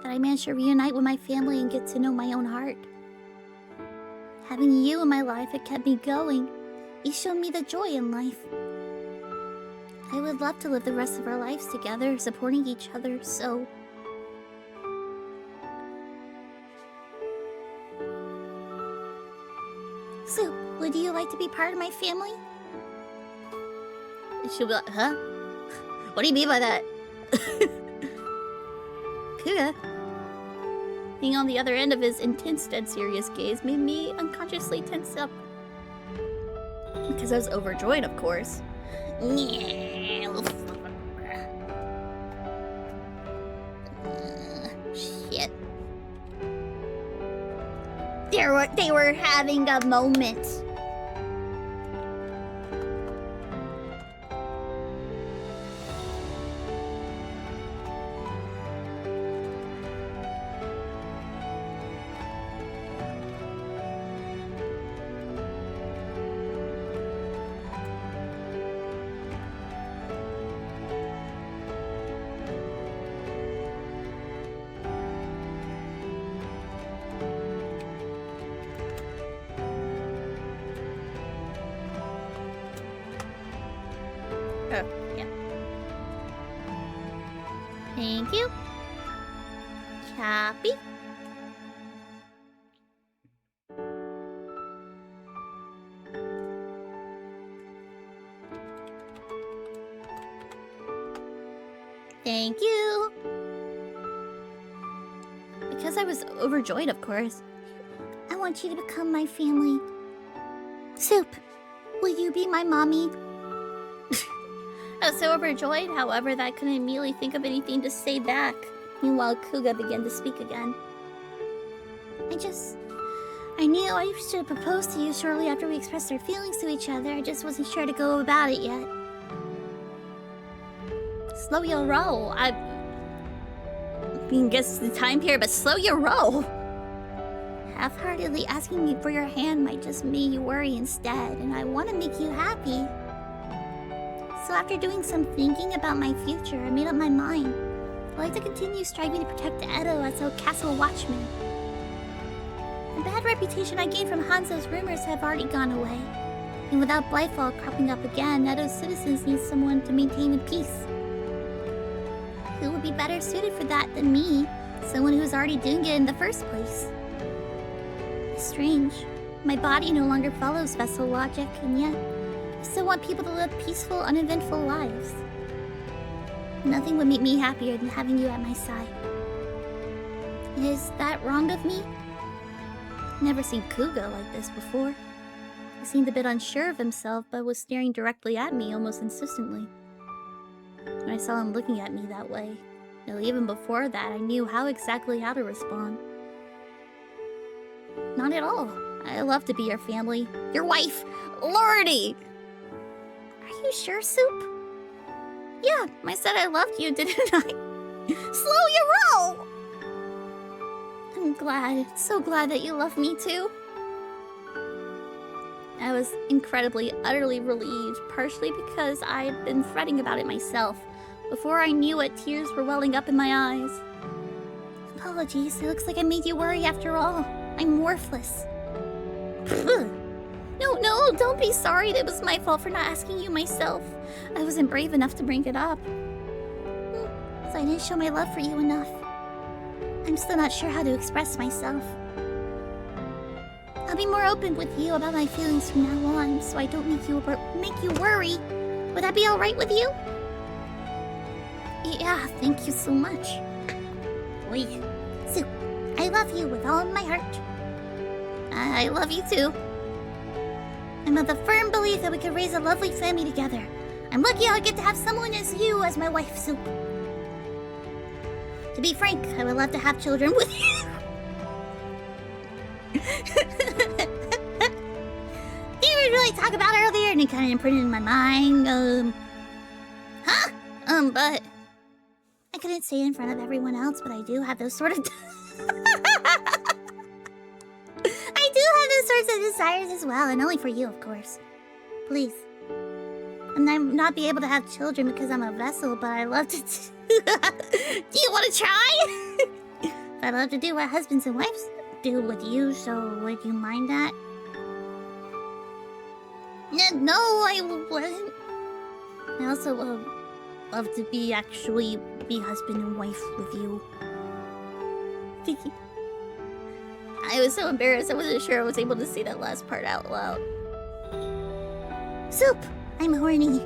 that I managed to reunite with my family and get to know my own heart. Having you in my life had kept me going. You showed me the joy in life. I would love to live the rest of our lives together, supporting each other, so... Soup, would you like to be part of my family? She'll be like, huh? What do you mean by that? Kuga. Being on the other end of his intense, dead serious gaze made me unconsciously tense up. Because I was overjoyed, of course. Shit. They were having a moment. Oh, yeah. Thank you. Choppy. Thank you. Because I was overjoyed, of course. I want you to become my family. Soup, will you be my mommy? I was so overjoyed, however, that I couldn't immediately think of anything to say back. Meanwhile, Kuga began to speak again. I knew I should have proposed to you shortly after we expressed our feelings to each other. I just wasn't sure to go about it yet. Slow your roll. I mean, guess the time period, but slow your roll. Half-heartedly asking me for your hand might just make you worry instead, and I want to make you happy. So after doing some thinking about my future, I made up my mind. I'd like to continue striving to protect Edo as a castle watchman. The bad reputation I gained from Hanzo's rumors have already gone away. And without Blightfall cropping up again, Edo's citizens need someone to maintain the peace. Who would be better suited for that than me? Someone who's already doing it in the first place. It's strange. My body no longer follows vessel logic, and yet I still want people to live peaceful, uneventful lives. Nothing would make me happier than having you at my side. Is that wrong of me? Never seen Kuga like this before. He seemed a bit unsure of himself, but was staring directly at me almost insistently. When I saw him looking at me that way, even before that, I knew how to respond. Not at all. I love to be your family. Your wife, Lordy! Are you sure, Soup? Yeah, I said I loved you, didn't I? Slow your roll! I'm glad, so glad that you love me too. I was incredibly, utterly relieved, partially because I'd been fretting about it myself. Before I knew it, tears were welling up in my eyes. Apologies, it looks like I made you worry after all. I'm worthless. No, don't be sorry. It was my fault for not asking you myself. I wasn't brave enough to bring it up. So I didn't show my love for you enough. I'm still not sure how to express myself. I'll be more open with you about my feelings from now on, so I don't make you worry. Would that be alright with you? Yeah, thank you so much. Wait, Soup, I love you with all of my heart. I love you too. I'm of the firm belief that we could raise a lovely family together. I'm lucky I get to have someone as you as my wife, Soup. To be frank, I would love to have children with you. You really talk about earlier and it kind of imprinted in my mind. But I couldn't say it in front of everyone else, but I do have those sort of I do have those sorts of desires as well, and only for you, of course. Please. And I might not be able to have children because I'm a vessel, but I love to do you want to try? I love to do what husbands and wives do with you, so would you mind that? No, I wouldn't. I also love to be husband and wife with you. I was so embarrassed, I wasn't sure I was able to say that last part out loud. Soup, I'm horny.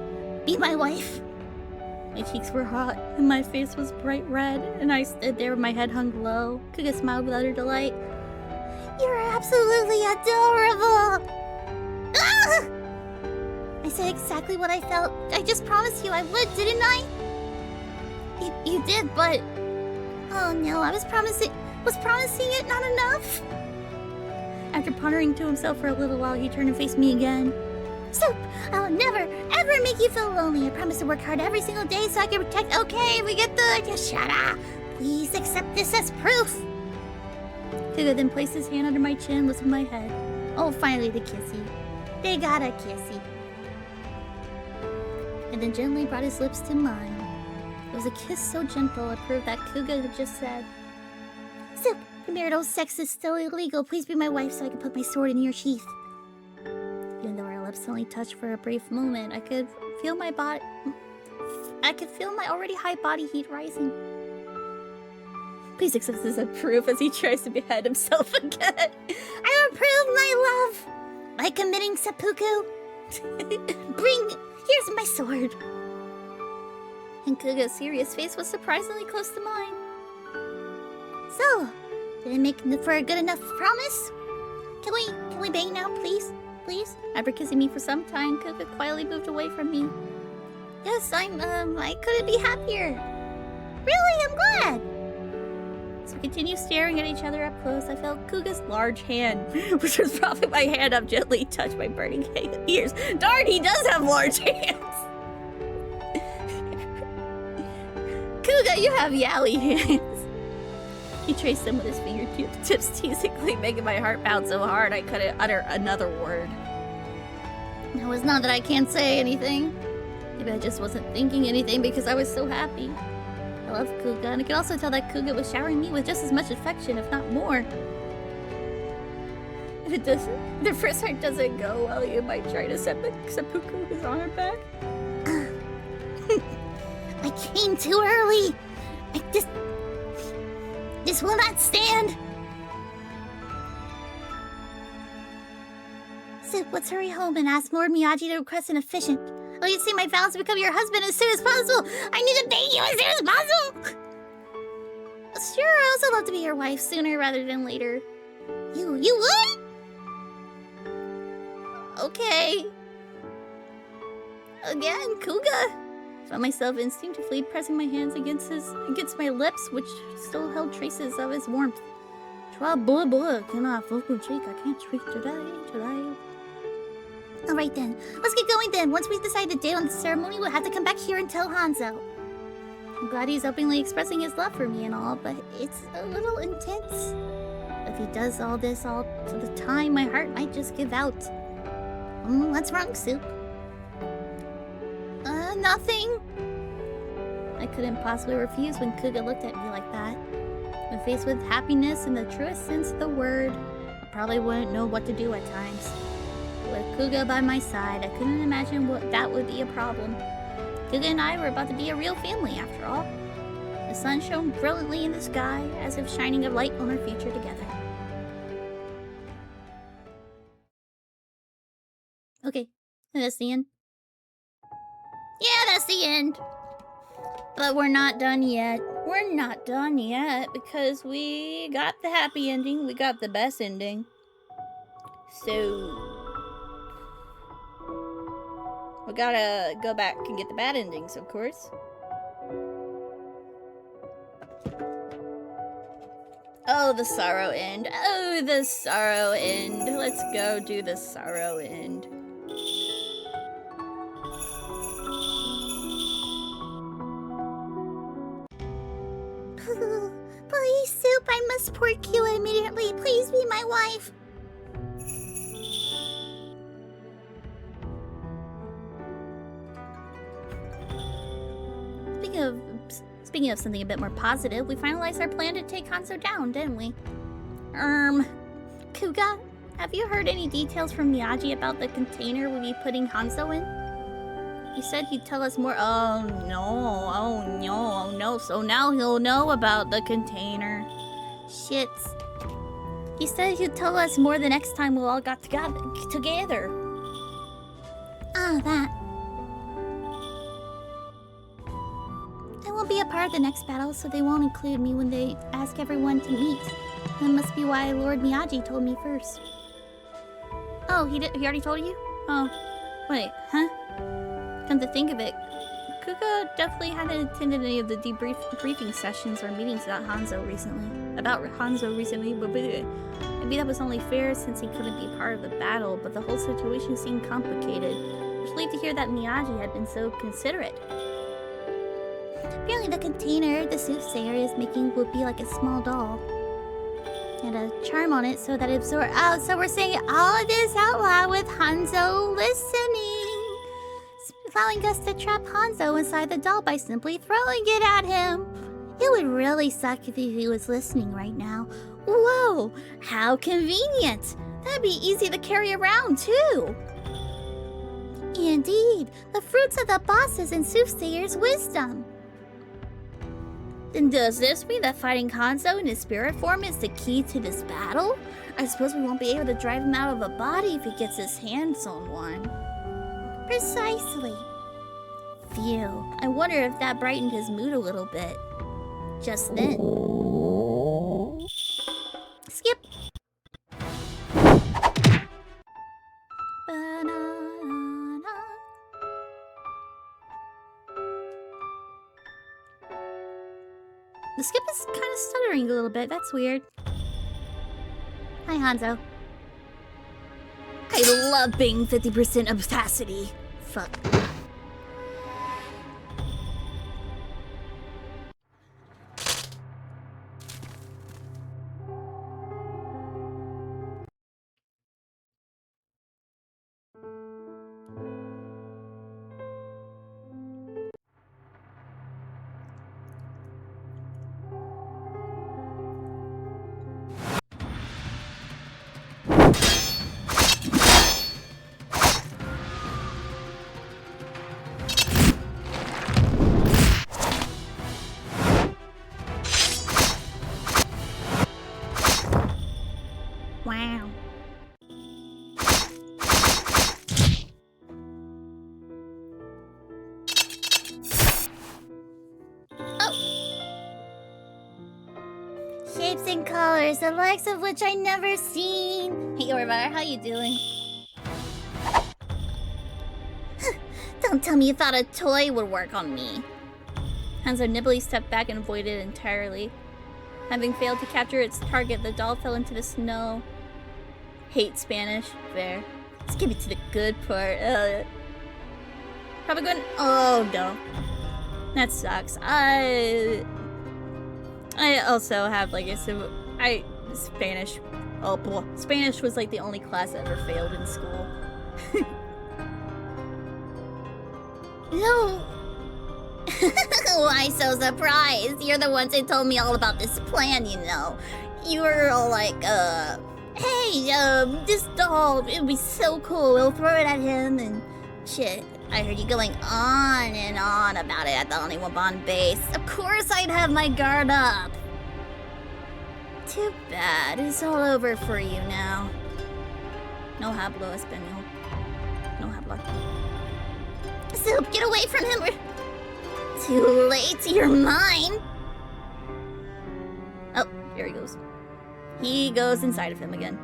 Be my wife. My cheeks were hot, and my face was bright red, and I stood there with my head hung low. Kuga smiled with utter delight. You're absolutely adorable! Ah! I said exactly what I felt. I just promised you I would, didn't I? You did, but... Oh no, was promising it not enough? After pondering to himself for a little while, he turned and faced me again. Soup, I'll never, ever make you feel lonely. I promise to work hard every single day so I can protect... Okay, we get the... Just shut up. Please accept this as proof. Kuga then placed his hand under my chin and lifted my head. Oh, finally the kissy. They got a kissy. And then gently brought his lips to mine. It was a kiss so gentle it proved that Kuga had just said, Soup, premarital sex is still illegal. Please be my wife so I can put my sword in your sheath. Even though our lips only touched for a brief moment, I could feel my already high body heat rising. Please accept this as proof as he tries to behead himself again. I will prove my love by committing seppuku. Here's my sword. And Kuga's serious face was surprisingly close to mine. So, did I make for a good enough promise? Can we bang now, please? Please? After kissing me for some time, Kuga quietly moved away from me. Yes, I couldn't be happier. Really, I'm glad. As we continue staring at each other up close, I felt Kuga's large hand, which was probably my hand up, gently touch my burning ears. Darn, he does have large hands! Kuga, you have yaoi hands! He traced them with his fingertips, teasingly making my heart pound so hard I couldn't utter another word. Now, it's not that I can't say anything. Maybe I just wasn't thinking anything because I was so happy. I love Kuga, and I could also tell that Kuga was showering me with just as much affection, if not more. If it doesn't, if the first heart doesn't go well, you might try to seppuku his honor back. I came too early. This will not stand. Soup, let's hurry home and ask Lord Miyagi to request an efficient. I'll you see my vows to become your husband as soon as possible. I need to date you as soon as possible. Sure, I also love to be your wife sooner rather than later. You would? Okay. Again, Kuga. Found myself instinctively pressing my hands against my lips, which still held traces of his warmth. Cannot cheek. I can't speak today. Alright then, let's get going then. Once we decide the date on the ceremony, we'll have to come back here and tell Hanzo. I'm glad he's openly expressing his love for me and all, but it's a little intense. If he does all this all to the time, my heart might just give out. What's wrong, Soup? Nothing. I couldn't possibly refuse when Kuga looked at me like that. When faced with happiness in the truest sense of the word, I probably wouldn't know what to do at times. With Kuga by my side, I couldn't imagine that would be a problem. Kuga and I were about to be a real family after all. The sun shone brilliantly in the sky, as if shining a light on our future together. Okay, that's the end. Yeah, that's the end. But we're not done yet. We're not done yet because we got the happy ending. We got the best ending. So we gotta go back and get the bad endings, of course. Oh, the sorrow end. Oh, the sorrow end. Let's go do the sorrow end. Please, Soup, I must support you immediately. Please be my wife. Speaking of something a bit more positive, we finalized our plan to take Hanzo down, didn't we? Kuga, have you heard any details from Miyagi about the container we'll be putting Hanzo in? He said he'd tell us more. Oh no. So now he'll know about the container. Shit. He said he'd tell us more the next time we'll all got together. Ah, that. I won't be a part of the next battle, so they won't include me when they ask everyone to meet. That must be why Lord Miyagi told me first. Oh, he already told you? Oh, wait, huh? Come to think of it, Kuga definitely hadn't attended any of the debriefing sessions or meetings about Hanzo recently. But maybe that was only fair since he couldn't be part of the battle, but the whole situation seemed complicated. I was relieved to hear that Miyagi had been so considerate. Apparently the container the soothsayer is making would be like a small doll. And a charm on it so that it absorbs. Oh, so we're saying all of this out loud with Hanzo listening. Allowing us to trap Hanzo inside the doll by simply throwing it at him. It would really suck if he was listening right now. Whoa, how convenient. That'd be easy to carry around too. Indeed, the fruits of the bosses and soothsayer's wisdom. Then does this mean that fighting Hanzo in his spirit form is the key to this battle? I suppose we won't be able to drive him out of a body if he gets his hands on one. Precisely. Phew, I wonder if that brightened his mood a little bit. Just then. Skip! Ba-na-na-na. The skip is kind of stuttering a little bit. That's weird. Hi, Hanzo. I love being 50% opacity. Fuck. Wow. Shapes and colors, the likes of which I never seen. Hey, Orvar, how you doing? Don't tell me you thought a toy would work on me. Hanzo nimbly stepped back and avoided it entirely. Having failed to capture its target, the doll fell into the snow. Hate Spanish. Fair. Let's get to the good part. Probably going. Oh no, that sucks. I also have like Spanish. Oh boy, Spanish was like the only class I ever failed in school. No. Why so surprised? You're the ones that told me all about this plan, you know. You were all like, hey, this doll, it'd be so cool. We'll throw it at him and shit. I heard you going on and on about it at the Oniwabon base. Of course I'd have my guard up. Too bad. It's all over for you now. No hablo español. No hablo. So get away from him. Too late. You're mine. Oh, there he goes. He goes inside of him again.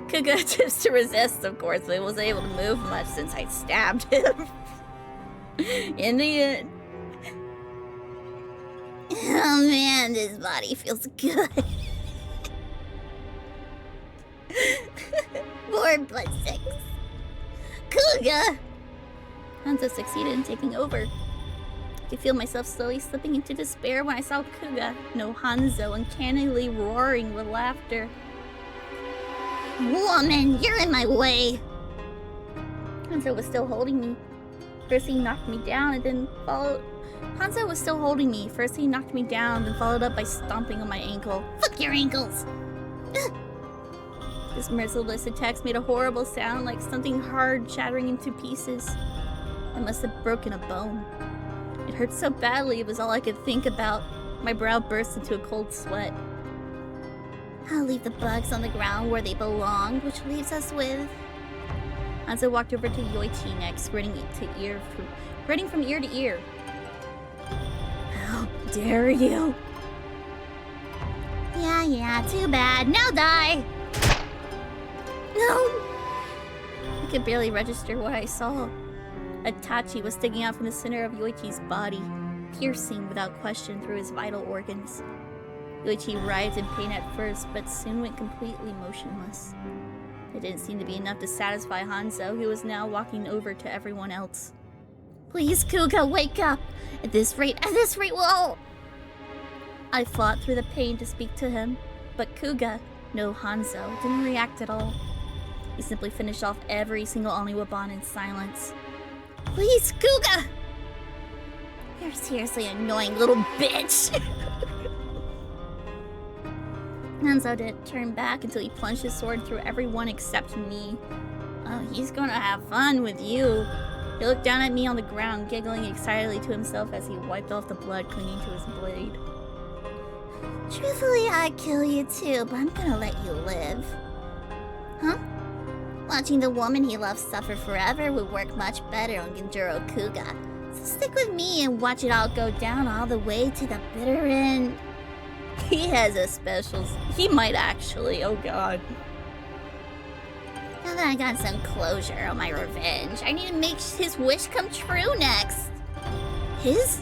Kuga attempts to resist, of course, but wasn't able to move much since I stabbed him. In the end. Oh man, this body feels good. More blood six. Kuga! Hanzo succeeded in taking over. I could feel myself slowly slipping into despair when I saw Kuga, no Hanzo, uncannily roaring with laughter. Woman, you're in my way! Hanzo was still holding me. First he knocked me down and then followed... Hanzo was still holding me. First he knocked me down, then followed up by stomping on my ankle. Fuck your ankles! His merciless attacks made a horrible sound like something hard shattering into pieces. I must have broken a bone. It hurt so badly it was all I could think about. My brow burst into a cold sweat. I'll leave the bugs on the ground where they belong, which leaves us with... Hanzo walked over to Yoichi next, grinning from ear to ear. How dare you? Yeah, too bad. Now die! No! I could barely register what I saw. A tachi was sticking out from the center of Yoichi's body, piercing without question through his vital organs. Yoichi writhed in pain at first, but soon went completely motionless. It didn't seem to be enough to satisfy Hanzo, who was now walking over to everyone else. Please, Kuga, wake up! At this rate, we'll all... I fought through the pain to speak to him, but Kuga, no Hanzo, didn't react at all. He simply finished off every single Oniwabon in silence. Please, Kuga! You're seriously annoying little bitch! Hanzo didn't turn back until he plunged his sword through everyone except me. Oh, he's gonna have fun with you. He looked down at me on the ground, giggling excitedly to himself as he wiped off the blood clinging to his blade. Truthfully, I'd kill you too, but I'm gonna let you live. Huh? Watching the woman he loves suffer forever would work much better on Genjuro Kuga. So stick with me and watch it all go down all the way to the bitter end. He has a special... He might actually, oh god. Now that I got some closure on my revenge, I need to make his wish come true next. His?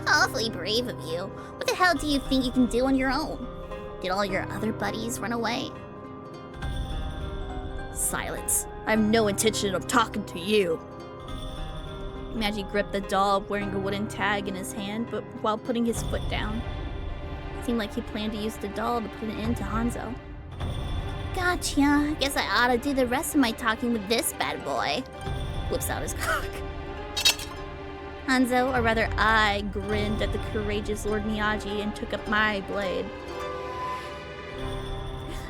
Awfully brave of you. What the hell do you think you can do on your own? Did all your other buddies run away? Silence. I have no intention of talking to you. Magi gripped the doll, wearing a wooden tag in his hand, but while putting his foot down. It seemed like he planned to use the doll to put an end to Hanzo. Gotcha. Guess I ought to do the rest of my talking with this bad boy. Whips out his cock. Hanzo, or rather I, grinned at the courageous Lord Miyagi and took up my blade.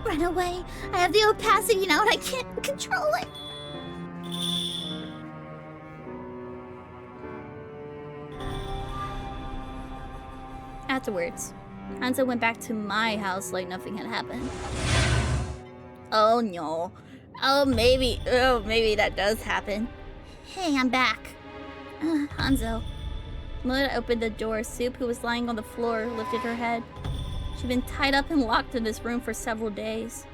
Run away. I have the opacity now and I can't control it. Afterwards, Hanzo went back to my house like nothing had happened. Oh no. Oh, maybe that does happen. Hey, I'm back. Hanzo. The moment I opened the door, Soup, who was lying on the floor, lifted her head. She'd been tied up and locked in this room for several days.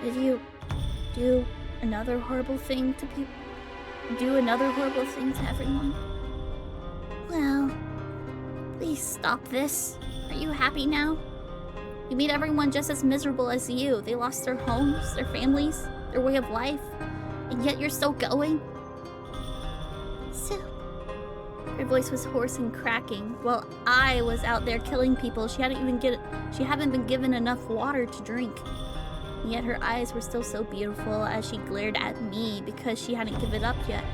Did you do another horrible thing to people? Do another horrible thing to everyone? Well, please stop this. Are you happy now? You made everyone just as miserable as you. They lost their homes, their families, their way of life, and yet you're still going? Soup. Her voice was hoarse and cracking. While I was out there killing people, she hadn't been given enough water to drink. And yet her eyes were still so beautiful as she glared at me because she hadn't given up yet.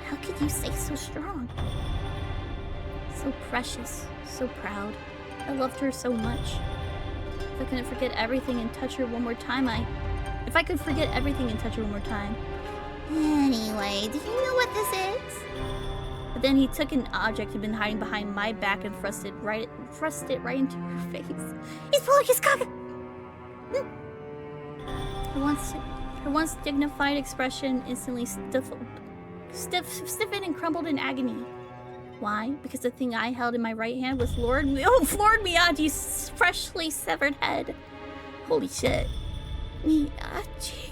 How could you stay so strong? So precious, so proud. I loved her so much. If I couldn't forget everything and touch her one more time, If I could forget everything and touch her one more time. Anyway, do you know what this is? But then he took an object he'd been hiding behind my back and thrust it right into her face. He's pulling his cock! Her once dignified expression instantly stiffened and crumbled in agony. Why? Because the thing I held in my right hand was Lord Miyagi's freshly severed head. Holy shit. Miyagi.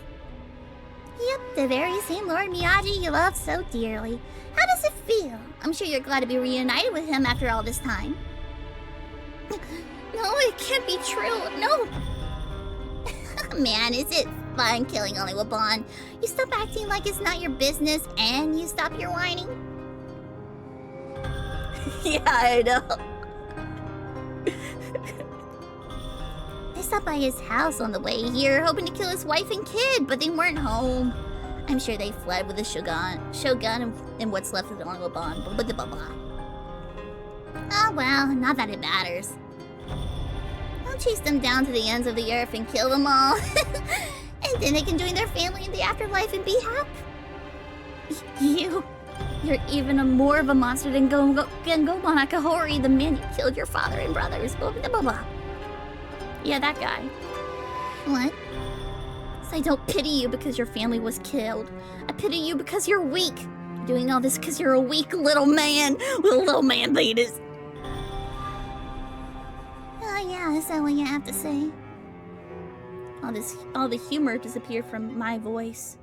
Yep, the very same Lord Miyagi you love so dearly. How does it feel? I'm sure you're glad to be reunited with him after all this time. No, it can't be true. No. Man, is it fun killing only with Bond? You stop acting like it's not your business and you stop your whining? Yeah, I know. I stopped by his house on the way here, hoping to kill his wife and kid, but they weren't home. I'm sure they fled with the Shogun and what's left of the Honorable Bond. Blah, blah, blah, blah. Oh well, not that it matters. I'll chase them down to the ends of the earth and kill them all. And then they can join their family in the afterlife and be happy. You're even more of a monster than Gomon Akahori, the man who killed your father and brothers. Blah, blah, blah, blah. Yeah, that guy. What? So I don't pity you because your family was killed. I pity you because you're weak. You're doing all this because you're a weak little man with little man leaders. Oh yeah, is that what you have to say? All the humor disappeared from my voice.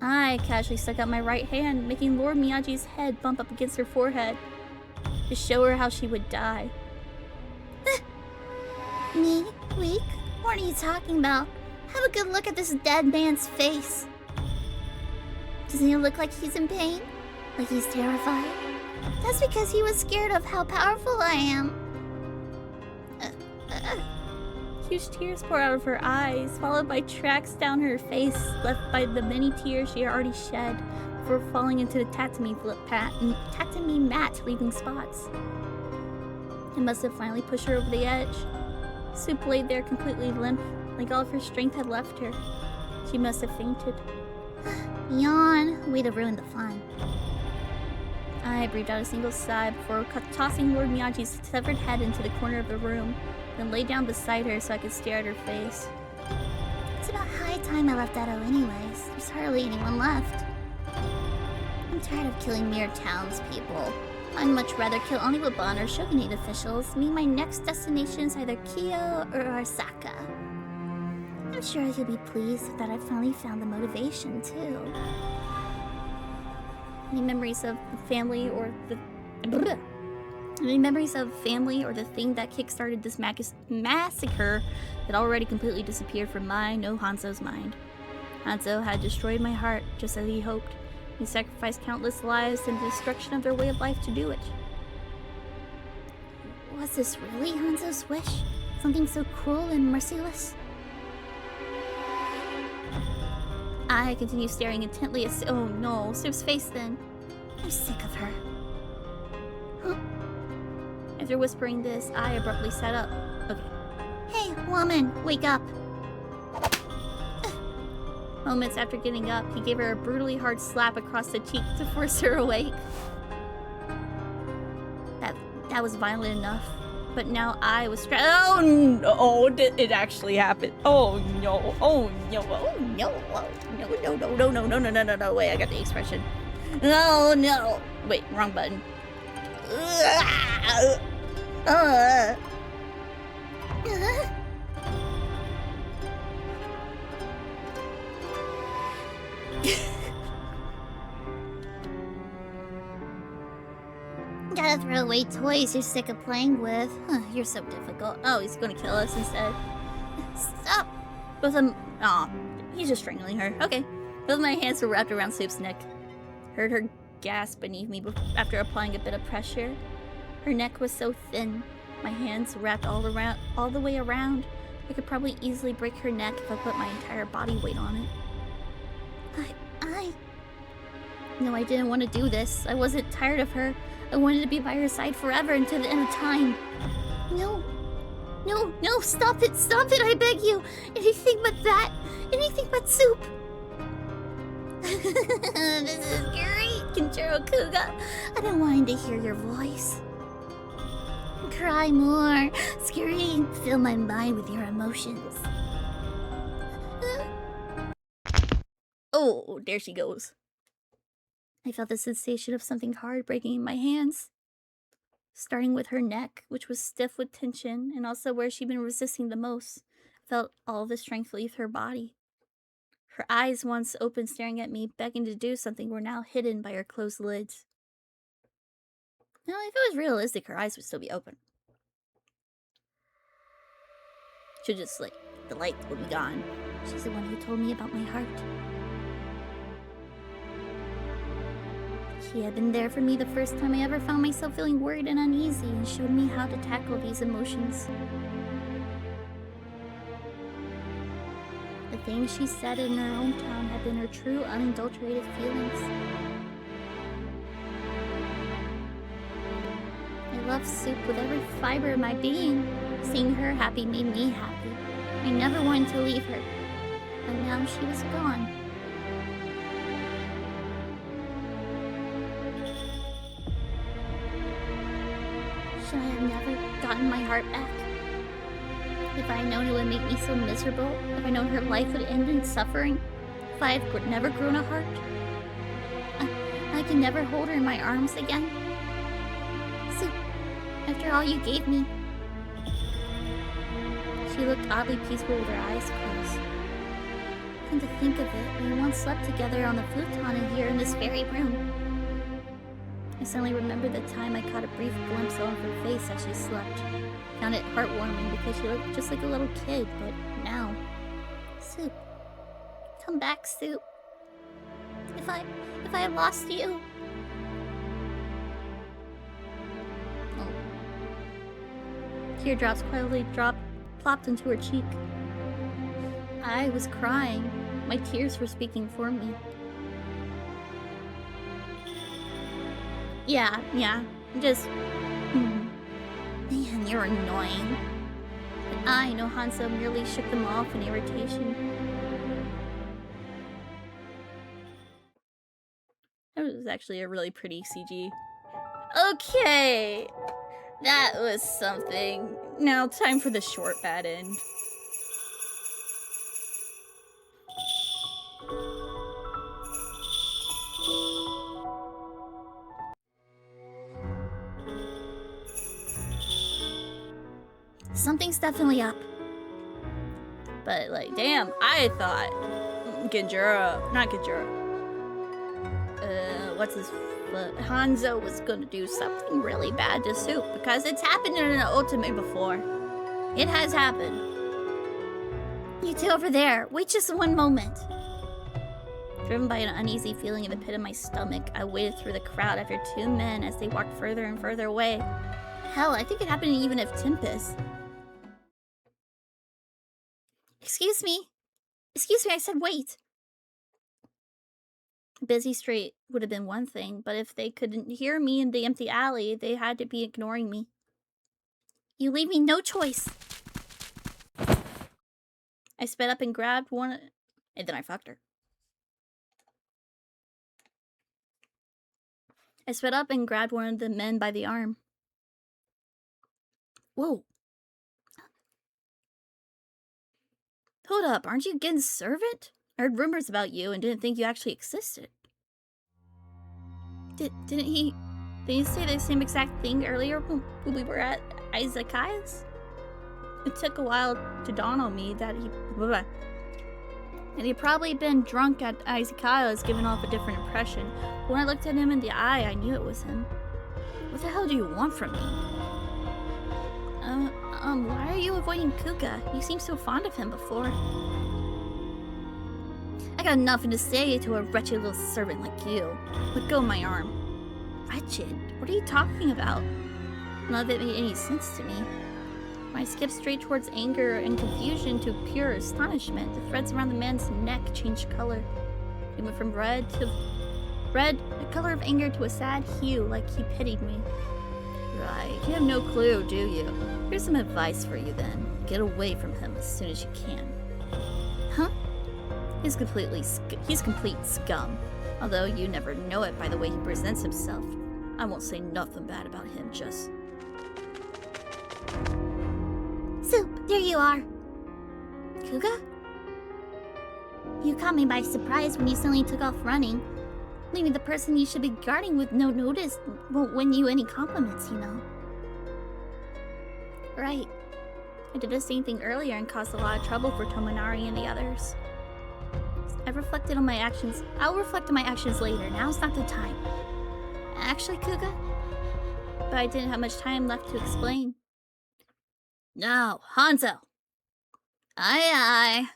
I casually stuck out my right hand, making Lord Miyagi's head bump up against her forehead to show her how she would die. Me? Weak? What are you talking about? Have a good look at this dead man's face. Doesn't he look like he's in pain? Like he's terrified? That's because he was scared of how powerful I am. Huge tears poured out of her eyes, followed by tracks down her face left by the many tears she had already shed before falling into the tatami mat, leaving spots. It must have finally pushed her over the edge. Soup laid there completely limp, like all of her strength had left her. She must have fainted. Yawn. Way to ruin the fun. I breathed out a single sigh before tossing Lord Miyagi's severed head into the corner of the room, then lay down beside her so I could stare at her face. It's about high time I left Edo anyways. There's hardly anyone left. I'm tired of killing mere townspeople. I'd much rather kill Oniwaban or Shogunate officials. My next destination is either Kyo or Arasaka. I'm sure he'll be pleased that I finally found the motivation, too. Any memories of the family or the Any memories of family or the thing that kickstarted this massacre had already completely disappeared from mine, no Hanzo's mind. Hanzo had destroyed my heart, just as he hoped. He sacrificed countless lives and the destruction of their way of life to do it. Was this really Hanzo's wish? Something so cruel and merciless? I continued staring intently at oh no, Soup's face then. I'm sick of her. Huh? After whispering this, I abruptly sat up. Okay. Hey, woman, wake up. Moments after getting up, he gave her a brutally hard slap across the cheek to force her awake. That was violent enough. But now I was oh no, it actually happened. Oh no, oh no, oh no, oh no, wait, I got the expression. Oh no. Wait, wrong button. Gotta throw away toys you're sick of playing with. You're so difficult. Oh, he's gonna kill us instead. Stop! Both of them. Aw, he's just strangling her. Okay. Both of my hands were wrapped around Soup's neck. Heard her gasp beneath me after applying a bit of pressure. Her neck was so thin. My hands wrapped all the way around. I could probably easily break her neck if I put my entire body weight on it. No, I didn't want to do this. I wasn't tired of her. I wanted to be by her side forever until the end of time. No, stop it, I beg you. Anything but that. Anything but Soup. This is great, Kenjiro Kuga. I don't want to hear your voice. Cry more. Scream. Fill my mind with your emotions. Oh, there she goes. I felt the sensation of something hard breaking in my hands. Starting with her neck, which was stiff with tension, and also where she'd been resisting the most. I felt all the strength leave her body. Her eyes, once open, staring at me, begging to do something, were now hidden by her closed lids. Now, if it was realistic, her eyes would still be open. She'd just, the light would be gone. She's the one who told me about my heart. She had been there for me the first time I ever found myself feeling worried and uneasy, and showed me how to tackle these emotions. The things she said in her hometown had been her true, unadulterated feelings. I loved Soup with every fiber of my being. Seeing her happy made me happy. I never wanted to leave her. But now she was gone. Should I have never gotten my heart back? If I had known it would make me so miserable, if I known her life would end in suffering, if I had never grown a heart, I could never hold her in my arms again. Soup, after all you gave me. She looked oddly peaceful with her eyes closed. And to think of it, we once slept together on the futon in here in this very room. I suddenly remembered the time I caught a brief glimpse of her face as she slept. Found it heartwarming because she looked just like a little kid, but now... Soup. Come back, Soup. If I had lost you... Oh. Teardrops quietly plopped into her cheek. I was crying. My tears were speaking for me. Yeah, just... Man, you're annoying. But I know Hanzo merely shook them off in irritation. That was actually a really pretty CG. Okay! That was something. Now, time for the short bad end. Something's definitely up. But, damn, I thought... not Genjura. what's his foot, Hanzo was gonna do something really bad to Soup, because it's happened in an Ultimate before. It has happened. You two over there, wait just one moment. Driven by an uneasy feeling in the pit of my stomach, I waited through the crowd after two men as they walked further and further away. Hell, I think it happened even if Tempest. Excuse me, I said wait. Busy street would have been one thing, but if they couldn't hear me in the empty alley, they had to be ignoring me. You leave me no choice. I sped up and grabbed one, and then I fucked her. I sped up and grabbed one of the men by the arm. Whoa. Hold up, aren't you Gen's servant? I heard rumors about you and didn't think you actually existed. Didn't he say the same exact thing earlier when we were at Izakaya's? It took a while to dawn on me that he'd probably been drunk at Izakaya's, giving off a different impression. But when I looked at him in the eye, I knew it was him. What the hell do you want from me? Why are you avoiding Kuga? You seemed so fond of him before. I got nothing to say to a wretched little servant like you. Let go of my arm. Wretched? What are you talking about? None of it made any sense to me. When I skipped straight towards anger and confusion to pure astonishment, the threads around the man's neck changed color. They went from red, the color of anger, to a sad hue, like he pitied me. Right, you have no clue, do you? Here's some advice for you then. Get away from him as soon as you can. Huh? He's complete scum. Although you never know it by the way he presents himself. I won't say nothing bad about him, just... Soup, there you are. Kuga? You caught me by surprise when you suddenly took off running. Leaving the person you should be guarding with no notice won't win you any compliments, you know. Right. I did the same thing earlier and caused a lot of trouble for Tominari and the others. I've reflected on my actions. I'll reflect on my actions later. Now's not the time. Actually, Kuga? But I didn't have much time left to explain. Now, Hanzo! Aye aye!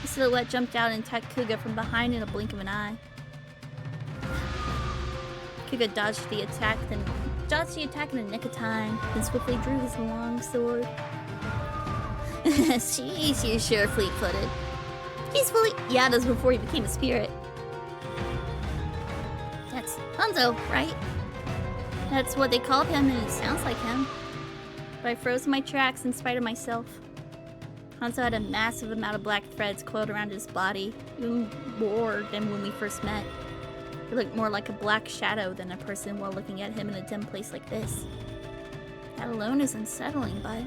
The silhouette jumped out and attacked Kuga from behind in a blink of an eye. Kuga dodged the attack in the nick of time, then swiftly drew his long sword. Jeez, you're sure fleet-footed. He's fully... Yeah, that was before he became a spirit. That's Hanzo, right? That's what they called him, and it sounds like him. But I froze in my tracks in spite of myself. Hanzo had a massive amount of black threads coiled around his body, even more than when we first met. He looked more like a black shadow than a person while looking at him in a dim place like this. That alone is unsettling, but...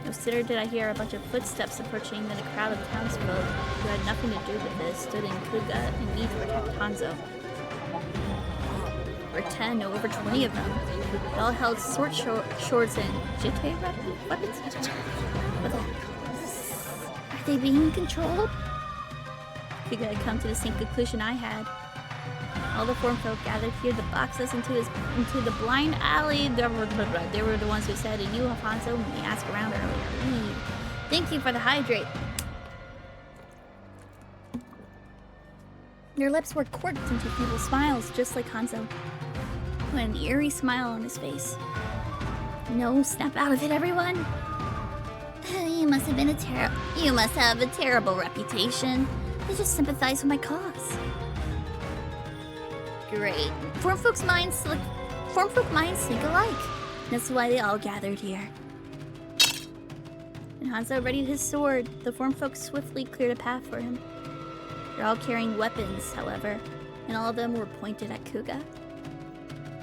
No sooner did I hear a bunch of footsteps approaching than a crowd of townsfolk who had nothing to do with this stood in Kuga and me to protect Hanzo. Over 10, no, over 20 of them. They all held short swords and jite weapons? Are they being controlled? Kuga had come to the same conclusion I had. All the form folk gathered here to box us into the blind alley. They were the ones who said, "And you, Alfonso," when we asked around earlier. Thank you for the hydrate. Their lips were corked into feeble smiles, just like Hanzo, who had an eerie smile on his face. No, snap out of it, everyone. You must have a terrible reputation. They just sympathize with my cause. Great. Form folk minds think alike. That's why they all gathered here. When Hanzo readied his sword, the form folk swiftly cleared a path for him. They're all carrying weapons, however, and all of them were pointed at Kuga.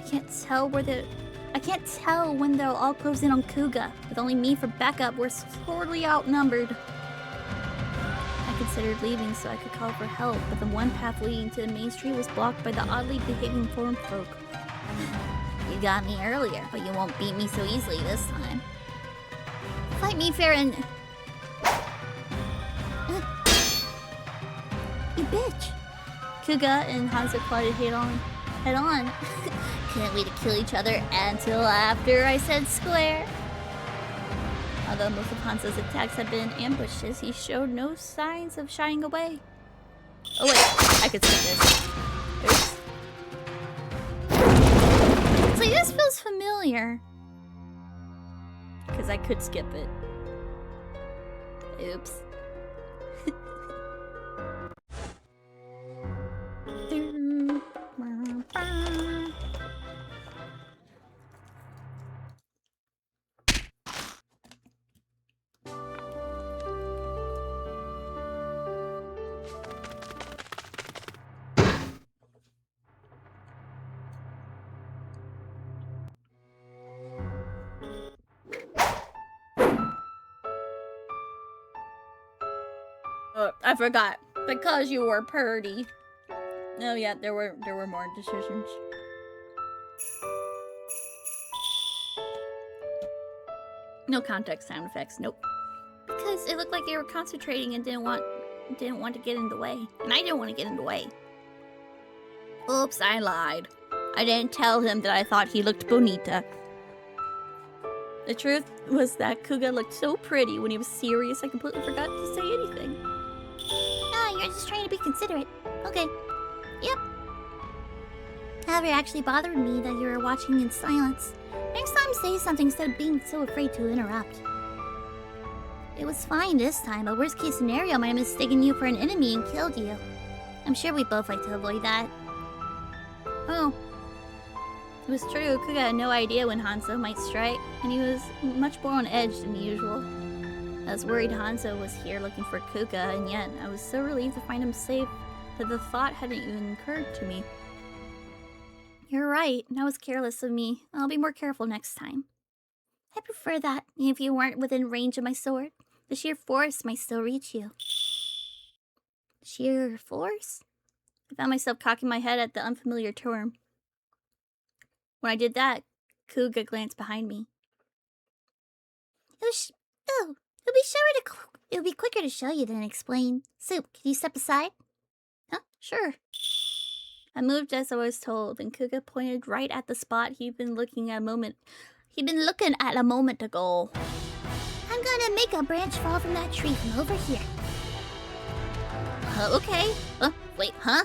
I can't tell when they'll all close in on Kuga. With only me for backup, we're sorely outnumbered. I considered leaving so I could call for help, but the one path leading to the main street was blocked by the oddly behaving form folk. You got me earlier, but you won't beat me so easily this time. Fight me fair and... You bitch! Kuga and Hanzo collided head on. Couldn't wait to kill each other until after I said square. Although most of Hanzo's attacks had been ambushes, he showed no signs of shying away. Oh wait, I could skip this. Oops. It's like, this feels familiar. Because I could skip it. Oops. Oh, I forgot. Because you were pretty. Oh yeah, there were more decisions. No context sound effects, nope. Because it looked like they were concentrating and didn't want to get in the way. And I didn't want to get in the way. Oops, I lied. I didn't tell him that I thought he looked bonita. The truth was that Kuga looked so pretty when he was serious I completely forgot to say anything. Ah, you're just trying to be considerate. Okay. Yep. However, it actually bothered me that you were watching in silence. Next time, say something instead of being so afraid to interrupt. It was fine this time, but worst case scenario, I might have mistaken you for an enemy and killed you. I'm sure we both like to avoid that. Oh. It was true, Kuga had no idea when Hanzo might strike, and he was much more on edge than usual. I was worried Hanzo was here looking for Kuga, and yet I was so relieved to find him safe that the thought hadn't even occurred to me. You're right, that was careless of me. I'll be more careful next time. I prefer that, if you weren't within range of my sword. The sheer force might still reach you. Sheer force? I found myself cocking my head at the unfamiliar term. When I did that, Kuga glanced behind me. It'll be quicker to show you than explain. Soup, can you step aside? Huh? Sure. I moved as I was told, and Kuga pointed right at the spot he'd been looking at a moment ago. I'm gonna make a branch fall from that tree from over here. Okay. Wait, huh?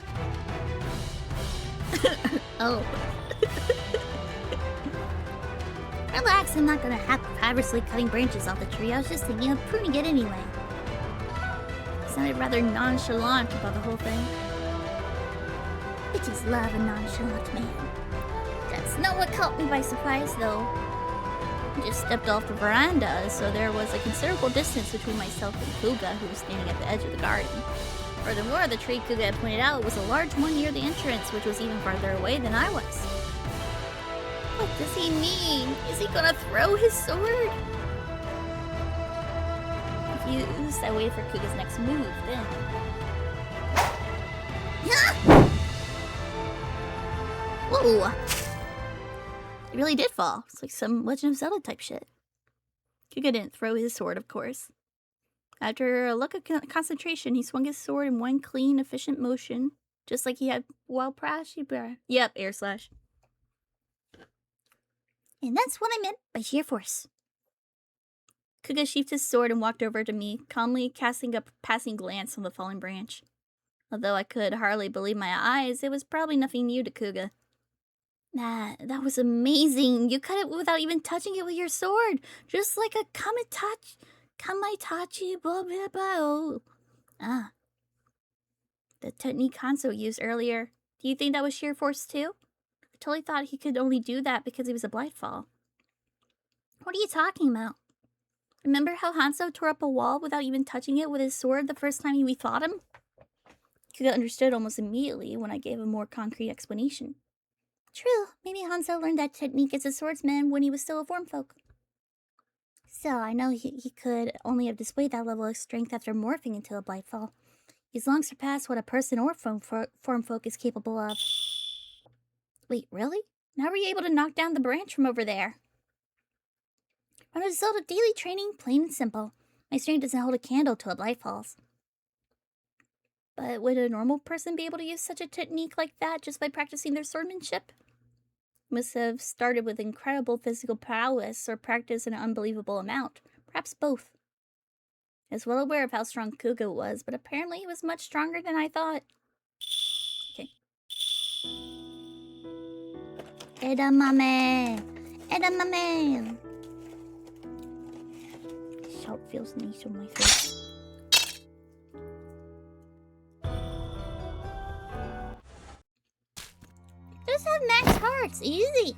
Oh. Relax, I'm not gonna purposely cutting branches off the tree. I was just thinking of pruning it anyway. He sounded rather nonchalant about the whole thing. Bitches love a nonchalant man. That's not what caught me by surprise, though. I just stepped off the veranda, so there was a considerable distance between myself and Kuga, who was standing at the edge of the garden. Furthermore, the tree Kuga had pointed out was a large one near the entrance, which was even farther away than I was. What does he mean? Is he gonna throw his sword? Confused, I waited for Kuga's next move, then. Whoa! It really did fall. It's like some Legend of Zelda type shit. Kuga didn't throw his sword, of course. After a look of concentration, he swung his sword in one clean, efficient motion, just like he had while Yep, air slash. And that's what I meant by sheer force. Kuga sheathed his sword and walked over to me, calmly casting a passing glance on the fallen branch. Although I could hardly believe my eyes, it was probably nothing new to Kuga. That was amazing. You cut it without even touching it with your sword. Just like a Kamaitachi blah blah blah. Ah. The technique Hanzo used earlier. Do you think that was sheer force too? I totally thought he could only do that because he was a Blightfall. What are you talking about? Remember how Hanzo tore up a wall without even touching it with his sword the first time we fought him? Kuga understood almost immediately when I gave a more concrete explanation. True, maybe Hanzo learned that technique as a swordsman when he was still a form folk. So I know he could only have displayed that level of strength after morphing into a Blightfall. He's long surpassed what a person or form folk is capable of. Wait, really? How were you able to knock down the branch from over there? From a result of daily training, plain and simple. My strength doesn't hold a candle to a Blightfall's. But would a normal person be able to use such a technique like that just by practicing their swordmanship? Must have started with incredible physical prowess or practice an unbelievable amount. Perhaps both. I was well aware of how strong Kuga was, but apparently he was much stronger than I thought. Okay. Edamame! Edamame! Salt feels nice on my face. Just have max hearts, easy!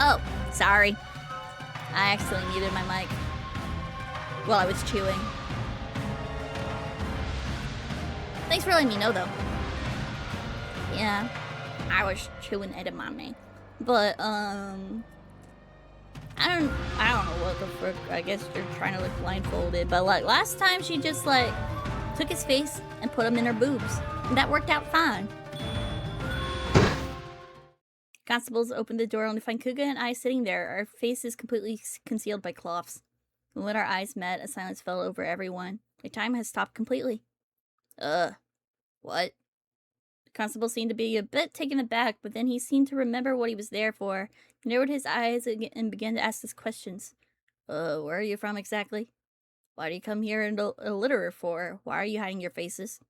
Oh, sorry. I accidentally muted my mic while I was chewing. Thanks for letting me know, though. Yeah, I was chewing edamame. But, I don't know what the frick. I guess you're trying to look blindfolded. But, like, last time she just, like, took his face and put him in her boobs. And that worked out fine. Constables opened the door only to find Kuga and I sitting there, our faces completely concealed by cloths. And when our eyes met, a silence fell over everyone. My time has stopped completely. What? The constable seemed to be a bit taken aback, but then he seemed to remember what he was there for. He narrowed his eyes and began to ask us questions. Where are you from exactly? Why do you come here in a litter for? Why are you hiding your faces?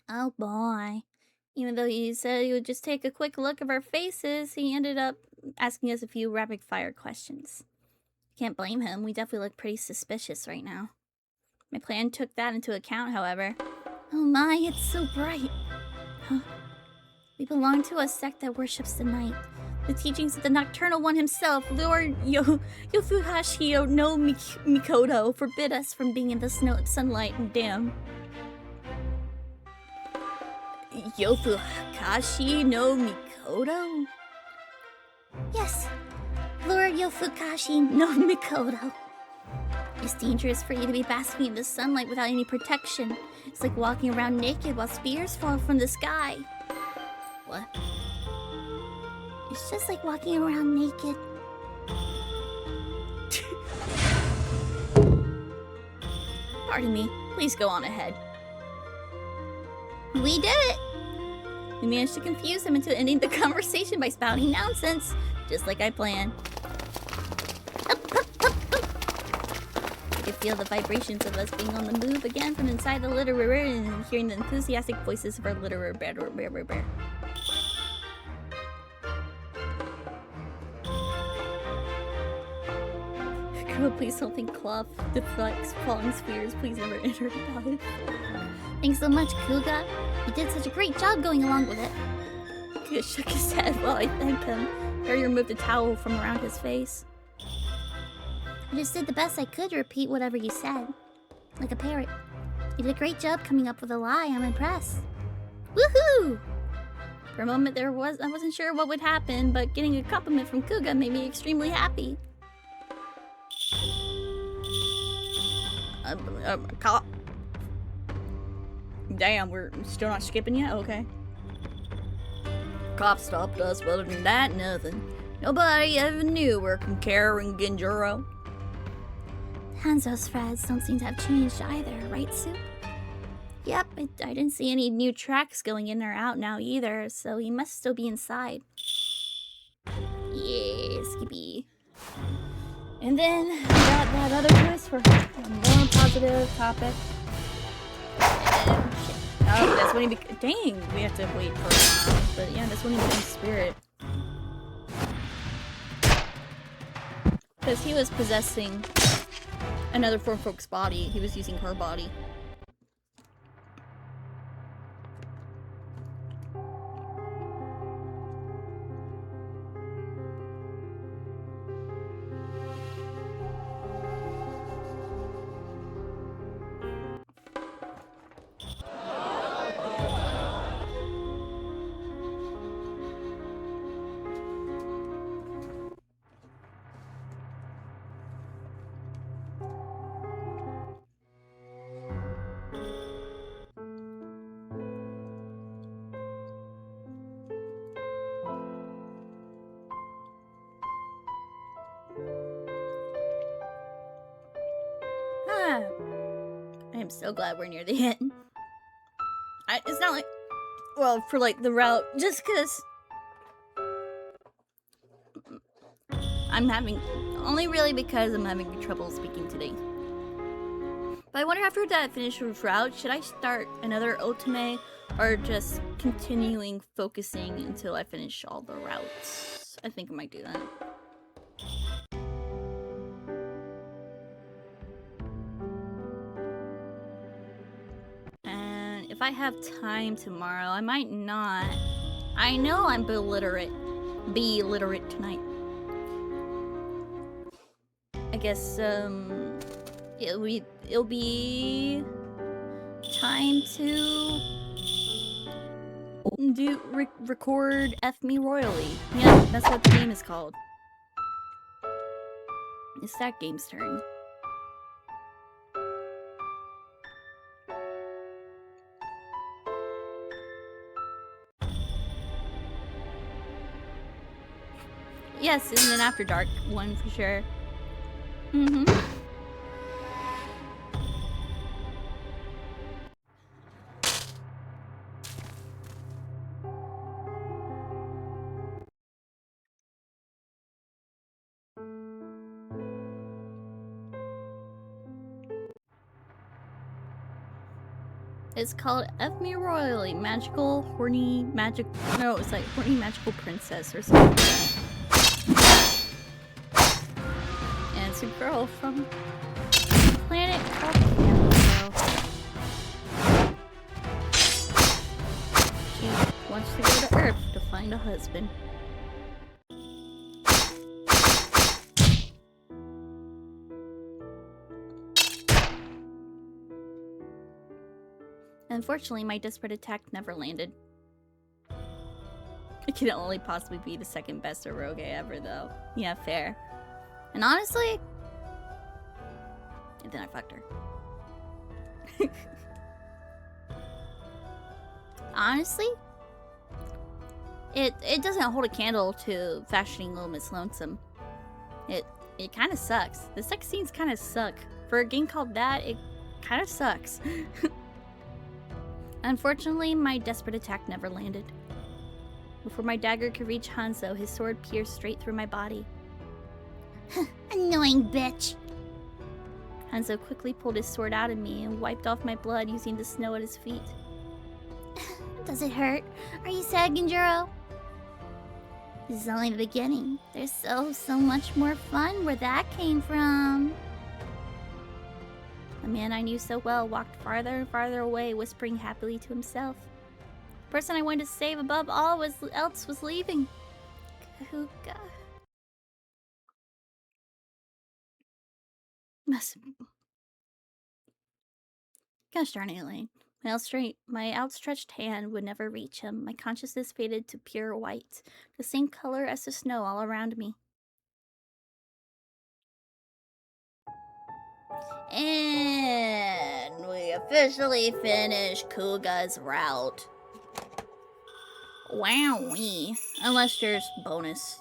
Oh boy. Even though he said he would just take a quick look of our faces, he ended up asking us a few rapid-fire questions. Can't blame him. We definitely look pretty suspicious right now. My plan took that into account, however. Oh my, it's so bright. Huh? We belong to a sect that worships the night. The teachings of the Nocturnal One himself, Lord Yofuhashi no Mikoto, forbid us from being in the sunlight and damn. Yofukashi no Mikoto? Yes, Lord Yofukashi no Mikoto. It's dangerous for you to be basking in the sunlight without any protection. It's like walking around naked while spears fall from the sky. What? It's just like walking around naked. Pardon me, please go on ahead. We did it! We managed to confuse him into ending the conversation by spouting nonsense, just like I planned. I could feel the vibrations of us being on the move again from inside the litter and hearing the enthusiastic voices of our litter bear. Girl, please don't think cloth deflects falling spheres. Please never enter about it. Thanks so much, Kuga. You did such a great job going along with it. Kuga shook his head while I thanked him. Harry removed a towel from around his face. I just did the best I could to repeat whatever you said. Like a parrot. You did a great job coming up with a lie. I'm impressed. Woohoo! For a moment I wasn't sure what would happen, but getting a compliment from Kuga made me extremely happy. Cop. Damn, we're still not skipping yet? Okay. Cop stopped us, but other than that, nothing. Nobody ever knew we're from Kara and Genjuro. Hanzo's threads don't seem to have changed either, right, Soup? Yep, I didn't see any new tracks going in or out now either, so he must still be inside. Yeah, Skippy. And then we got that other twist for a more positive topic. And shit. Oh, that's when he dang, we have to wait for a while. But yeah, that's when he becomes spirit. Because he was possessing another form folk's body. He was using her body. I am so glad we're near the end. It's not like, well, for like the route, just because I'm having, only really because I'm having trouble speaking today. But I wonder after that I finish with route, should I start another otome or just continuing focusing until I finish all the routes? I think I might do that. If I have time tomorrow, I might not. I know I'm be illiterate tonight. I guess it'll be time to record F Me Royally. Yeah, that's what the game is called. It's that game's turn. Yes, it's an After Dark one for sure. It's called F Me Royally, Magical Horny Magic. No, it's like Horny Magical Princess or something like that. And it's a girl from a planet called Canada. She wants to go to Earth to find a husband. Unfortunately, my desperate attack never landed. It can only possibly be the second best eroge ever, though. Yeah, fair. And honestly... And then I fucked her. Honestly... It doesn't hold a candle to fashioning Little Miss Lonesome. It kind of sucks. The sex scenes kind of suck. For a game called that, it kind of sucks. Unfortunately, my desperate attack never landed. Before my dagger could reach Hanzo, his sword pierced straight through my body. Annoying bitch! Hanzo quickly pulled his sword out of me and wiped off my blood using the snow at his feet. Does it hurt? Are you sad, Genjuro? This is only the beginning. There's so much more fun where that came from. The man I knew so well walked farther and farther away, whispering happily to himself. The person I wanted to save above all else was leaving. Kuga. Gosh darn it, Elaine. My outstretched hand would never reach him. My consciousness faded to pure white, the same color as the snow all around me. And we officially finished Kuga's route. Wowee. Unless there's bonus.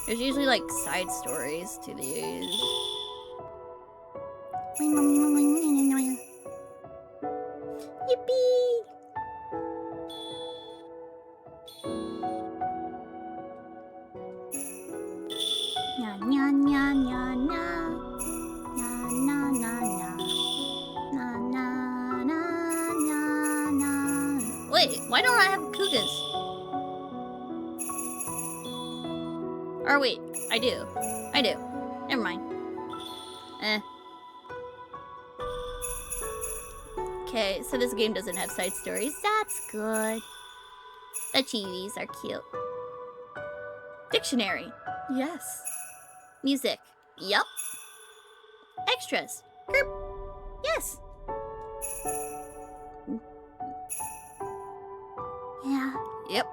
There's usually like side stories to these. Yippee! Nya nya nya nya nya. Na na na na. Na na na na na. Wait, why don't I have Kugas? Or wait, I do. I do. Never mind. Okay, so this game doesn't have side stories. That's good. The chibis are cute. Dictionary. Yes. Music. Yup. Extras. Herp. Yes. Yeah. Yep.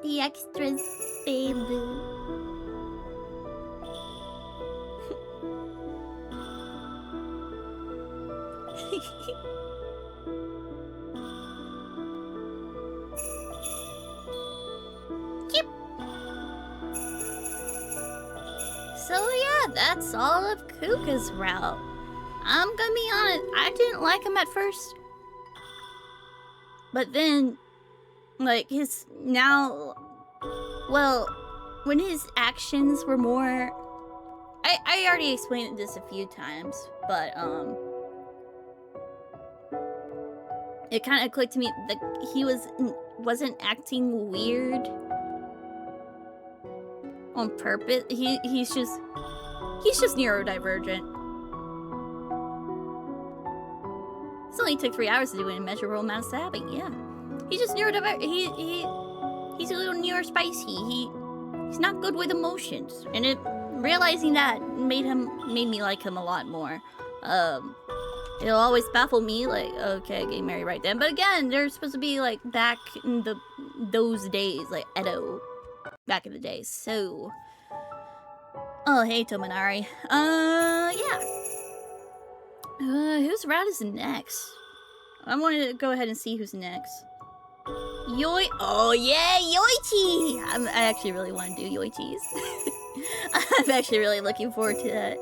The extras, baby. Yep. So yeah, that's all of Kuga's route. I'm gonna be honest, I didn't like him at first. But then, like, his now, well, when his actions were more, I already explained this a few times, but it kind of clicked to me that he wasn't acting weird on purpose. He's just neurodivergent. It only took 3 hours to do an immeasurable amount of stabbing. Yeah, he's just neurodivergent. He's a little neurospicy. He's not good with emotions, and realizing that made me like him a lot more. It'll always baffle me, like, okay, getting married right then. But again, they're supposed to be like back in those days, like Edo, back in the days. So, oh hey Tominari. Yeah. Whose route is next? I wanted to go ahead and see who's next. Oh yeah, Yoichi! I actually really want to do Yoichis. I'm actually really looking forward to that.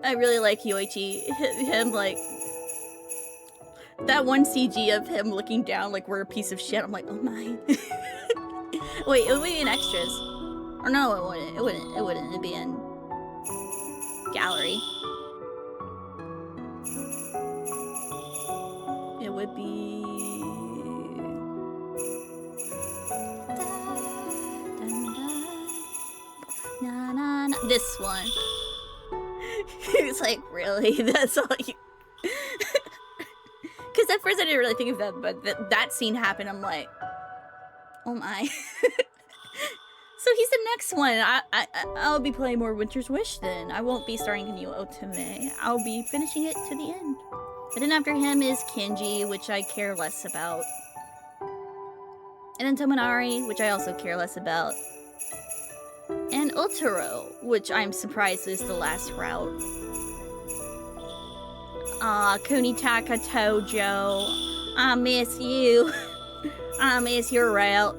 I really like Yoichi. Him, like, that one CG of him looking down like we're a piece of shit. I'm like, oh my. Wait, it would be in extras. Or no, it wouldn't. It wouldn't. It'd be in gallery. It would be... Na, na, na. This one. It's like, really? That's all you... Because at first I didn't really think of that, but that scene happened, I'm like, oh my. So he's the next one. I'll be playing more Winter's Wish then. I won't be starting a new Otome. I'll be finishing it to the end. And then after him is Kenji, which I care less about. And then Tominari, which I also care less about. And Otaro, which I'm surprised is the last route. Kunitaka Tojo. I miss you. I miss your route.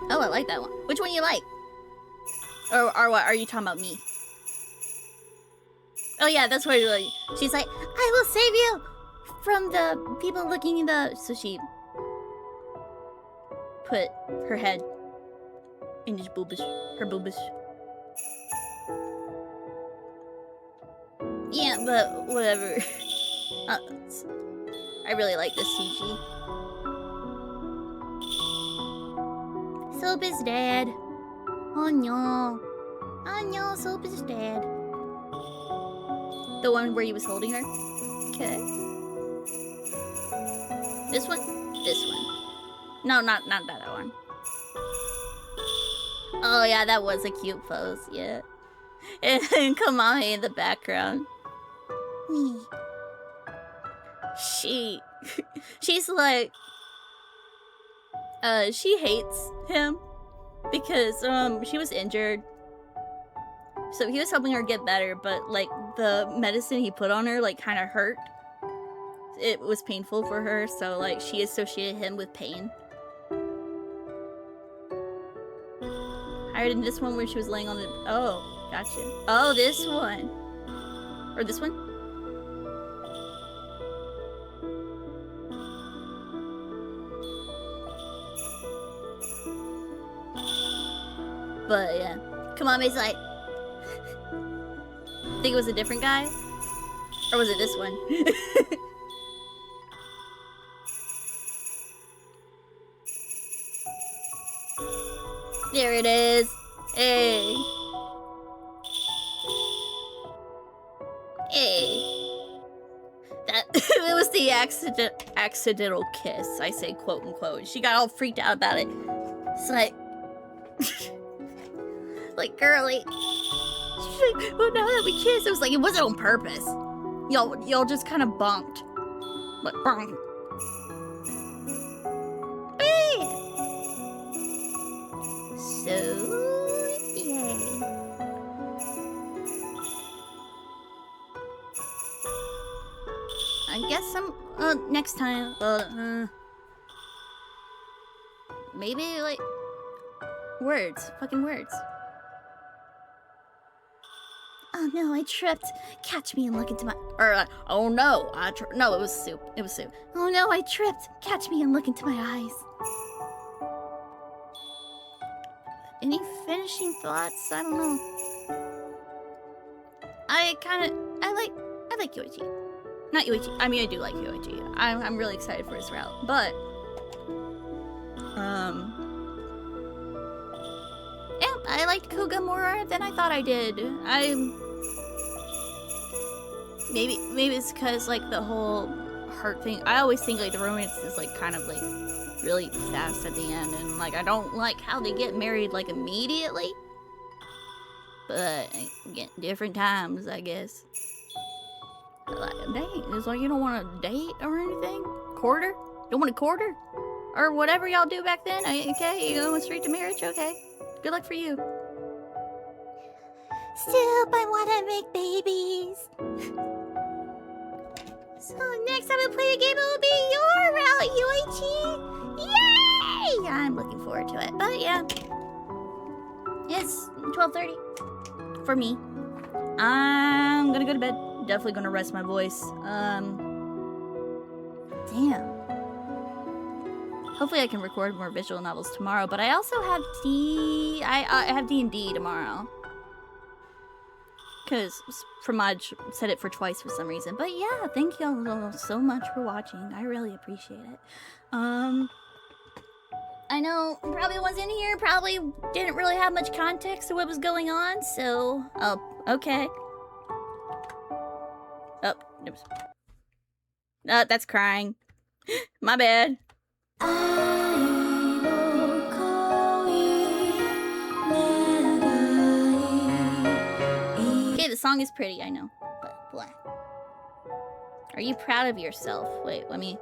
Oh, I like that one. Which one you like? Or what? Are you talking about me? Oh yeah, that's where like, she's like, I will save you from the people looking in the... So she put her head in his boobas. Her boobas. Yeah, but whatever. I really like this CG. Soap is dead. Oh no. Oh no, Soap is dead. The one where he was holding her? Okay. This one? This one. No, not that one. Oh yeah, that was a cute pose, yeah. And Kamame in the background. She's like, she hates him. because she was injured. So he was helping her get better, but like the medicine he put on her like kind of hurt. It was painful for her, so like she associated him with pain. I heard in this one where she was laying on the... Oh, gotcha. Oh, this one. Or this one? But yeah. Come on, Mace Light. Think it was a different guy? Or was it this one? There it is. Hey. Hey. That it was the accidental kiss, I say quote unquote. She got all freaked out about it. It's like like girly. She's like, well, now that we kiss, it was like it wasn't on purpose. Y'all just kind of bunked. Like bonk. So, yay. I guess next time, maybe, like, words. Fucking words. Oh no, I tripped. Catch me and look into my... oh no, no, it was soup. It was soup. Oh no, I tripped. Catch me and look into my eyes. Any finishing thoughts? I don't know. I like Yoichi. Not Yoichi. I mean, I do like Yoichi. I'm really excited for his route, but yeah, I liked Kuga more than I thought I did. Maybe it's because like the whole heart thing. I always think like the romance is like kind of like really fast at the end, and like I don't like how they get married like immediately. But again, different times, I guess. Like, dang, it's like you don't want to date or anything. Quarter? Don't want a quarter? Or whatever y'all do back then. Okay, you going straight to marriage? Okay, good luck for you. Soup, I want to make babies. So next time we play a game, it will be your route, Yoichi! Yay! I'm looking forward to it. But yeah, it's 12:30 for me. I'm gonna go to bed. Definitely gonna rest my voice. Damn. Hopefully I can record more visual novels tomorrow, but I also have I have D&D tomorrow. Because Fromage said it for twice for some reason. But yeah, thank you all so much for watching. I really appreciate it. I know probably ones in here probably didn't really have much context to what was going on, so... Oh, okay. Oh, oops. That's crying. My bad. Okay, the song is pretty, I know. But blah. Are you proud of yourself? Wait, let me...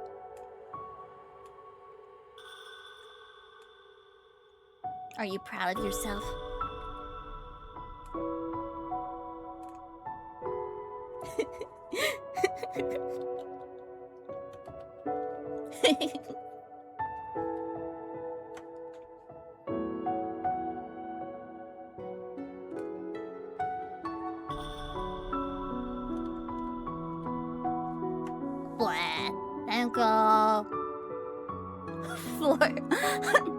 Are you proud of yourself? Blah.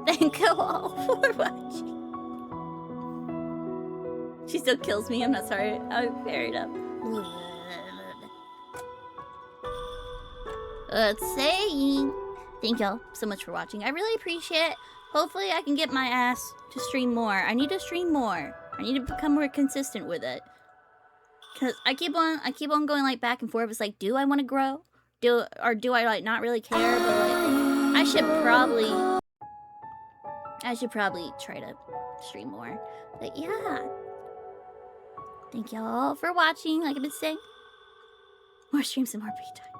Thank you for thank you all for watching. She still kills me. I'm not sorry. I'll pair it up. Let's say thank y'all so much for watching. I really appreciate it. Hopefully I can get my ass to stream more. I need to stream more. I need to become more consistent with it. Cause I keep on going like back and forth. It's like, do I want to grow? Do I like not really care? But like, I should probably try to stream more. But yeah, thank y'all for watching. Like I've been saying, more streams and more free time.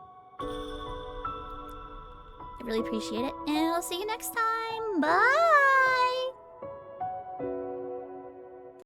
I really appreciate it, and I'll see you next time. Bye.